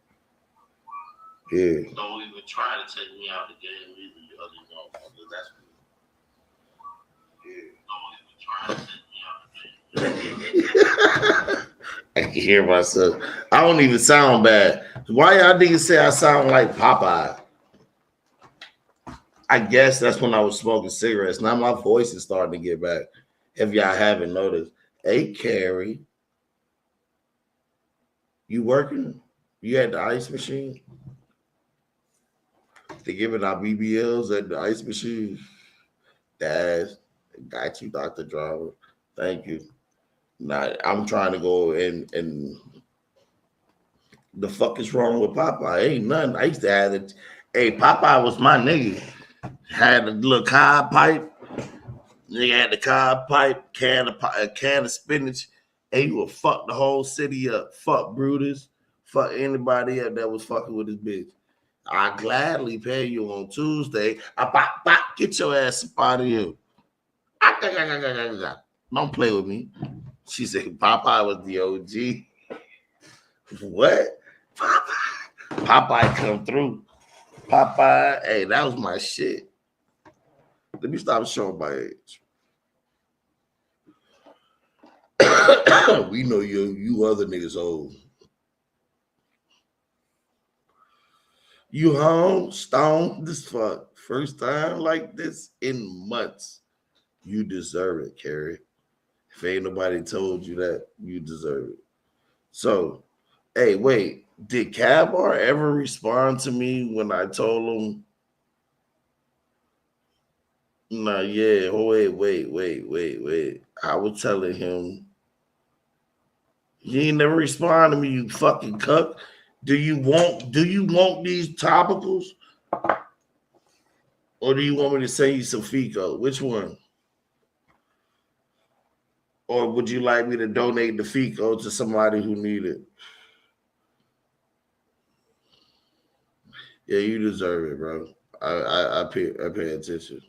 Yeah. Don't even try to take me out the game either, you ugly motherfuckers. That's me. Yeah. Don't even try to take me out the game. I can hear myself. I don't even sound bad. Why y'all niggas say I sound like Popeye? I guess that's when I was smoking cigarettes. Now my voice is starting to get back. If y'all haven't noticed. Hey, Carrie. You working? You at the ice machine? They giving out BBLs at the ice machine. Dad, got you, Dr. Driver. Thank you. Now, I'm trying to go and the fuck is wrong with Popeye? Ain't nothing. I used to have it. Hey, Popeye was my nigga. Had a little cob pipe. Nigga had the cob pipe, a can of spinach. Hey, you would fuck the whole city up. Fuck Brutus. Fuck anybody up that was fucking with his bitch. I gladly pay you on Tuesday. Get your ass up out of here. Don't play with me. She said Popeye was the OG. What? Popeye come through. Popeye, hey, that was my shit. Let me stop showing my age. We know you other niggas old. You home, stoned this fuck. First time like this in months. You deserve it, Carrie. If ain't nobody told you that, you deserve it. So, hey, wait. Did Cabar ever respond to me when I told him? Nah, yeah. Wait. I was telling him, you ain't never respond to me, you fucking cuck. Do you want these topicals? Or do you want me to send you some Fico? Which one? Or would you like me to donate the Fico to somebody who need it? Yeah, you deserve it, bro. I pay attention.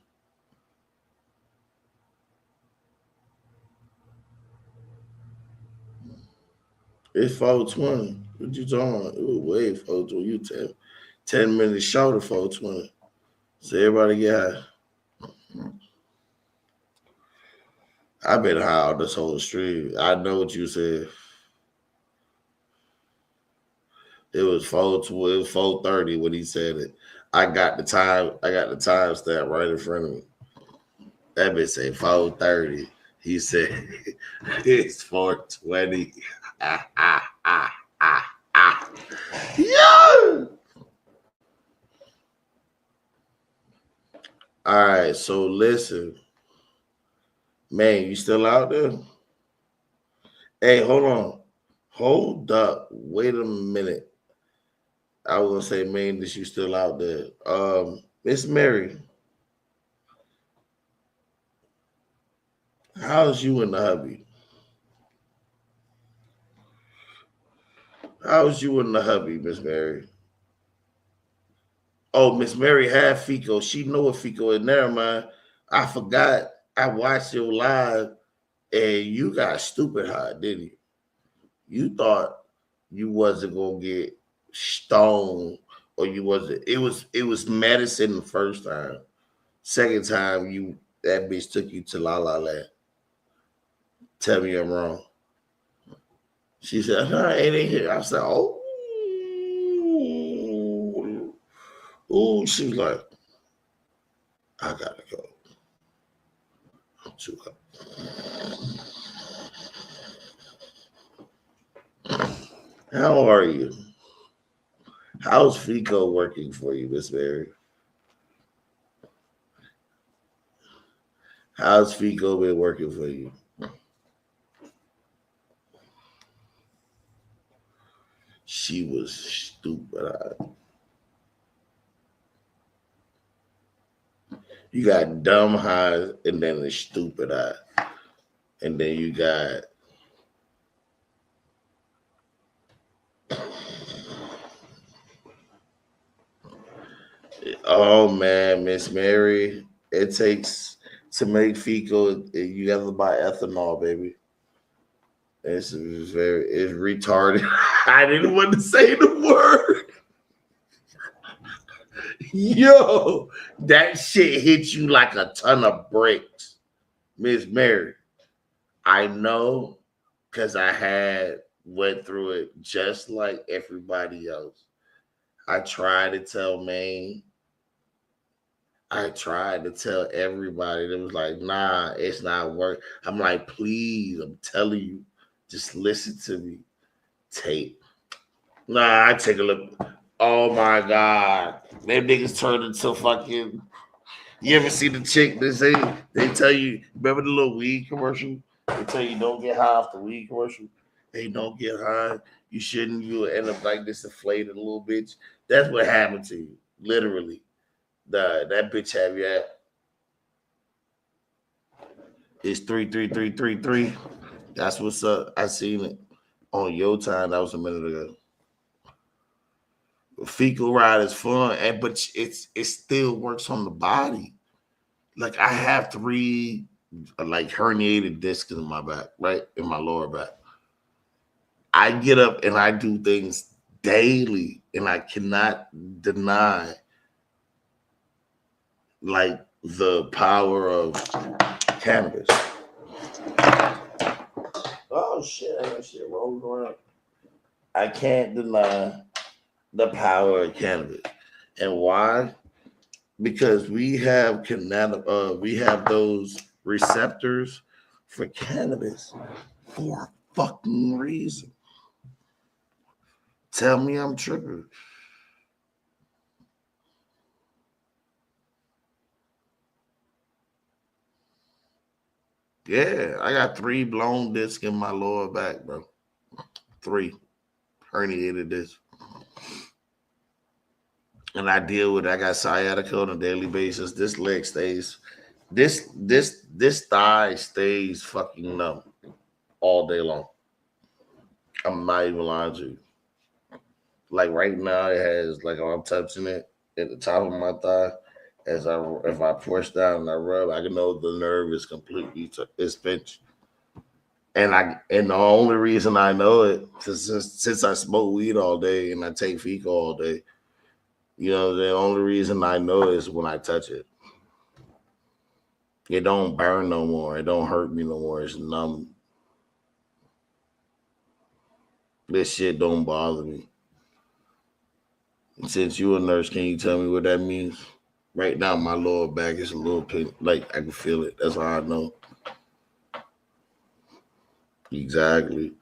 It's 420. What you talking about? Ooh, wait, 420. You 10 minutes short of 420. So everybody get high. I've been high on this whole stream. I know what you said. It was 420. It was 4:30 when he said it. I got the time stamp right in front of me. That bitch said 4:30. He said it's 4:20. Yeah. All right, so listen, man, you still out there? Hey, hold on. Hold up. Wait a minute. I was gonna say, man, that you still out there. Miss Mary, how's you and the hubby? How's you and the hubby, Miss Mary? Oh, Miss Mary had Fico. She know what Fico is. Never mind. I forgot. I watched your live and you got stupid hot, didn't you? You thought you wasn't gonna get stoned or you wasn't. It was medicine the first time. Second time that bitch took you to La La Land. Tell me I'm wrong. She said, no, it ain't here. I said, oh. Ooh, she was like, I gotta go. I'm too hot. How are you? How's Fico working for you, Miss Mary? How's Fico been working for you? She was stupid. You got dumb eyes and then the stupid eye. And then you got oh man, Miss Mary, it takes to make Fico, you got to buy ethanol, baby. It's retarded. I didn't want to say the word. Yo, that shit hit you like a ton of bricks, Miss Mary. I know because I went through it just like everybody else. I tried to tell Maine. I tried to tell everybody. It was like, nah, it's not working. I'm like, please, I'm telling you, just listen to me. Nah, I take a look. Oh my God. Them niggas turned into fucking. You ever see the chick they tell you, remember the little weed commercial? They tell you don't get high off the weed commercial. Hey, don't get high. You shouldn't. You'll end up like this inflated a little bitch. That's what happened to you. Literally. That bitch have you at. It's 33333. That's what's up. I seen it on your time. That was a minute ago. Fecal ride is fun, but it still works on the body. Like I have 3 like herniated discs in my back, right in my lower back. I get up and I do things daily, and I cannot deny like the power of cannabis. Oh shit! That shit rolling around. I can't deny the power of cannabis. And why? Because we have those receptors for cannabis for a fucking reason. Tell me I'm tripping. Yeah, I got 3 blown discs in my lower back, bro. 3 herniated discs. And I deal with it. I got sciatica on a daily basis. This leg stays, this thigh stays fucking numb all day long. I'm not even lying to you. Like right now, it has like I'm touching it at the top of my thigh. If I push down and I rub, I can know the nerve is completely pinched. And the only reason I know it since I smoke weed all day and I take Fecal all day. You know, the only reason I know is when I touch it. It don't burn no more. It don't hurt me no more. It's numb. This shit don't bother me. And since you a nurse, can you tell me what that means? Right now, my lower back is a little pain. Like, I can feel it. That's how I know. Exactly.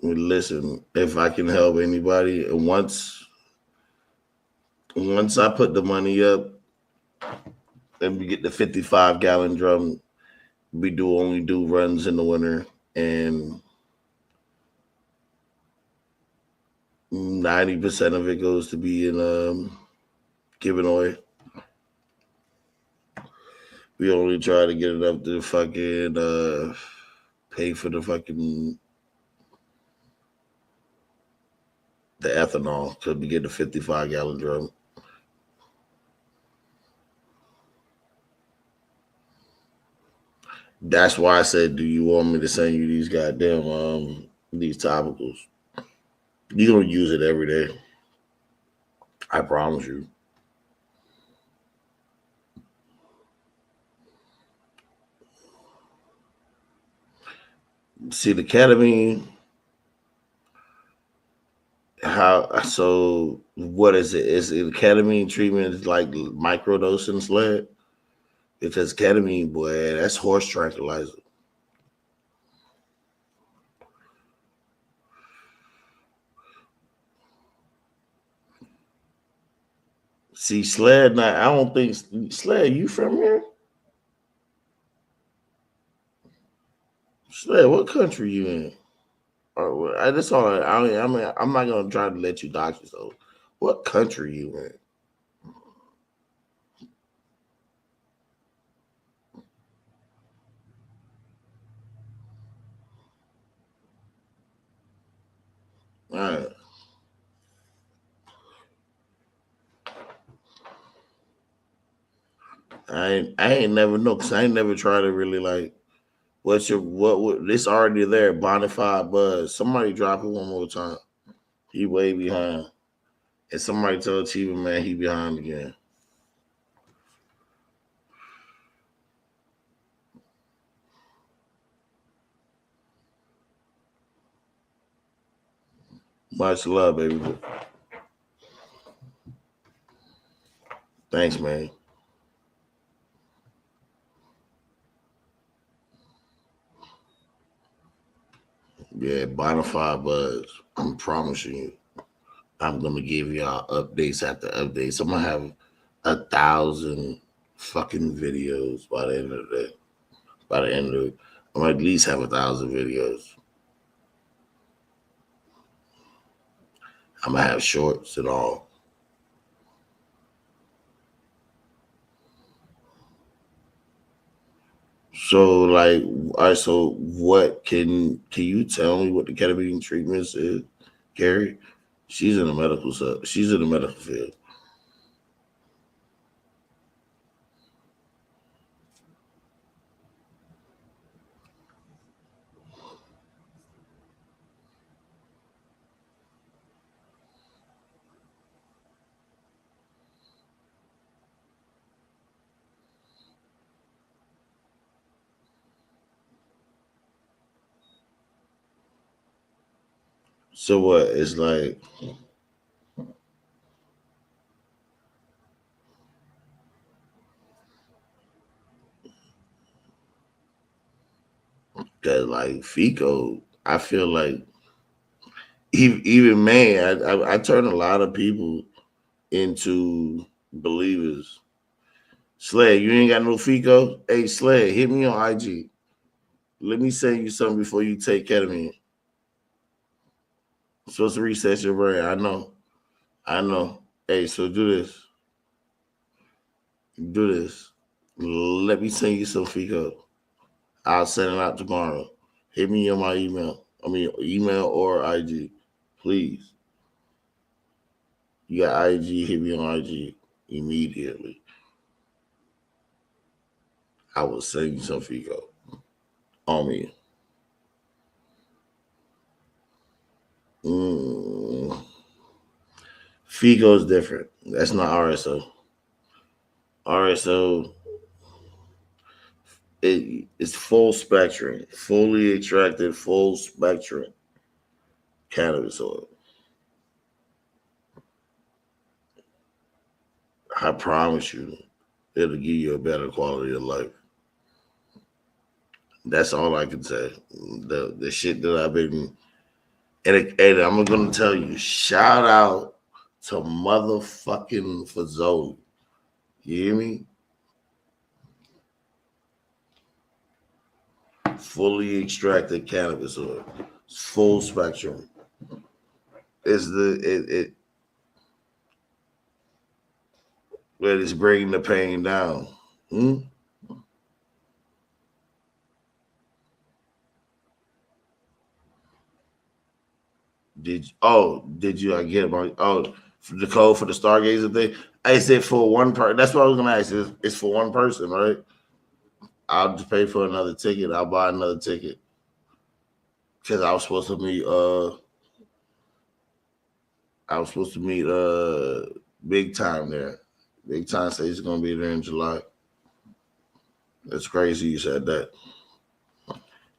Listen, if I can help anybody, and once I put the money up and we get the 55-gallon drum, we only do runs in the winter, and 90% of it goes to be in giving away. We only try to get it up to fucking pay for the ethanol, because we get the 55-gallon drum. That's why I said, do you want me to send you these goddamn these topicals? You're gonna use it every day. I promise you. See, the ketamine, what is it? Is it ketamine treatment is like microdosing sled? Because ketamine, boy, that's horse tranquilizer. See, Sled, I don't think Sled, you from here? Sled, what country you in? That's all. I mean, I'm not gonna try to let you dox yourself. What country you in? All right. I ain't never know, because I ain't never tried to really like. This already there? Bonafide Buzz. Somebody drop it one more time. He way behind. And somebody tell Chiba, man, he behind again. Much love, baby. Thanks, man. Yeah, Bonafide Buzz. I'm promising you. I'm gonna give y'all updates after updates. I'm gonna have 1,000 fucking videos by the end of the day. By the end of it, I'm gonna at least have 1,000 videos. I'm gonna have shorts and all. So, like, all right. So, what can you tell me what the ketamine treatments is, Gary? She's in the medical stuff. She's in the medical field. So what? It's like, cause like FICO, I feel like even man, I turn a lot of people into believers. Sled, you ain't got no FICO? Hey, Sled, hit me on IG. Let me send you something before you take ketamine. I'm supposed to reset your brain. I know. I know. Hey, so do this. Do this. Let me send you some FICO. I'll send it out tomorrow. Hit me on my email. I mean, email or IG, please. You got IG, hit me on IG immediately. I will send you some FICO on me. FICO is different. That's not RSO. RSO, it's full spectrum, fully extracted, full spectrum cannabis oil. I promise you, it'll give you a better quality of life. That's all I can say. The shit that I've been And I'm gonna tell you, shout out to motherfucking Fazoli. You hear me? Fully extracted cannabis oil, full spectrum. Is it that is bringing the pain down? Did you? I get my the code for the Stargazer thing. I said for one person. That's what I was gonna ask. It's for one person, right? I'll just pay for another ticket. I'll buy another ticket because I was supposed to meet. Big Time there. Big Time says he's gonna be there in July. That's crazy. You said that.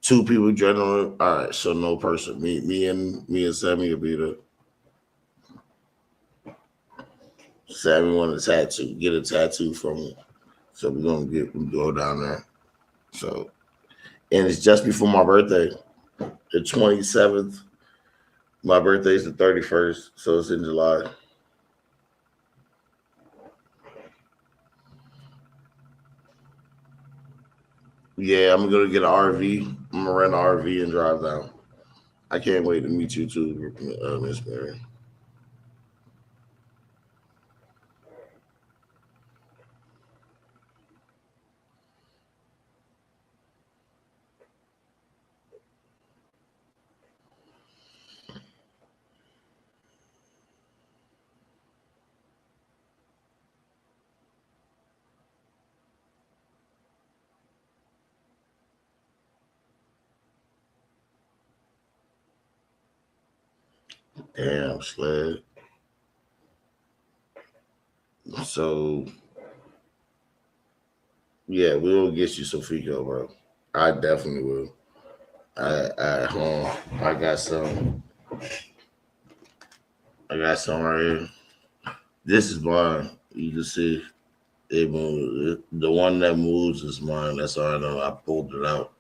2 people general. All right, so no person. Me and Sammy will be there. Sammy want a tattoo. Get a tattoo from me. So we're gonna go down there. So, and it's just before my birthday, the 27th. My birthday is the 31st, so it's in July. Yeah, I'm gonna get an RV. I'm gonna rent an RV and drive down. I can't wait to meet you too, Miss Mary. Damn, Sled. So, yeah, we'll get you some Fico, bro. I definitely will. At home, I got some right here. This is mine. You can see it moves. The one that moves is mine. That's all I know. I pulled it out.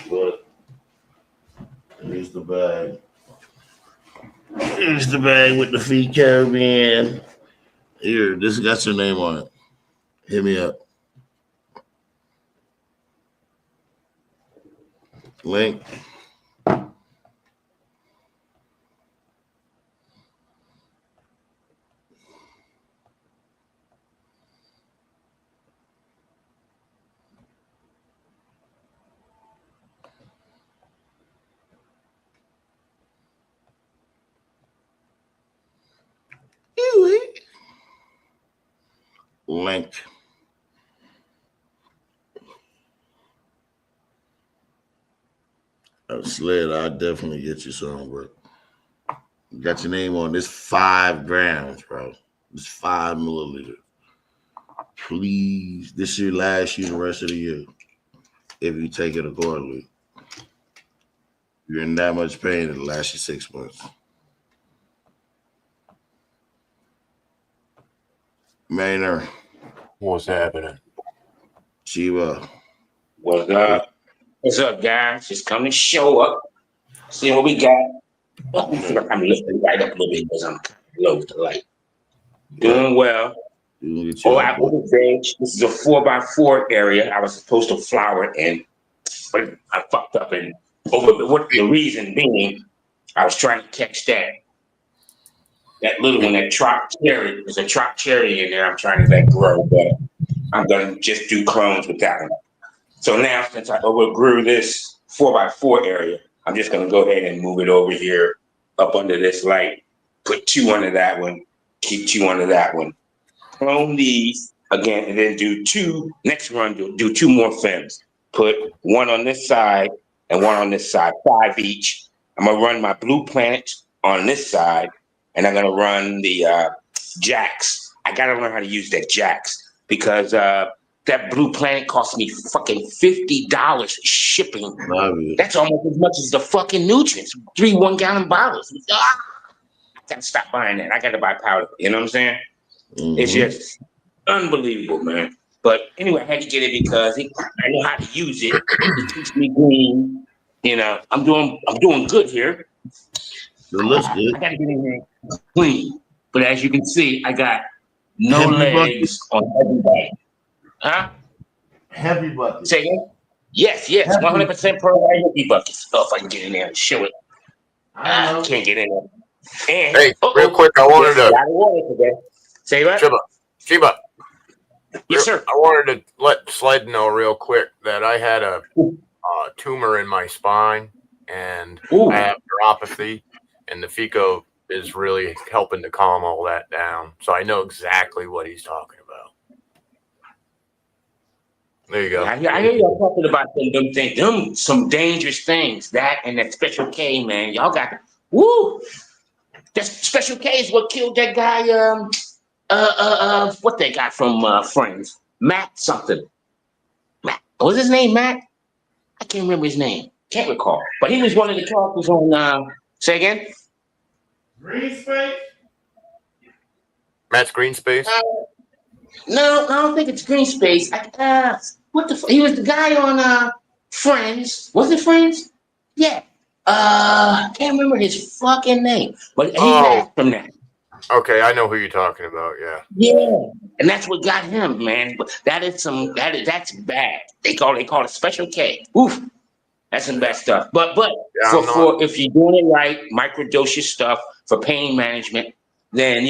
But here's the bag. Here's the bag with the Feet Caribbean. Here, this got your name on it. Hit me up. Link. Link. Sled, I'll definitely get you some, bro. Got your name on this 5 grams, bro. This 5 milliliters. Please, this should last you the rest of the year if you take it accordingly. You're in that much pain, it'll last you 6 months. Maynard. What's happening? Chiba. What's up? What's up, guys? Just come to show up. See what we got. I'm lifting right up a little bit because I'm low to light. Doing well. I was this is a 4x4 area. I was supposed to flower in, but I fucked up. And what the reason being, I was trying to catch that little one, that Trop cherry. There's a Trop cherry in there. I'm trying to let grow, but I'm gonna just do clones with that one. So now, since I overgrew this 4x4 area, I'm just gonna go ahead and move it over here up under this light. Put 2 under that one. Keep 2 under that one. Clone these again, and then do 2. Next run, do 2 more films. Put 1 on this side and 1 on this side, 5 each. I'm gonna run my Blue Planet on this side, and I'm gonna run the Jax. I gotta learn how to use that Jax because that Blue Planet cost me fucking $50 shipping. That's almost as much as the fucking nutrients. 3 1-gallon bottles. I gotta stop buying that. I gotta buy powder. You know what I'm saying? Mm-hmm. It's just unbelievable, man. But anyway, I had to get it because I know how to use it. It keeps me green. You know, I'm doing good here. It looks good. I gotta get in there clean. But as you can see, I got no Heavy legs on everybody. Huh? Heavy bucket. Say again? Yes, 100% pro heavy buckets. Oh, if I can get in there and show it. I can't get in there. And, Hey, real quick, I wanted to. Got water today. Say what? Chiba. Yes, sir. I wanted to let Sled know real quick that I had a tumor in my spine and Ooh. I have neuropathy, and the FICO is really helping to calm all that down. So I know exactly what he's talking about. There you go. I hear y'all talking about them some dangerous things. That and that Special K, man. Y'all got woo. That Special K is what killed that guy. What they got from Friends? Matt something. Matt. What was his name? Matt? I can't remember his name. Can't recall. But he was one of the characters on. Say again. Green space. Matt's green space. No, I don't think it's Green Space. What the? He was the guy on Friends. Was it Friends? Yeah. Can't remember his fucking name, but he left from that. Okay, I know who you're talking about. Yeah. Yeah, and that's what got him, man. But that's bad. They call it Special K. Oof, that's some bad stuff. But Yeah, for if you're doing it right, microdose your stuff for pain management, then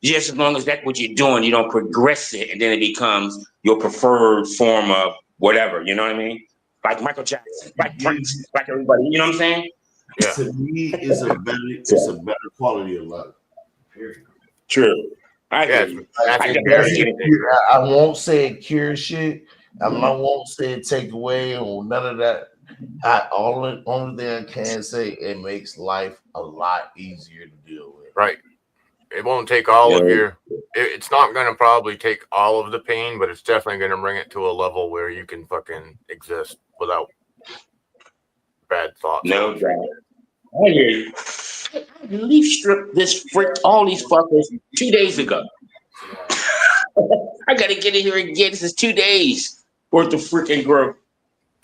just as long as that's what you're doing, you don't progress it, and then it becomes your preferred form of whatever. You know what I mean? Like Michael Jackson, like Prince, like everybody. You know what I'm saying? Yeah. To me, it's a better quality of life. Period. True. I agree. I won't say it cures shit. I won't say it take away or none of that. Only thing I can say, it makes life a lot easier to deal with. Right. It won't take all of your. It's not going to probably take all of the pain, but it's definitely going to bring it to a level where you can fucking exist without bad thoughts. No doubt. I hear you. I leaf stripped all these fuckers 2 days ago. I gotta get in here again. This is 2 days worth of freaking growth.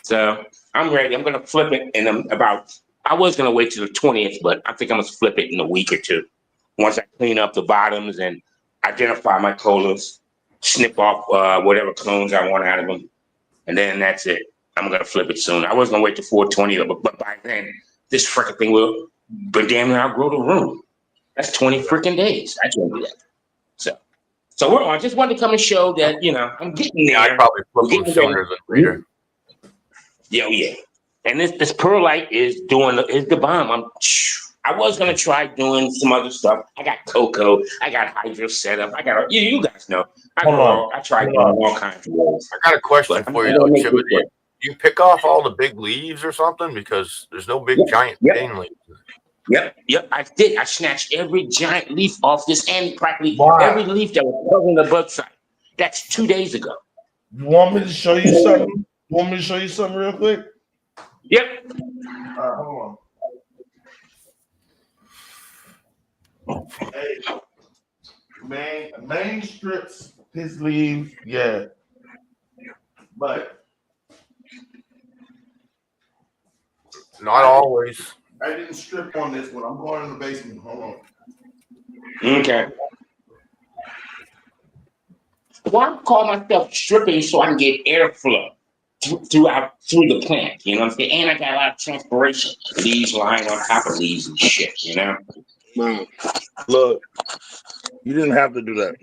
So I'm ready. I'm gonna flip it in I was gonna wait till the 20th, but I think I'm gonna flip it in a week or two. Once I clean up the bottoms and identify my colas, snip off whatever clones I want out of them, and then that's it. I'm gonna flip it soon. I was gonna wait till 420, but by then this freaking thing will damn near outgrow the room. That's 20 freaking days. I can't do that. So we're on. Just wanted to come and show that I'm getting there. Yeah, I probably flip them sooner than later. Yeah. And this Perlite is the bomb. I was gonna try doing some other stuff. I got cocoa. I got hydro setup. I got you guys know. I tried doing all kinds of ways. I got a question for you, though, Chibba. Do you pick off all the big leaves or something? Because there's no big giant pain leaves. Yep, I did. I snatched every giant leaf off this and practically every leaf that was covering the bug site. That's 2 days ago. You want me to show you something? You want me to show you something real quick? Yep. Hold on. Hey, main strips his leaves, yeah. But not always. I didn't strip on this one. I'm going in the basement. Hold on. Okay. Well, I call myself stripping so I can get airflow through the plant. You know what I'm saying? And I got a lot of transpiration. Leaves lying on top of leaves and shit. Man, look, you didn't have to do that.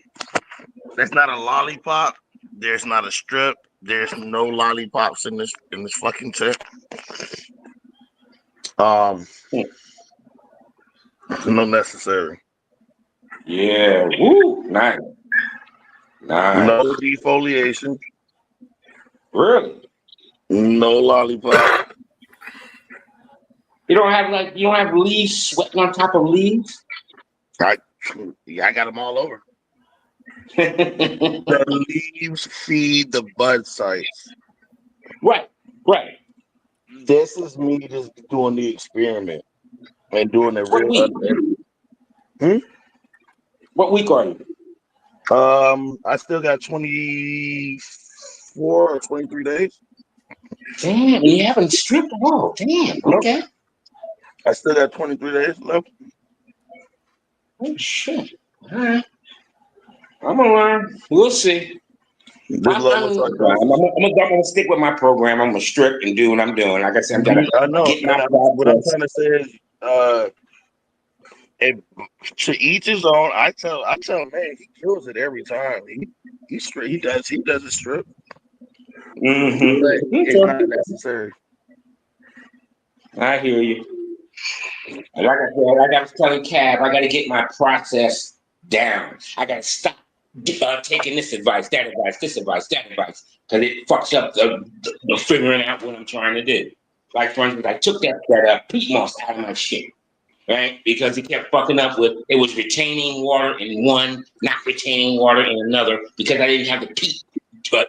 That's not a lollipop. There's not a strip. There's no lollipops in this fucking tip. No necessary. Yeah. Woo. Nice. No defoliation. Really? No lollipop. You don't have leaves sweating on top of leaves? I got them all over. The leaves feed the bud sites. Right. This is me just doing the experiment and doing it real. What week are you? I still got 24 or 23 days. Damn, you haven't stripped at all. Damn. Okay. I still got 23 days left. Oh shit! All right, I'm gonna learn. We'll see. This I'm gonna stick with my program. I'm gonna strip and do what I'm doing. Like I said, I'm gonna I know. get my What I'm process. trying to say is, if, to each his own. I tell man, he kills it every time. He strip. He does a strip. Mm-hmm. But it's not necessary. I hear you. And like I said, like I was telling Cav, I got to get my process down. I got to stop taking this advice, that advice, this advice, that advice, because it fucks up the figuring out what I'm trying to do. Like, for instance, I took that peat moss out of my shit, right? Because he kept fucking up with, it was retaining water in one, not retaining water in another, because I didn't have the peat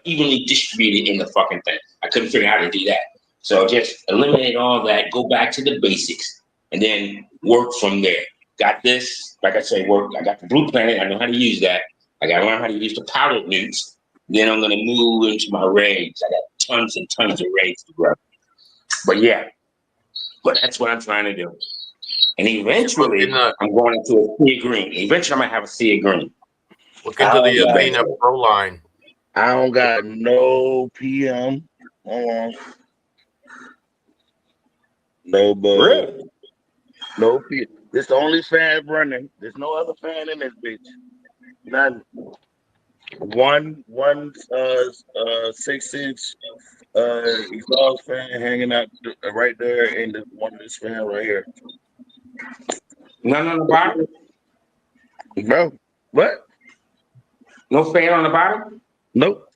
evenly distributed in the fucking thing. I couldn't figure out how to do that. So just eliminate all that, go back to the basics, and then work from there. Got this, like I say, I got the Blue Planet, I know how to use that. I gotta learn how to use the powdered newts. Then I'm gonna move into my raids. I got tons and tons of raids to grow. But yeah, that's what I'm trying to do. And eventually, I'm going into a sea of green. Eventually, I'm gonna have a sea of green. Look into the Avena Pro line. I don't got no PM. Hold on. No bug. Really? No PM. This the only fan running. There's no other fan in this bitch. None. One 6-inch exhaust fan hanging out right there, and one of this fan right here. None on the bottom? Bro, what? No fan on the bottom? Nope.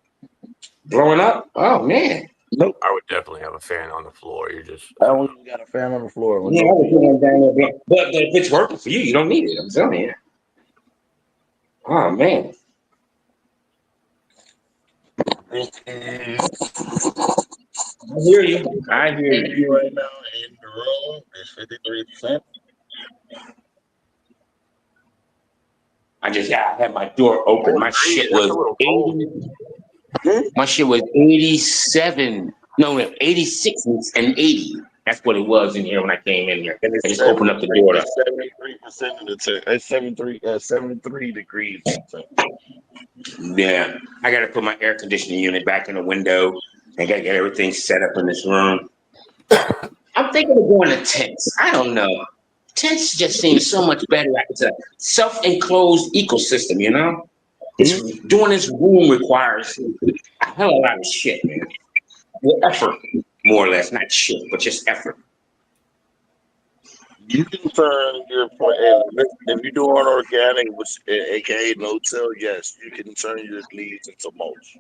Blowing up? Oh man. Nope. I would definitely have a fan on the floor. You're just. I don't even got a fan on the floor. Yeah, I would put one down there. But if it's working for you, you don't need it. I'm telling you. Oh man. This is I hear you. I hear you. right now in the room is 53%. I just had my door open. My shit was 80. My shit was 87. No, 86 and 80. That's what it was in here when I came in here. I just opened up the door. 73% of the time. It's 73 degrees. Yeah, I got to put my air conditioning unit back in the window. I got to get everything set up in this room. I'm thinking of going to tents. I don't know. Tents just seem so much better. It's a self-enclosed ecosystem, you know? Doing this room requires a hell of a lot of shit, man. Well, effort, more or less. Not shit, but just effort. You can turn your point. If you're doing organic, which aka no-till, yes, you can turn your leaves into mulch.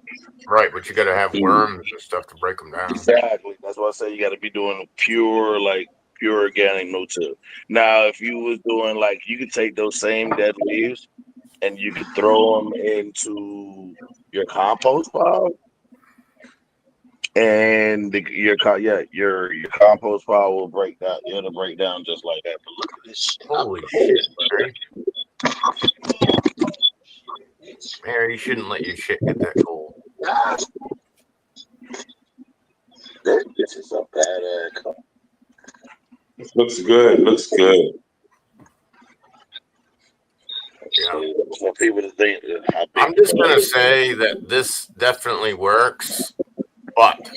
Right, but you got to have worms and stuff to break them down. Exactly. That's why I say you got to be doing pure organic no-till. Now, if you was doing you could take those same dead leaves and you could throw them into your compost pile. And your compost pile will break down. It'll break down just like that. But look at this shit. Holy shit, Mary, you shouldn't let your shit get that cold. This is a badass car. Looks good. Looks good. Yeah. For people to think, I'm just gonna say that this definitely works, but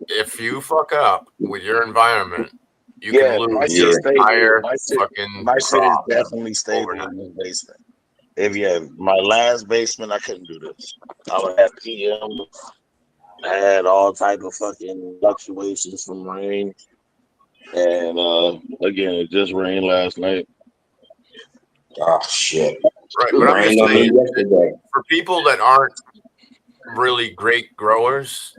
if you fuck up with your environment, you can lose your entire fucking. My shit is definitely stable in this basement. My last basement, I couldn't do this. I would have PM. I had all type of fucking fluctuations from rain, and again, it just rained last night. Oh shit! Right, but I'm just saying, for people that aren't really great growers,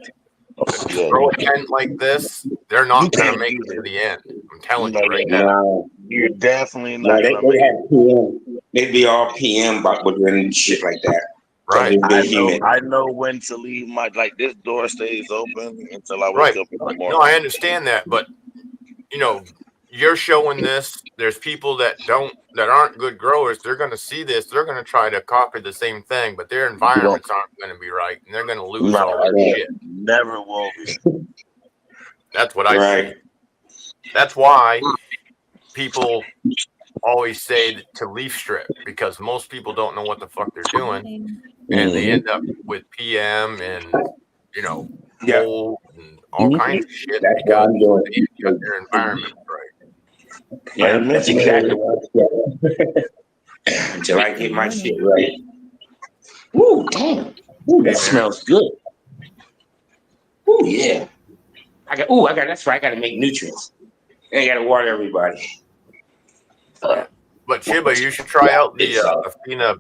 grow a tent like this, they're not going to make it to the end. I'm telling you right now. You're definitely not going to make it. They'd be all PM, but with shit like that. Right. I know when to leave this door stays open until I wake up in the morning. No, I understand that, but you're showing this. There's people that aren't good growers. They're going to see this. They're going to try to copy the same thing, but their environments aren't going to be right, and they're going to lose all their shit. Never will be. That's what I say. That's why people always say to leaf strip because most people don't know what the fuck they're doing, and they end up with PM and mold and all kinds of shit That's why I'm doing they didn't get their environment right. Yeah, that's exactly what I'm doing. Until I get my shit right. Ooh, damn. Ooh, that smells good. Ooh, yeah. That's right. I got to make nutrients. And I got to water everybody. But Chiba, you should try out the Athena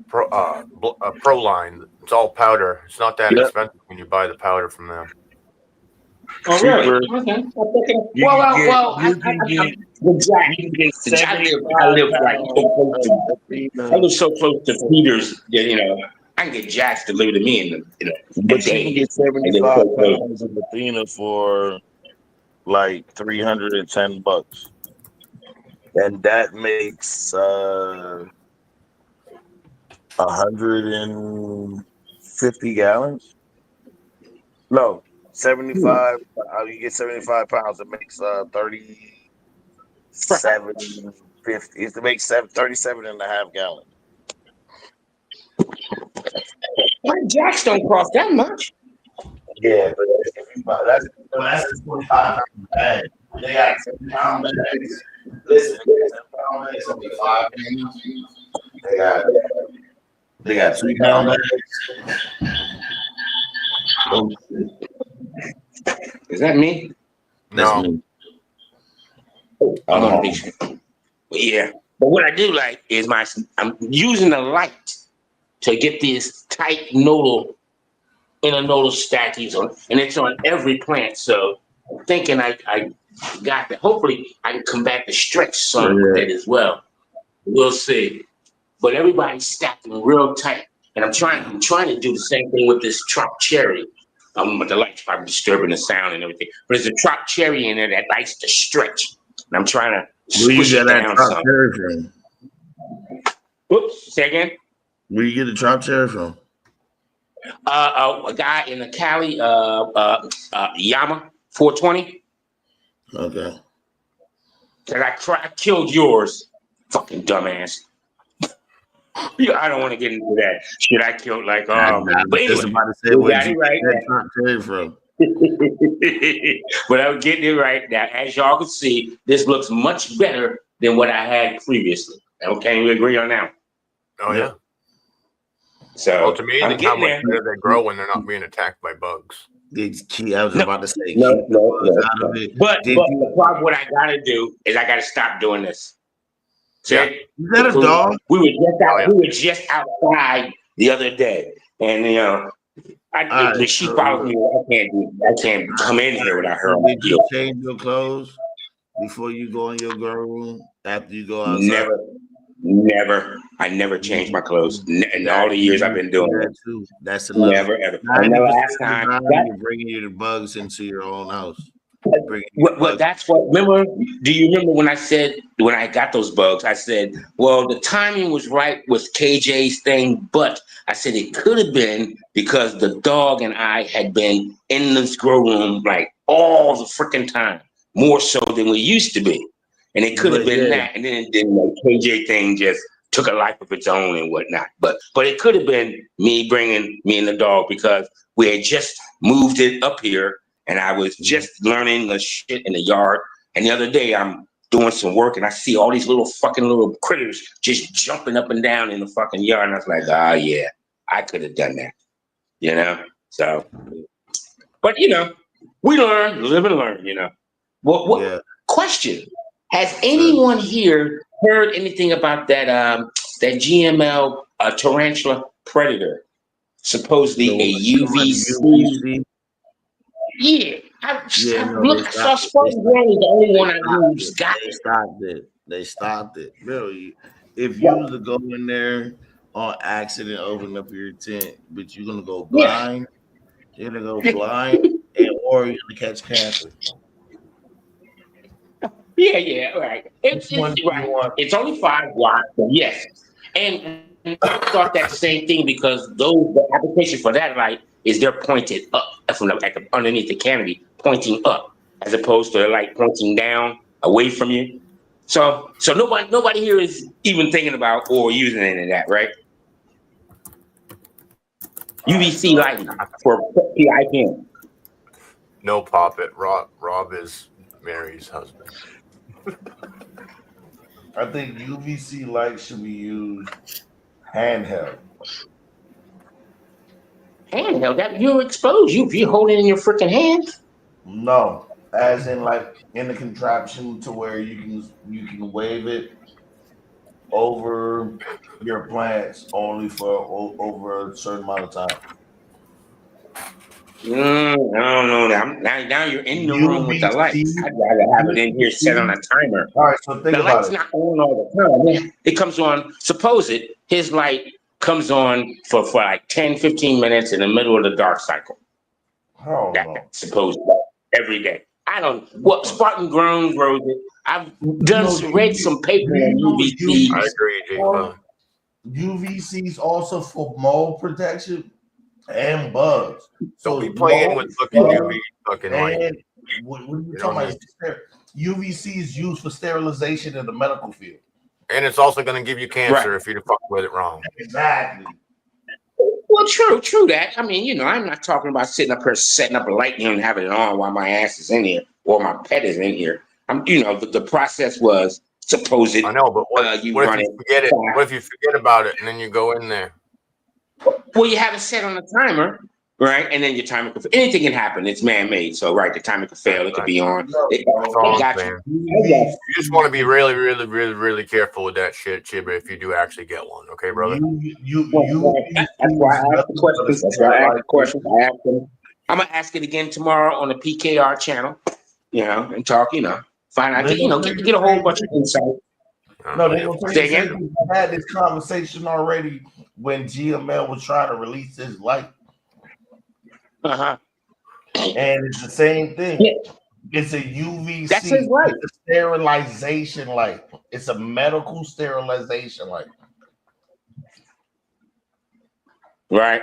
Pro line. It's all powder. It's not that expensive when you buy the powder from them. Oh, really? Okay. I live so close to Peters that, I can get Jax delivered to me in But you can get 75 pounds of Athena for like $310. And that makes 150 gallons. No, 75. You get 75 pounds. It makes 37.50. It makes 37 and a half gallons. My Jacks don't cost that much. Yeah, but if you buy that's a 25 bag. They got 10-pound bags. Listen, 10-pound bags only 5 pounds. They got 3-pound bags. Oh, is that me? No. me. I'm on a big shit. But yeah. But what I do like is I'm using the light to get this tight nodal internodal stackies on, and it's on every plant. So I'm thinking I got that. Hopefully I can come back to stretch some with it as well. We'll see. But everybody's stacking real tight. And I'm trying to do the same thing with this Trop Cherry. The light's probably disturbing the sound and everything. But there's a Trop Cherry in there that likes to stretch. And I'm trying to squish it down some. From? Whoops, say again? Where you get the Trop Cherry from? A guy in the Cali, Yama 420. Okay. Cause I killed yours, fucking dumbass. I don't want to get into that shit. I killed but anyway, about to say where you right. That Trop Cherry from? But I'm getting it right now. As y'all can see, this looks much better than what I had previously. Okay, we agree on that? Oh yeah. So it's amazing how much better they grow when they're not being attacked by bugs. I was about to say, no. But the problem, what I gotta do is I gotta stop doing this. See, is that a dog? We were just outside the other day, and the she follows me. I can't come in here without her. Did you change your clothes before you go in your girl room? After you go outside? Never. I never changed my clothes in all the years I've been doing it. That's never ever. I know last time you're bringing you the bugs into your own house. Well, that's what. Remember? Do you remember when I said when I got those bugs? I said, "Well, the timing was right with KJ's thing, but I said it could have been because the dog and I had been in this grow room like all the freaking time, more so than we used to be, and it could have been that. And then the KJ thing just took a life of its own and whatnot. But it could have been me bringing me and the dog because we had just moved it up here." And I was just learning the shit in the yard. And the other day I'm doing some work and I see all these little critters just jumping up and down in the fucking yard. And I was like, yeah, I could have done that, So, but we learn, live and learn, What question? Has anyone here heard anything about that GML tarantula predator? Supposedly a UVC. Yeah, I saw Spartan Grown was the only one I knew got it. They stopped it. Really, if you was to go in there on accident, open up your tent, but you're gonna go blind, or you're gonna catch cancer. Yeah, right. It's right. It's only 5 watts, but yes. And I thought that same thing because the application for that light is they're pointed up from underneath the canopy, pointing up, as opposed to the light pointing down away from you. So nobody here is even thinking about or using any of that, right? UVC lighting for PIPM. No poppet. Rob is Mary's husband. I think UVC light should be used handheld. Handheld, that you're exposed. You're holding it in your freaking hands. No, as in like in the contraption to where you can wave it over your plants only for over a certain amount of time. I don't know. Now you're in the room with the lights. I'd rather have it in here set on a timer. All right, so think the about light's it. not on all the time. It comes on. Suppose his light comes on for like 10, 15 minutes in the middle of the dark cycle. Oh, Suppose every day. I don't. Well, Spartan grows it. I've read some paper on UVC. I agree, J-Bone. UVC's also for mold protection and bugs. Don't be playing with fucking UV fucking light. When you're talking about UVC is used for sterilization in the medical field. And it's also going to give you cancer if you fuck with it wrong. Exactly. Well, true that. I mean, I'm not talking about sitting up here setting up a light and having it on while my ass is in here or my pet is in here. The process was supposed. I know, but what if you forget it? What if you forget about it and then you go in there? Well, you have it set on a timer, right? And then your timer anything can happen. It's man-made, so right, the timer could fail. It could be on. You just want to be really, really, really, really careful with that shit, Chiba, if you do actually get one. Okay, brother? That's why I asked the questions. That's why I asked the questions. I'm going to ask it again tomorrow on the PKR channel, and talk, find out, get a whole bunch of insight. No, they don't say again. I had this conversation already when GML was trying to release his light. Uh-huh. And it's the same thing. Yeah. It's a UVC. That's his light. It's a sterilization light. It's a medical sterilization light. Right.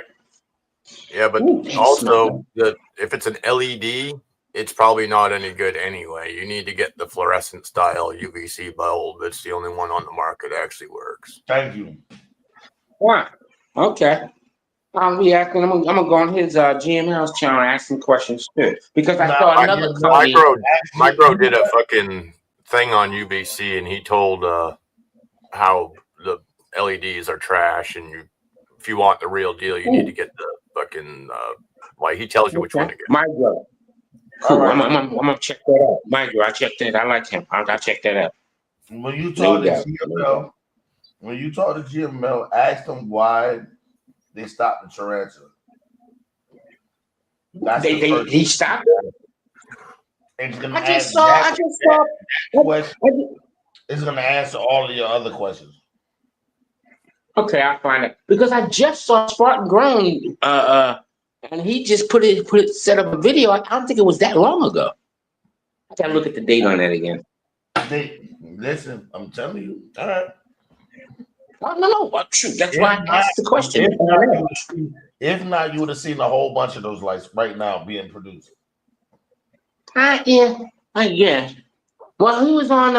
Yeah, but also if it's an LED, it's probably not any good anyway. You need to get the fluorescent style UVC bulb. It's the only one on the market that actually works. Thank you. Wow. Okay. I'm gonna go on his GML's channel and ask some questions too, because I saw another company. Micro did a fucking thing on UVC, and he told how the LEDs are trash, and if you want the real deal, you need to get the fucking he tells you which one to get. Micro. Cool. Right. I'm gonna check that out. Micro, I checked that. I like him. I'll check that out. When you talk to GML, ask them why they stopped the tarantula. He stopped it. It's gonna I just saw. It's gonna answer all of your other questions. Okay, I'll find it because I just saw Spartan Grown, and he just set up a video. I don't think it was that long ago. I gotta look at the date on that again. Listen, I'm telling you. All right. Oh, no, true. That's why I asked the question. If not, you would have seen a whole bunch of those lights right now being produced. Yeah, I guess. Well, he was on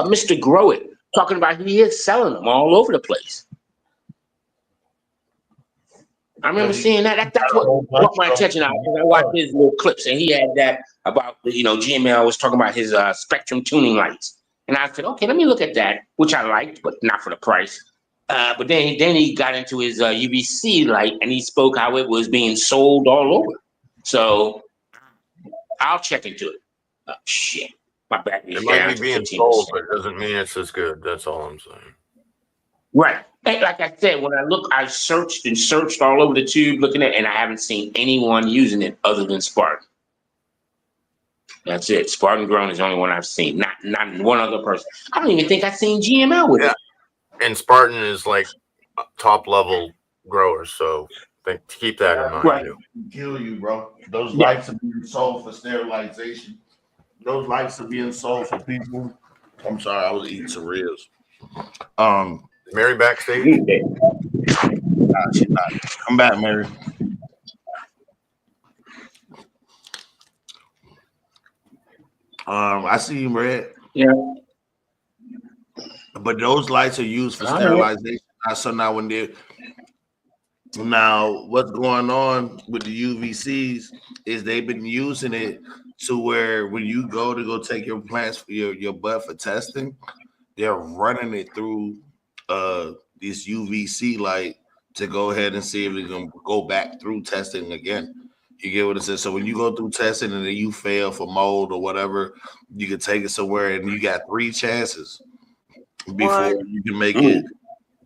Mr. Grow It talking about he is selling them all over the place. I remember seeing that. That's what caught my attention. I watched his little clips, and he had that about GML was talking about his spectrum tuning lights. And I said, okay, let me look at that, which I liked, but not for the price. But then he got into his UVC light, and he spoke how it was being sold all over. So I'll check into it. Oh, shit. My battery is down. It might be being sold, but it doesn't mean it's as good. That's all I'm saying. Right. And like I said, when I searched all over the tube looking at it, and I haven't seen anyone using it other than Spartan. That's it. Spartan Grown is the only one I've seen. Not one other person. I don't even think I've seen GML with it. And Spartan is like top level growers, so keep that in mind. Right. Kill you, bro. Those lights are being sold for sterilization. Those lights are being sold for people. I'm sorry, I was eating cereals. Mary backstage? Nah, she's not. Come back, Mary. I see him red. Yeah. But those lights are used for sterilization. So now what's going on with the UVCs is they've been using it to where when you go take your plants for your bud for testing, they're running it through this UVC light to go ahead and see if it's gonna go back through testing again. You get what it says? So when you go through testing and then you fail for mold or whatever, you can take it somewhere and you got 3 chances before you can make it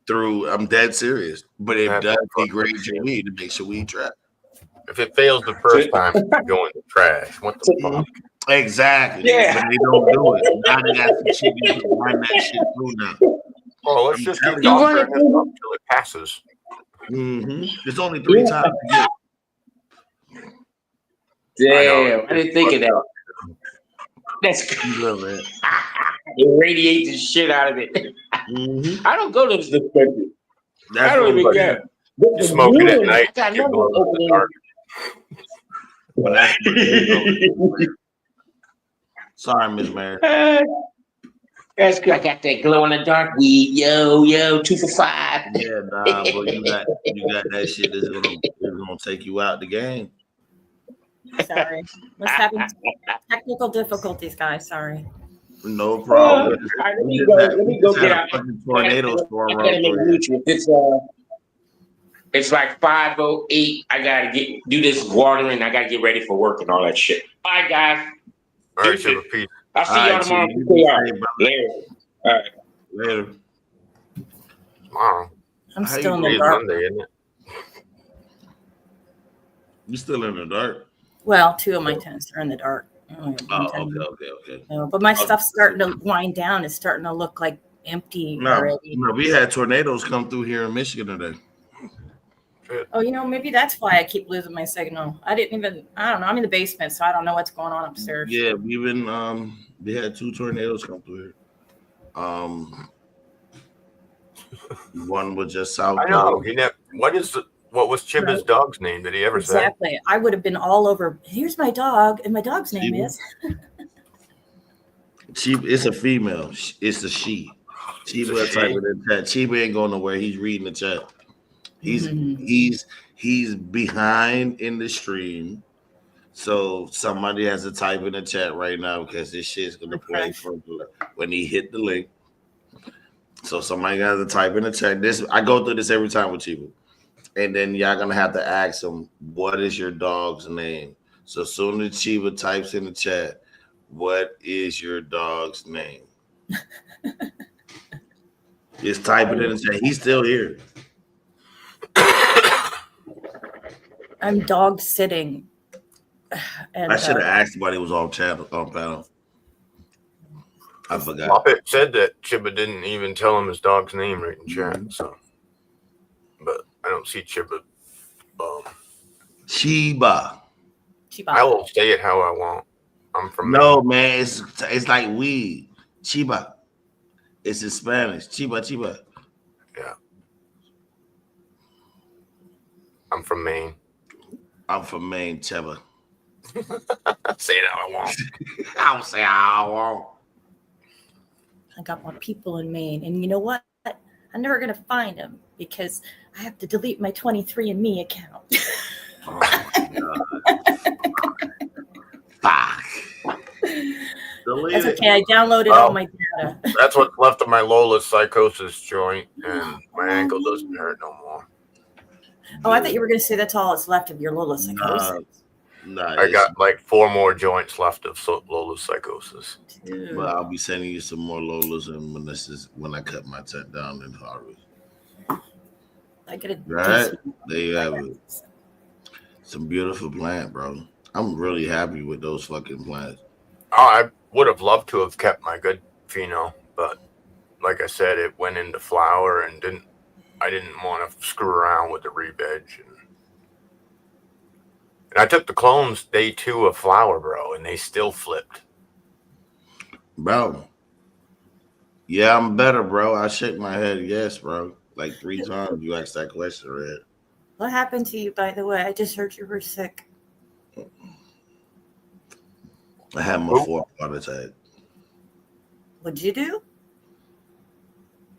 through. I'm dead serious. But it does degrade your weed to make your weed trap. If it fails the first time, it's going to trash. What the fuck? Exactly. Yeah. But they don't do it. Now they got some shit you can run that shit through now. Oh, let's just keep doctoring this up until it passes. It's only 3 times a year. Damn, I didn't think of that. That's good, man. Irradiate the shit out of it. I don't go to the dispensary. I don't even care. You smoke it at night. You glow in the dark. Sorry, Miss Mary. That's good. I got that glow in the dark weed. Yo, 2 for $5. Yeah, nah, but you got that shit that's gonna take you out the game. Sorry. We're having technical difficulties, guys. Sorry. No problem. Let me go get out. Tornado storm. It's like 5:08. I gotta do this watering. I gotta get ready for work and all that shit. All right, guys. All right, Chipper, peace. I'll see y'all tomorrow. Later. All right. Later. Tomorrow. I'm still in the dark. Monday, isn't it? You still in the dark? Well, 2 of my tents are in the dark. Okay. But my stuff's starting to wind down. It's starting to look like empty already. No, we had tornadoes come through here in Michigan today. Oh, maybe that's why I keep losing my signal. I don't know. I'm in the basement, so I don't know what's going on upstairs. Yeah, we had 2 tornadoes come through here. One was just south. I know. What was Chibba's dog's name? Did he ever say? Exactly. I would have been all over. Here's my dog, and my dog's name is. It's a female. It's a she. Chiba type of the chat. Chiba ain't going nowhere. He's reading the chat. He's behind in the stream. So somebody has to type in the chat right now because this shit's gonna play when he hit the link. So somebody has to type in the chat. I go through this every time with Chiba. And then y'all gonna have to ask him, what is your dog's name? So as soon as Chiba types in the chat, what is your dog's name? Just type it in the chat. He's still here. I'm dog sitting. And, I should have asked why he was on panel. I forgot. Muppet said that Chibba didn't even tell him his dog's name right in chat. So, but I don't see Chibba. Chiba. I will say it how I want. I'm from man. It's like weed. Chiba. It's in Spanish. Chiba. Yeah. I'm from Maine. I'm from Maine, Chiba. Say it how I want. I'll say how I want. I got more people in Maine, and you know what? I'm never gonna find them because I have to delete my 23andMe account. Oh my God. Fuck. That's okay. I downloaded all my data. That's what's left of my Lola's psychosis joint, and my ankle doesn't hurt no more. Oh, I thought you were going to say that's all that's left of your Lola psychosis. I got like 4 more joints left of Lola's psychosis. Dude. But I'll be sending you some more Lolas, and when I cut my tent down in Harvard. I get it. Right there, you have it. Some beautiful plant, bro. I'm really happy with those fucking plants. Oh, I would have loved to have kept my good pheno, but like I said, it went into flower and I didn't want to screw around with the re-veg. And I took the clones day 2 of flower, bro, and they still flipped. Bro. Yeah, I'm better, bro. I shake my head, yes, bro. Like 3 times you asked that question, Red. What happened to you, by the way? I just heard you were sick. I had my fourth heart attack. What'd you do?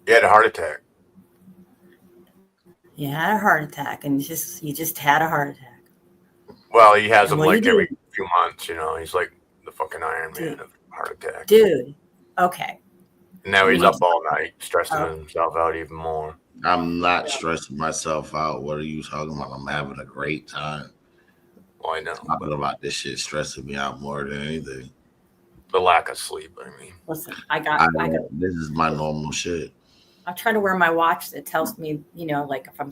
You had a heart attack. You had a heart attack, and you just had a heart attack. Well, he has And them what do like you every do? few months, you know. He's like the fucking Iron Man Dude. of heart attack. Dude, okay. And now he's You up need- all night, stressing himself out even more. I'm not stressing myself out. What are you talking about? I'm having a great time. Well, I know. Talking about this shit stressing me out more than anything. The lack of sleep, I mean. Listen, I got. This is my normal shit. I try to wear my watch that tells me, you know, like if I'm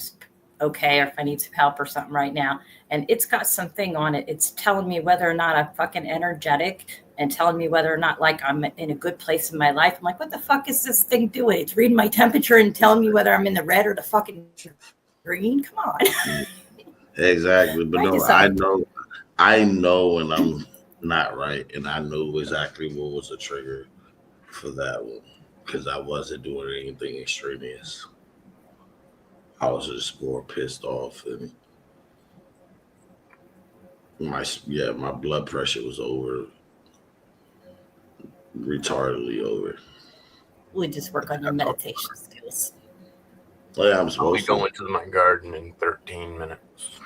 okay or if I need some help or something right now. And it's got something on it. It's telling me whether or not I'm fucking energetic and telling me whether or not like I'm in a good place in my life. I'm like, what the fuck is this thing doing? It's reading my temperature and telling me whether I'm in the red or the fucking green. Come on. Exactly. But I no, just- I know when I'm not right, and I knew exactly what was the trigger for that one. Because I wasn't doing anything extraneous. I was just more pissed off, and my blood pressure was over, retardedly over. We just work on your meditation skills. Oh, yeah, I'm I'll be supposed to. going to my garden in 13 minutes.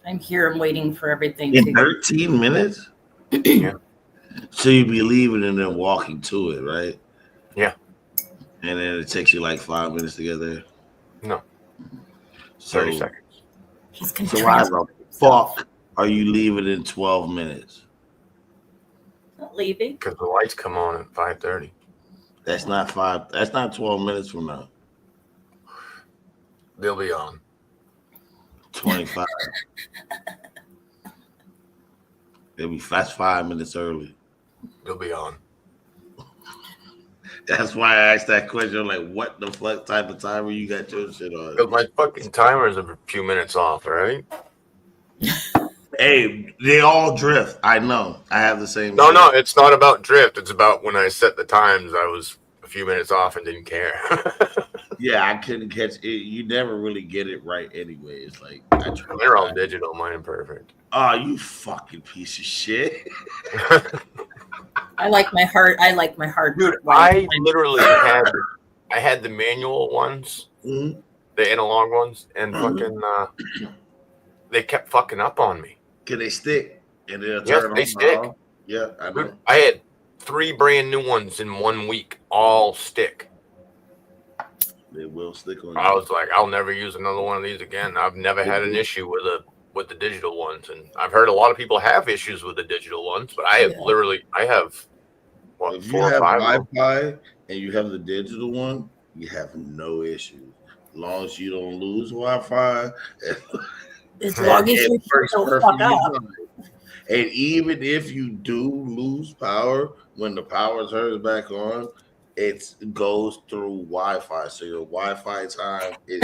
I'm here. I'm waiting for everything. In 13 minutes? Yeah. So you'd be leaving and then walking to it, right? Yeah. And then it takes you like 5 minutes to get there? No. So, 30 seconds. He's gonna so why the fuck are you leaving in 12 minutes? Not leaving. Because the lights come on at 5:30. That's not 12 minutes from now. They'll be on. 25. That's 5 minutes early. They'll be on. That's why I asked that question. I'm like, what the fuck type of timer you got your shit on? But my fucking timer's a few minutes off, right? Hey, they all drift. I know. I have the same. No, shit. no, it's not about drift. It's about when I set the times, I was a few minutes off and didn't care. Yeah, I couldn't catch it. You never really get it right anyway. It's like They're all digital. Mine perfect. Oh, you fucking piece of shit. I like my heart. Dude, I literally had the manual ones, Mhm. the analog ones, and fucking they kept fucking up on me. Can they stick? And they'll Yes, turn they on stick. and off? Yeah, I know. Dude, I had 3 brand new ones in 1 week, all stick. They will stick on I you. was like, I'll never use another one of these again. I've never had an issue with the digital ones, and I've heard a lot of people have issues with the digital ones, but I have what, If you 4 or have 5 of them. Wi-Fi and you have the digital one, you have no issues. As long as you don't lose Wi-Fi. As long as you works don't perfectly fuck up. fine. And even if you do lose power, when the power turns back on, it goes through Wi-Fi. So your Wi-Fi time is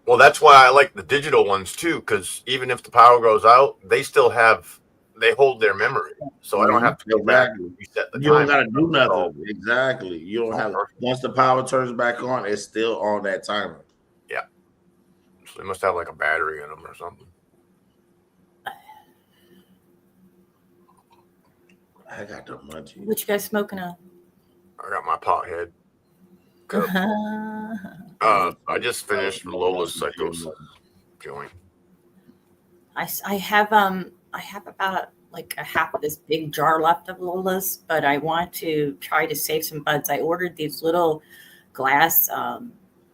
Well, that's why I like the digital ones too, because even if the power goes out, they hold their memory. So I don't have to go back and reset the You don't time. gotta do nothing. Exactly. You don't have once the power turns back on, it's still on that timer. Yeah. So they must have like a battery in them or something. I got the munchies. What you guys smoking on? I got my pothead. Uh-huh. I just finished Lola's Psychosis joint. I have about like a half of this big jar left of Lola's, but I want to try to save some buds. I ordered these little glass,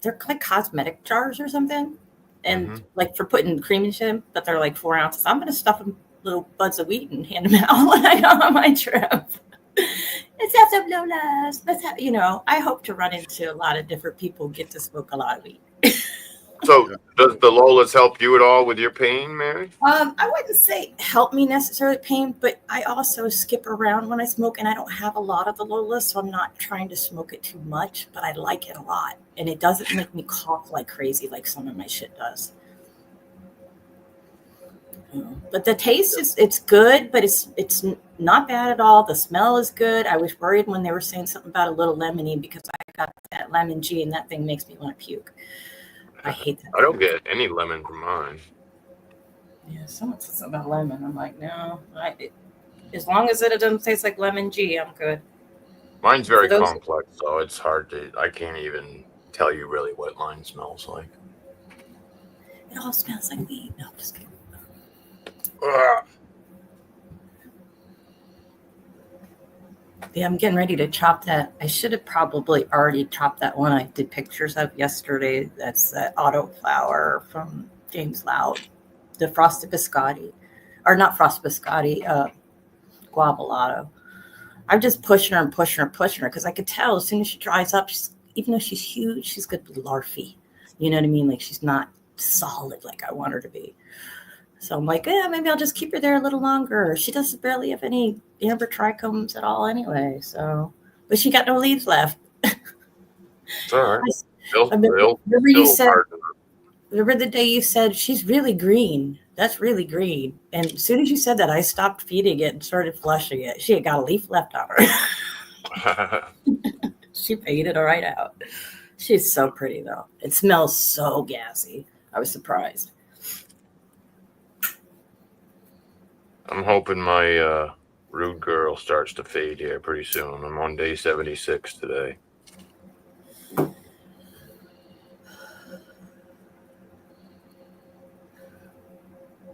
they're like cosmetic jars or something, and like for putting cream and shit, but they're like 4 ounces. I'm gonna stuff them little buds of weed and hand them out when I go on my trip. Let's have some Lola's. I hope to run into a lot of different people, get to smoke a lot of weed. So does the Lola's help you at all with your pain, Mary? I wouldn't say help me necessarily pain, but I also skip around when I smoke, and I don't have a lot of the Lola, so I'm not trying to smoke it too much, but I like it a lot, and it doesn't make me cough like crazy like some of my shit does. But the taste it's good, but it's not bad at all. The smell is good. I was worried when they were saying something about a little lemony because I got that lemon G, and that thing makes me want to puke. I hate that. I don't get any lemon from mine. Yeah. Someone said something about lemon. I'm like, no. As long as it doesn't taste like lemon G, I'm good. Mine's very For those- complex, so it's hard to. I can't even tell you really what mine smells like. It all smells like weed. No, I'm just kidding. Ugh. Yeah, I'm getting ready to chop that. I should have probably already chopped that one I did pictures of yesterday. That's that autoflower from James Loud, the frosted biscotti, or not frosted biscotti, guavolato. I'm just pushing her and pushing her, because I could tell as soon as she dries up, even though she's huge, she's going to be larfy. You know what I mean? Like she's not solid like I want her to be. So I'm like, yeah, maybe I'll just keep her there a little longer. She doesn't barely have any amber trichomes at all anyway. So, but she got no leaves left. It's all right. Remember the day you said she's really green? That's really green. And as soon as you said that, I stopped feeding it and started flushing it. She had got a leaf left on her. She faded right out. She's so pretty though. It smells so gassy. I was surprised. I'm hoping my rude girl starts to fade here pretty soon. I'm on day 76 today.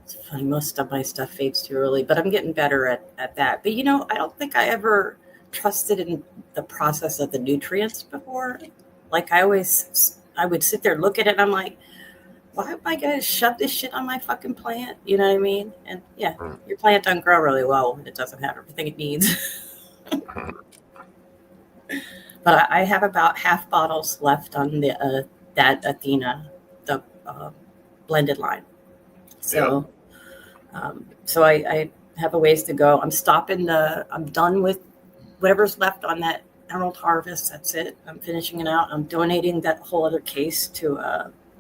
It's funny, most of my stuff fades too early, but I'm getting better at that. But I don't think I ever trusted in the process of the nutrients before. Like I would sit there and look at it and I'm like, why am I going to shove this shit on my fucking plant? You know what I mean? And yeah, your plant doesn't grow really well when it doesn't have everything it needs. But I have about half bottles left on the that Athena, the blended line. So, so I have a ways to go. I'm done with whatever's left on that Emerald Harvest. That's it. I'm finishing it out. I'm donating that whole other case to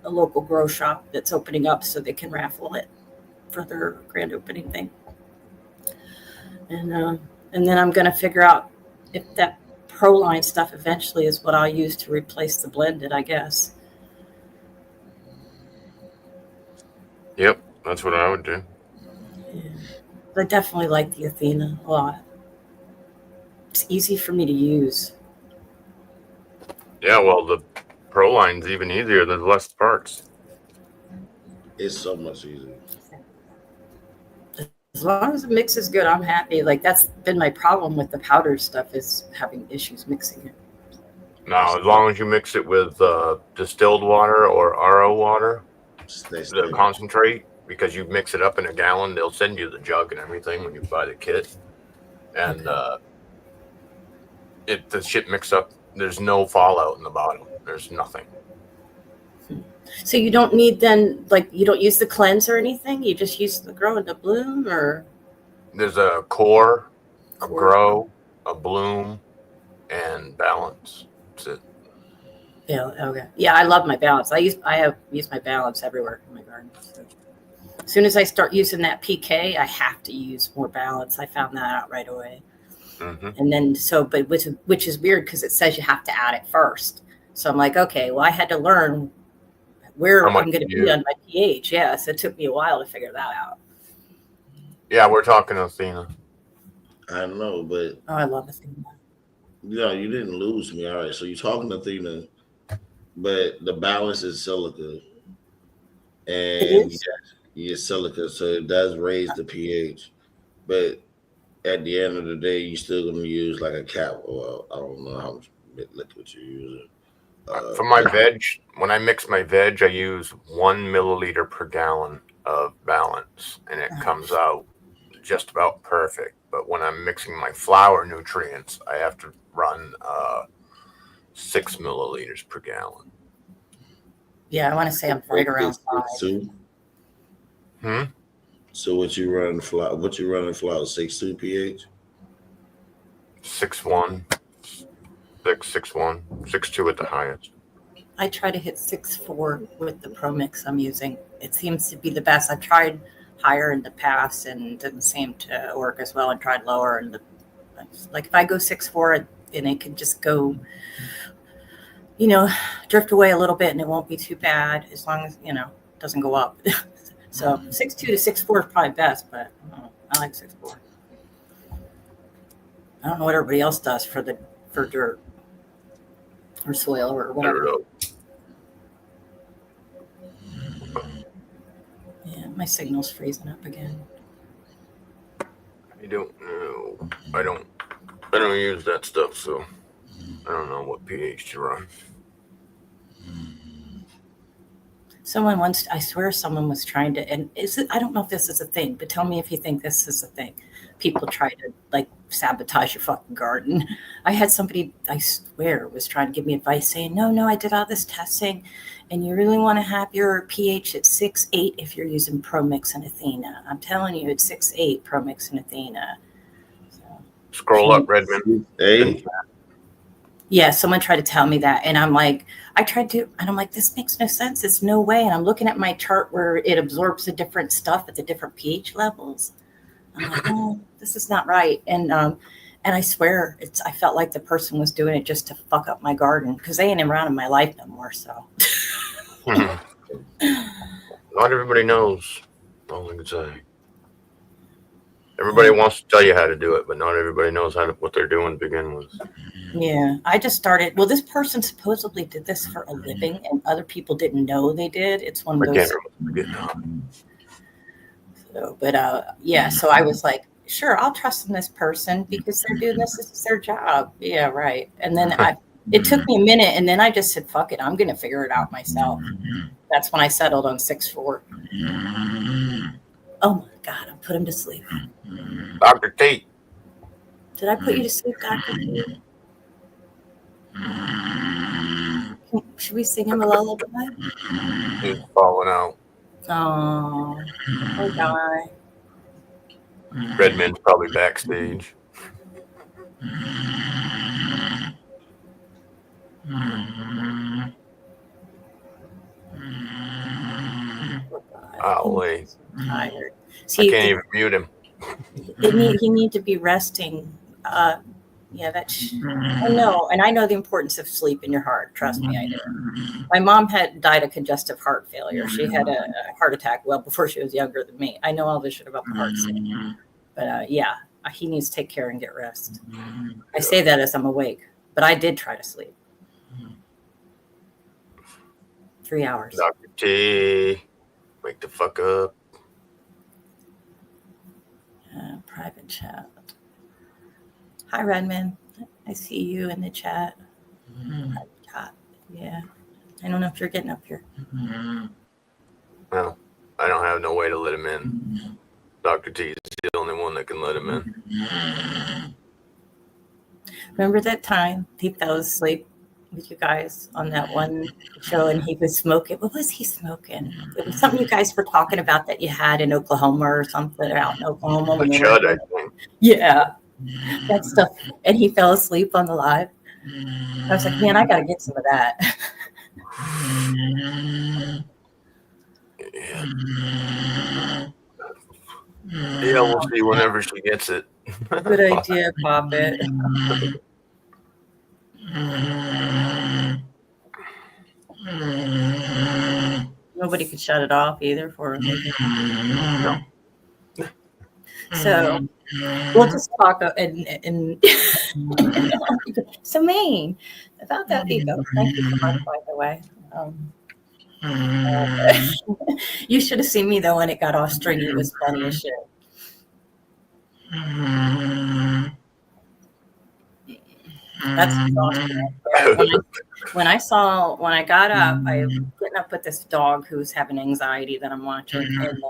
a local grow shop that's opening up so they can raffle it for their grand opening thing. And then I'm going to figure out if that ProLine stuff eventually is what I'll use to replace the blended, I guess. Yep, that's what I would do. Yeah. I definitely like the Athena a lot. It's easy for me to use. Yeah, well, the ProLine's even easier. There's less parts. It's so much easier. As long as the mix is good, I'm happy. Like that's been my problem with the powder stuff is having issues mixing it. Now, as long as you mix it with distilled water or RO water, the concentrate, because you mix it up in a gallon, they'll send you the jug and everything when you buy the kit. And the shit mix up. There's no fallout in the bottom. There's nothing. So you don't need then, like, you don't use the cleanse or anything? You just use the grow and the bloom, or? There's a core, a grow, a bloom, and balance. That's it. Yeah. Okay. Yeah, I love my balance. I have used my balance everywhere in my garden. So as soon as I start using that PK, I have to use more balance. I found that out right away. Mm-hmm. And then but which is weird because it says you have to add it first. So I'm like, okay, well, I had to learn where I'm going to be on my pH. Yeah, so it took me a while to figure that out. Yeah, we're talking Athena. I know, but I love Athena. You didn't lose me. All right, so you're talking Athena, but the balance is silica, and yes, silica, so it does raise the pH, but at the end of the day, you're still going to use like a cap. Well, I don't know how much liquid you're using. For my veg, when I mix my veg, I use 1 milliliter per gallon of balance, and it comes out just about perfect. But when I'm mixing my flower nutrients, I have to run 6 milliliters per gallon. Yeah, I want to say I'm right around 5. So what you running flower? 6.2 pH? 6.1. 6.1, 6.2 at the highest. I try to hit 6.4 with the Pro Mix I'm using. It seems to be the best. I've tried higher in the past and didn't seem to work as well, and tried lower. And like if I go 6.4, and it can just go, drift away a little bit, and it won't be too bad as long as it doesn't go up. So 6'2" to 6'4" is probably best, but I like 6'4". I don't know what everybody else does for dirt or soil or whatever. Yeah, my signal's freezing up again. I don't know. I don't use that stuff, so I don't know what pH to run. I swear someone was trying to, and I don't know if this is a thing, but tell me if you think this is a thing. People try to like sabotage your fucking garden. I had somebody, I swear, was trying to give me advice saying, no, I did all this testing and you really want to have your pH at 6.8 if you're using ProMix and Athena. I'm telling you, it's 6.8 ProMix and Athena. So, scroll up, Redmond. Hey. Yeah, someone tried to tell me that. And I'm like, and I'm like, this makes no sense. It's no way. And I'm looking at my chart where it absorbs the different stuff at the different pH levels. I'm like, oh, this is not right. And I swear I felt like the person was doing it just to fuck up my garden because they ain't around in my life no more. So not everybody knows. All I can say. Everybody wants to tell you how to do it, but not everybody knows what they're doing to begin with. Yeah, I just started. Well, this person supposedly did this for a living, and other people didn't know they did. It's one of those. So, but yeah, so I was like, sure, I'll trust in this person because they're doing this. This is their job. Yeah, right. And then it took me a minute, and then I just said, fuck it, I'm going to figure it out myself. That's when I settled on 6'4". Oh my God, I put him to sleep. Dr. Tate. Did I put you to sleep, Dr. Tate? Should we sing him a lullaby? He's falling out. Oh, poor guy. Redmond's probably backstage. Golly. Tired. I can't even mute him. He need to be resting. Yeah, I know, and I know the importance of sleep in your heart. Trust me, I do. My mom died of congestive heart failure. She had a heart attack well before she was younger than me. I know all this shit about the heart stuff. But yeah, he needs to take care and get rest. I say that as I'm awake, but I did try to sleep. 3 hours. Dr. T, wake the fuck up. Private chat. Hi, Redmond. I see you in the chat. Yeah. I don't know if you're getting up here. Well, I don't have no way to let him in. Dr. T is the only one that can let him in. Remember that time he fell asleep with you guys on that one show and he was smoking? What was he smoking? It was something you guys were talking about that you had in Oklahoma or something out in Oklahoma. A chud, I think. Yeah. That stuff. And he fell asleep on the live. I was like, man, I got to get some of that. Yeah, we'll see whenever she gets it. Good idea, Pop it. Nobody could shut it off either for him. No. So we'll just talk and so mean about that ego. Thank you so much, by the way. You should have seen me though when it got off stringy. It was funny as shit. That's awesome. When I got up, I was getting up with this dog who's having anxiety that I'm watching, and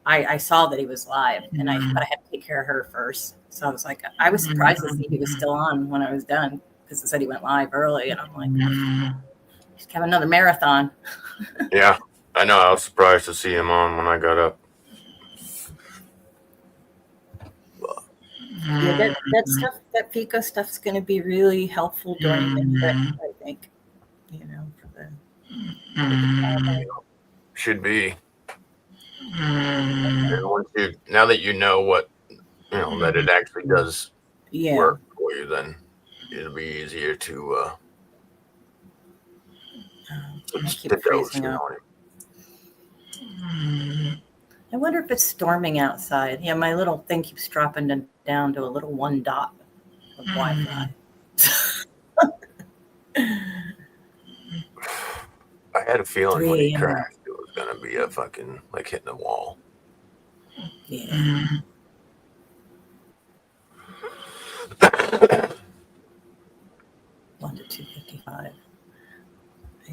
I saw that he was live, and but I had to take care of her first. So I was like, I was surprised to see he was still on when I was done because it said he went live early, and I'm like, he's have another marathon. Yeah, I know. I was surprised to see him on when I got up. Yeah, that stuff, that Pico stuff's going to be really helpful during the trip, I think. You know, for the should be. And now that you know what, that it actually does work for you, then it'll be easier to keep freezing up. I wonder if it's storming outside. Yeah, my little thing keeps dropping down to a little 1 dot of Wi-Fi. I had a feeling when 3 he a.m. crashed, it was gonna be a fucking like hitting a wall. Yeah. 1 to 2:55.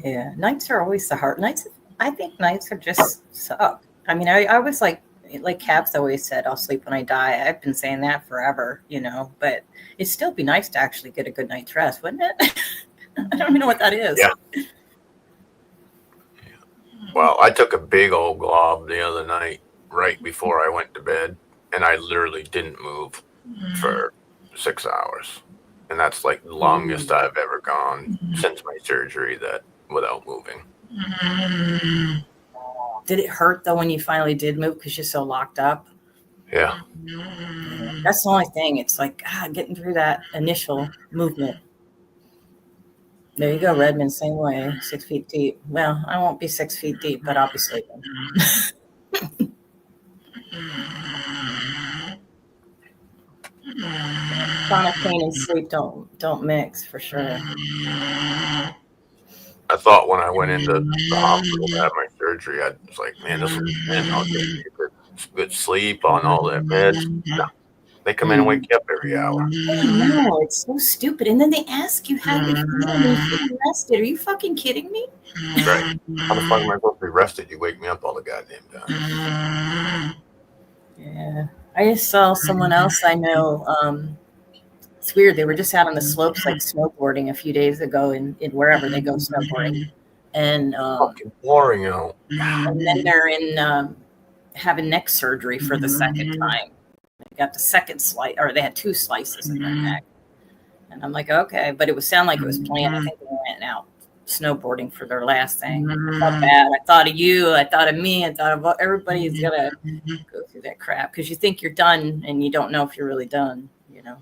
Yeah, nights are always the hard nights. I think nights are just suck. I mean, I always like Caps always said, I'll sleep when I die. I've been saying that forever, you know, but it'd still be nice to actually get a good night's rest, wouldn't it? I don't even know what that is. Yeah. Well, I took a big old glob the other night right before I went to bed, and I literally didn't move for 6 hours. And that's like the longest I've ever gone since my surgery that without moving. Did it hurt though when you finally did move because you're so locked up? Yeah. That's the only thing. It's like getting through that initial movement. There you go, Redmond, same way, 6 feet deep. Well, I won't be 6 feet deep, but I'll be sleeping. Chronic pain and sleep don't mix for sure. I thought when I went into the hospital to have my surgery, I was like, man, this is I'll get good sleep on all that meds. No. They come in and wake you up every hour. No, it's so stupid. And then they ask you how you're feeling rested. Are you fucking kidding me? Right. How the fuck am I supposed to be rested? You wake me up all the goddamn time. Yeah. I just saw someone else I know. It's weird. They were just out on the slopes like snowboarding a few days ago in wherever they go snowboarding. And fucking boring, you know. And then they're in having neck surgery for the second time. They got the second slice, or they had 2 slices in their neck. And I'm like, okay, but it would sound like it was planned. I think they went out snowboarding for their last thing. I felt bad. I thought of you. I thought of me. I thought of everybody's gonna go through that crap because you think you're done and you don't know if you're really done. You know.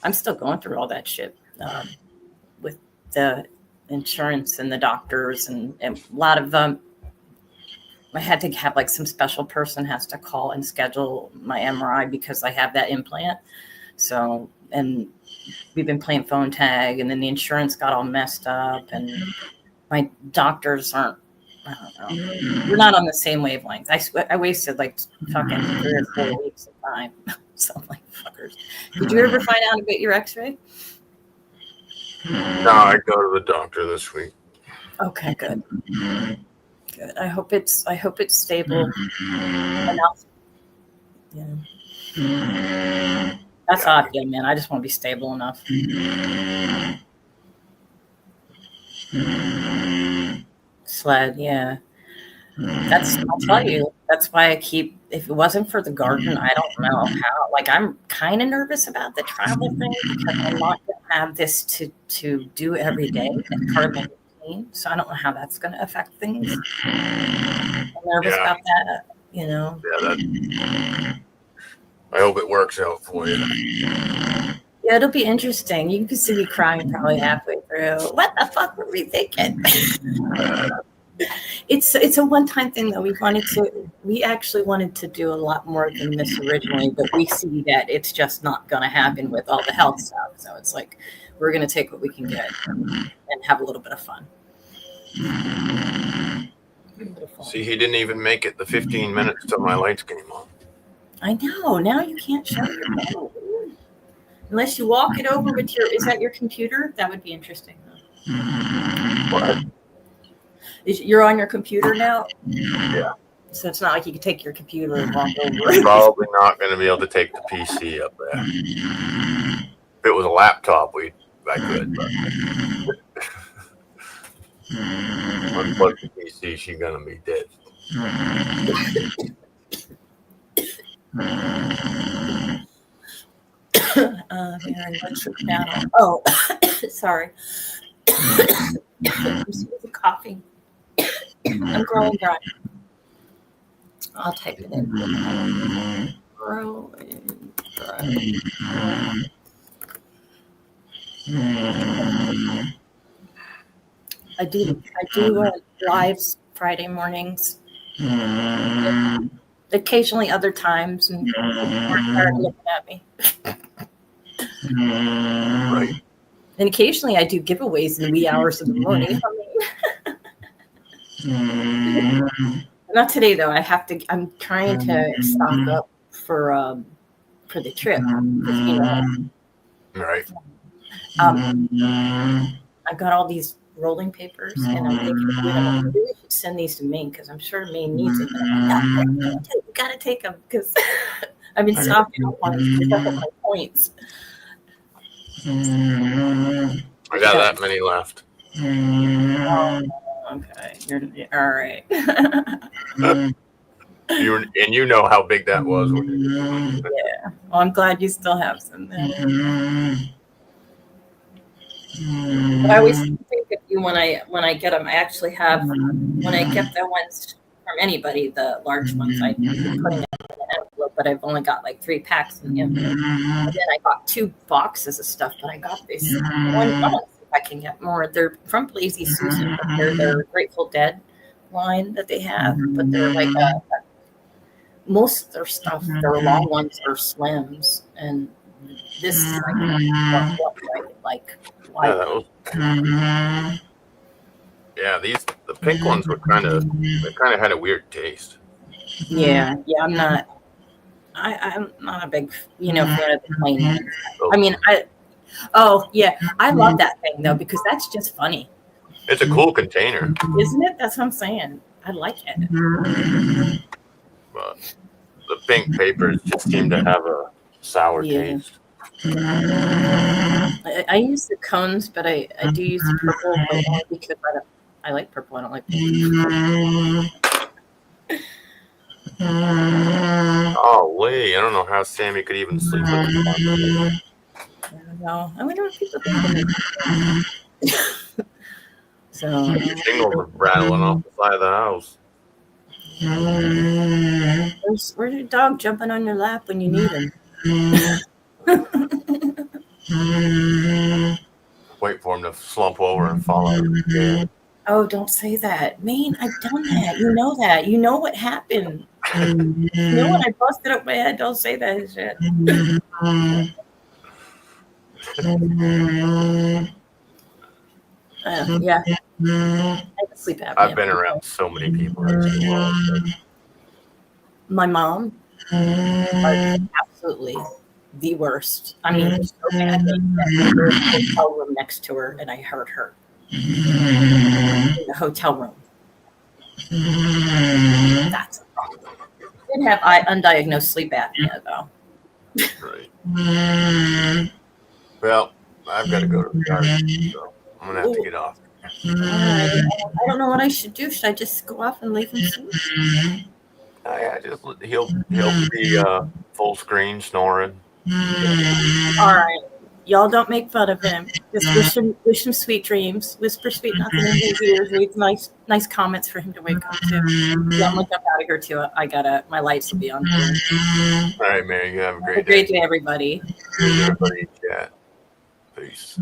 I'm still going through all that shit with the insurance and the doctors and a lot of I had to have like some special person has to call and schedule my MRI because I have that implant. So, and we've been playing phone tag and then the insurance got all messed up and my doctors aren't, I don't know. We're not on the same wavelength. I wasted like fucking 3 or 4 weeks of time. So I'm like, fuckers. Did you ever find out to get your x-ray? No, I go to the doctor this week. Okay, good. Good. I hope it's stable enough. Yeah. That's how I feel, man. I just want to be stable enough. Sled, yeah. I'll tell you, that's why I keep, if it wasn't for the garden, I don't know how, like, I'm kind of nervous about the travel thing because I'm not going to have this to do every day. It's part of my routine, so I don't know how that's going to affect things. I'm nervous about that, you know. Yeah, I hope it works out for you. Yeah, it'll be interesting. You can see me crying probably halfway through. What the fuck were we thinking? It's a one-time thing that we actually wanted to do a lot more than this originally, but we see that it's just not going to happen with all the health stuff. So it's like we're going to take what we can get and have a little bit of fun. See, he didn't even make it the 15 minutes till my lights came on. I know. Now you can't show your phone. Unless you walk it over with is that your computer? That would be interesting. What? You're on your computer now? Yeah. So it's not like you could take your computer and walk over. I'm probably not going to be able to take the PC up there. If it was a laptop, I could. But unplug the PC, she's going to be dead. What's your channel? Oh, sorry. I'm still coughing. I'm growing dry. I'll type it in. Growing dry. I do lives Friday mornings. Occasionally other times, and people are tired of looking at me. Right. And occasionally I do giveaways in the wee hours of the morning. Not today though. I'm trying to stock up for the trip. 'Cause, you know, Right. I've got all these rolling papers, and I'm thinking, I really should send these to Maine because I'm sure Maine needs it. But I'm like, no, you gotta take them because I've been stocking up on my points. I got that many left. Oh, okay, you're all right. You know how big that was. Yeah. Well, I'm glad you still have some there. But I always think of you when I get them. I actually have, when I get the ones from anybody, the large ones, I put them in an envelope, but I've only got like 3 packs in the envelope. And then I got 2 boxes of stuff, but I got this one. I want to see if I can get more. They're from Lazy Susan, but they're their Grateful Dead line that they have, but they're like most of their stuff, their long ones are slims, and this is like Yeah, that was, yeah, the pink ones were kind of had a weird taste. Yeah, I'm not a big, fan of the plain ones. I mean, I love that thing though, because that's just funny. It's a cool container, isn't it? That's what I'm saying. I like it. But the pink papers just seem to have a sour taste. I use the cones, but I do use the purple, but only because I like purple. I don't like pink. Golly, I don't know how Sammy could even sleep with it. I don't know. I wonder what people think of it. So the signals were rattling off the side of the house. Where's your dog jumping on your lap when you need him? Wait for him to slump over and fall out of the chair. Oh, don't say that. Man, I've done that. You know that. You know what happened. You know when I busted up my head, don't say that shit. Yeah. I have sleep apnea. I've been around so many people. My mom, absolutely the worst. I mean, so bad. There was a hotel room next to her, and I heard her in the hotel room. That's a problem. Didn't have undiagnosed sleep apnea though. Right. Well, I've got to go to the garden, so I'm gonna have to get off. I don't know what I should do. Should I just go off and leave him sleep? Yeah, he'll be full screen snoring. All right, y'all don't make fun of him. Just wish him sweet dreams. Whisper sweet nothing in his ears. Read nice comments for him to wake up to. Yeah, I'm like, I'm out of here too. My lights will be on. All right, Mary. You have a great day. Great day, everybody. Everybody in chat. Peace.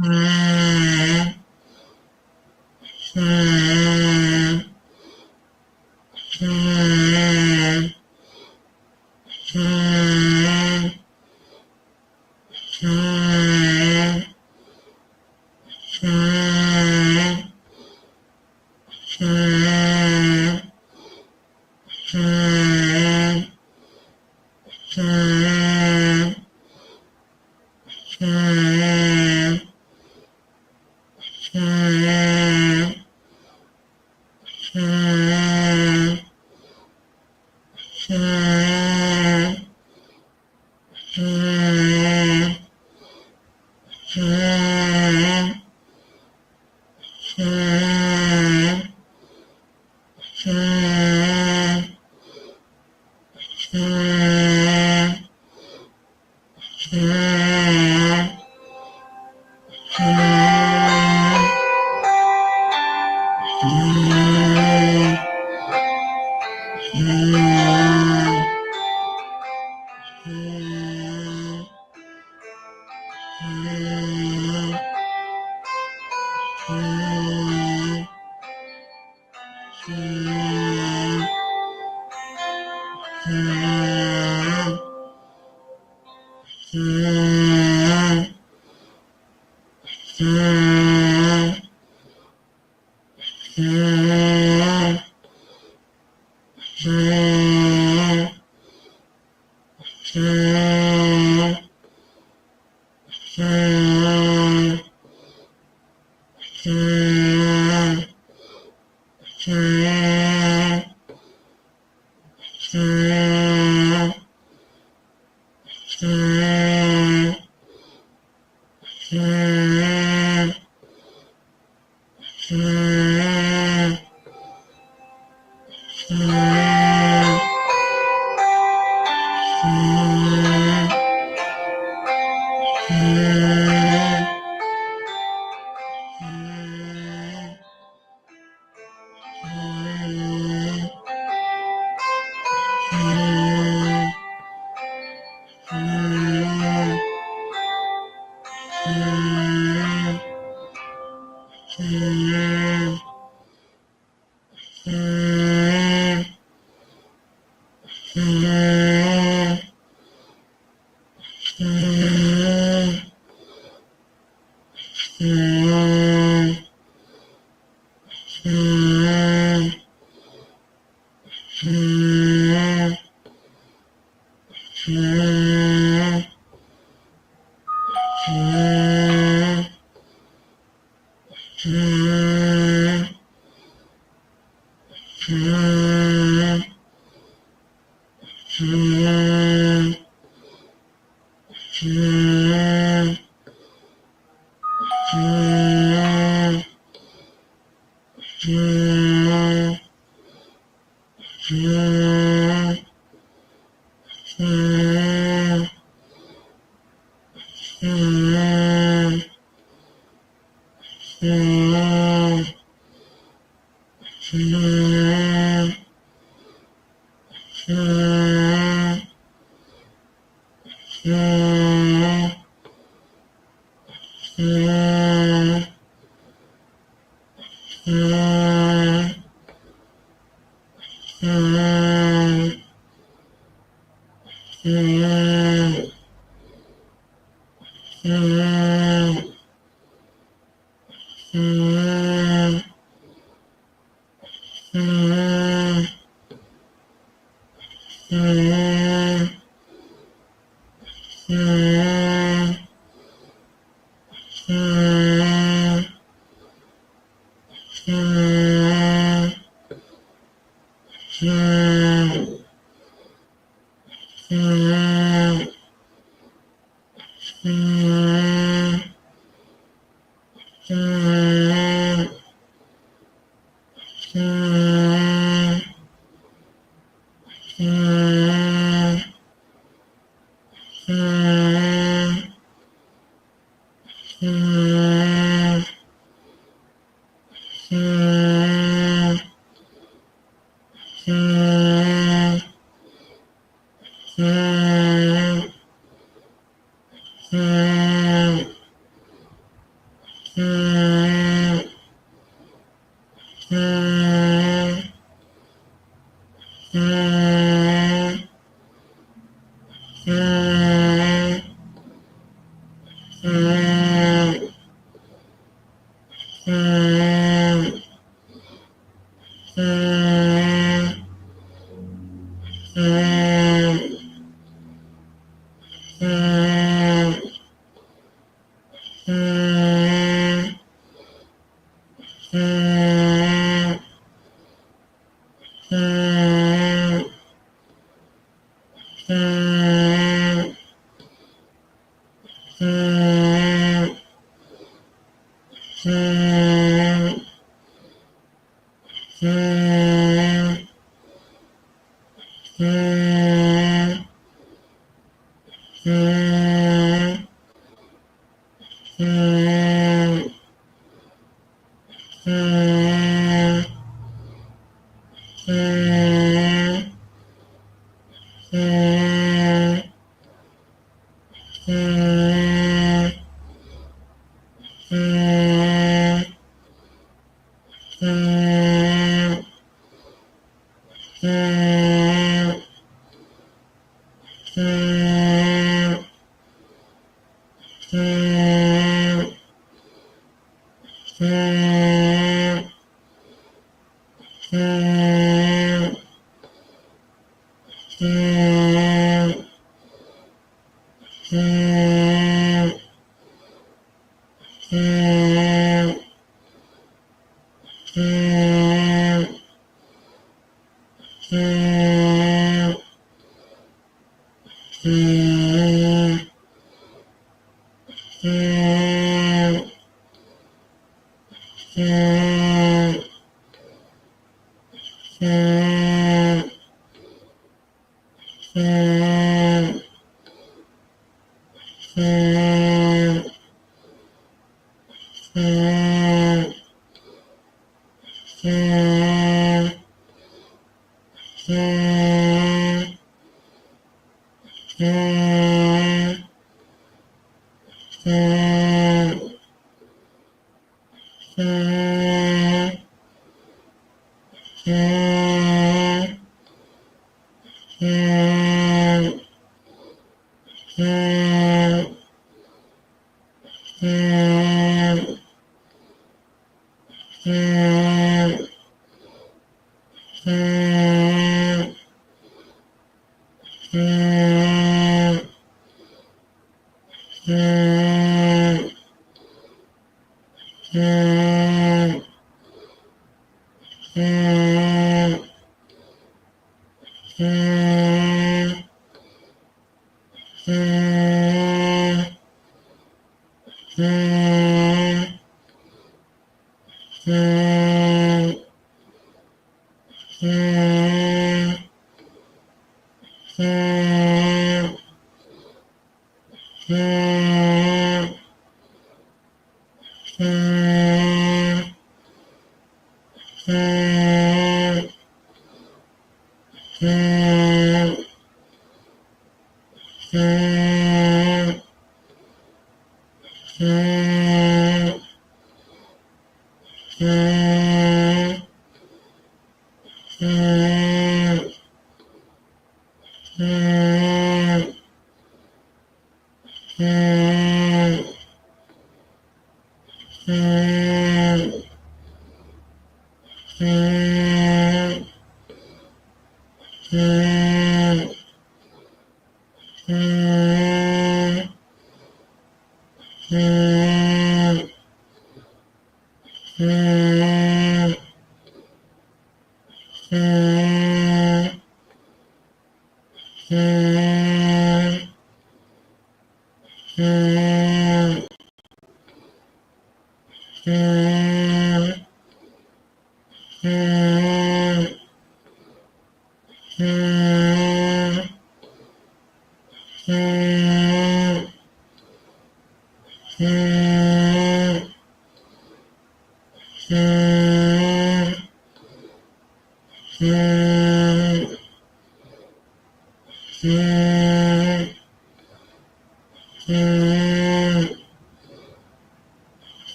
Mm-hmm.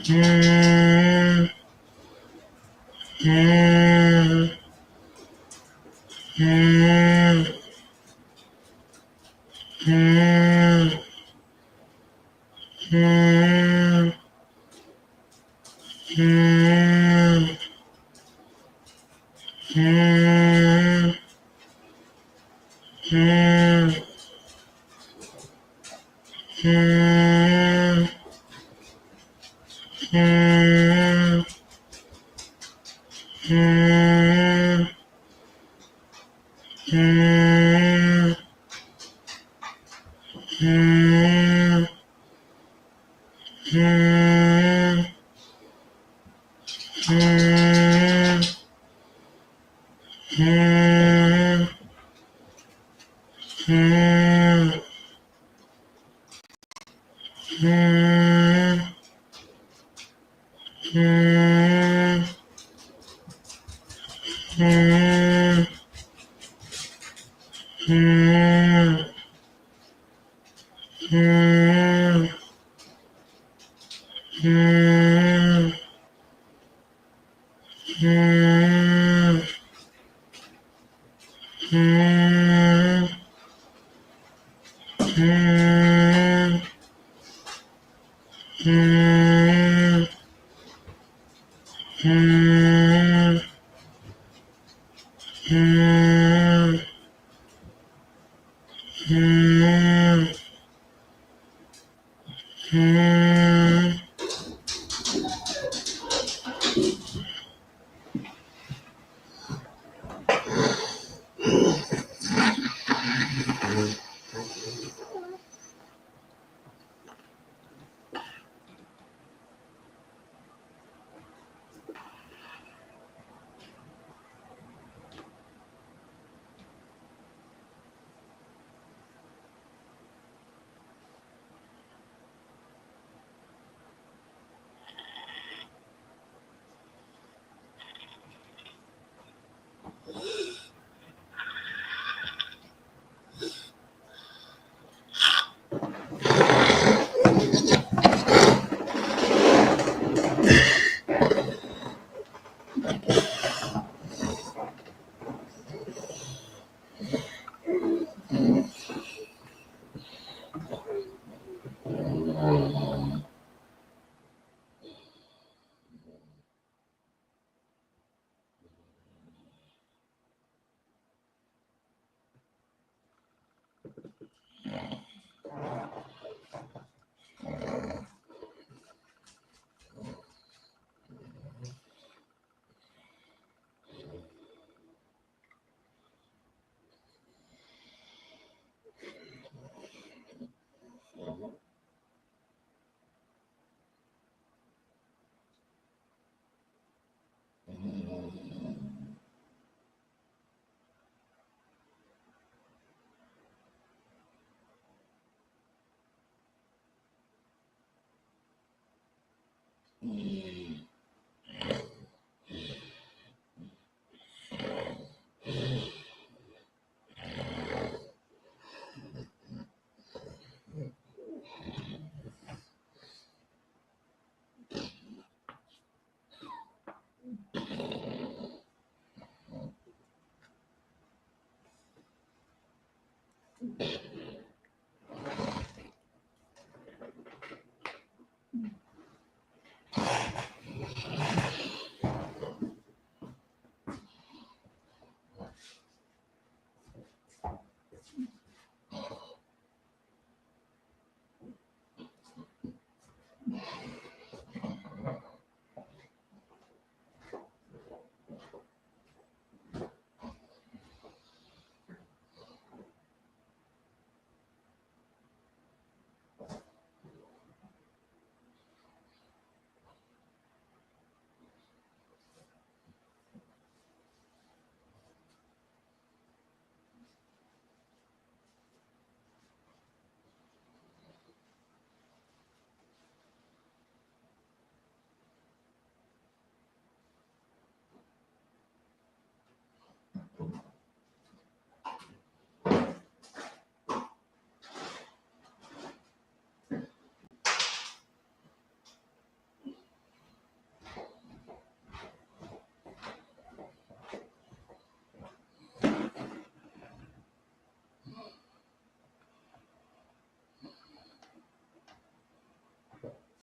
Yeah.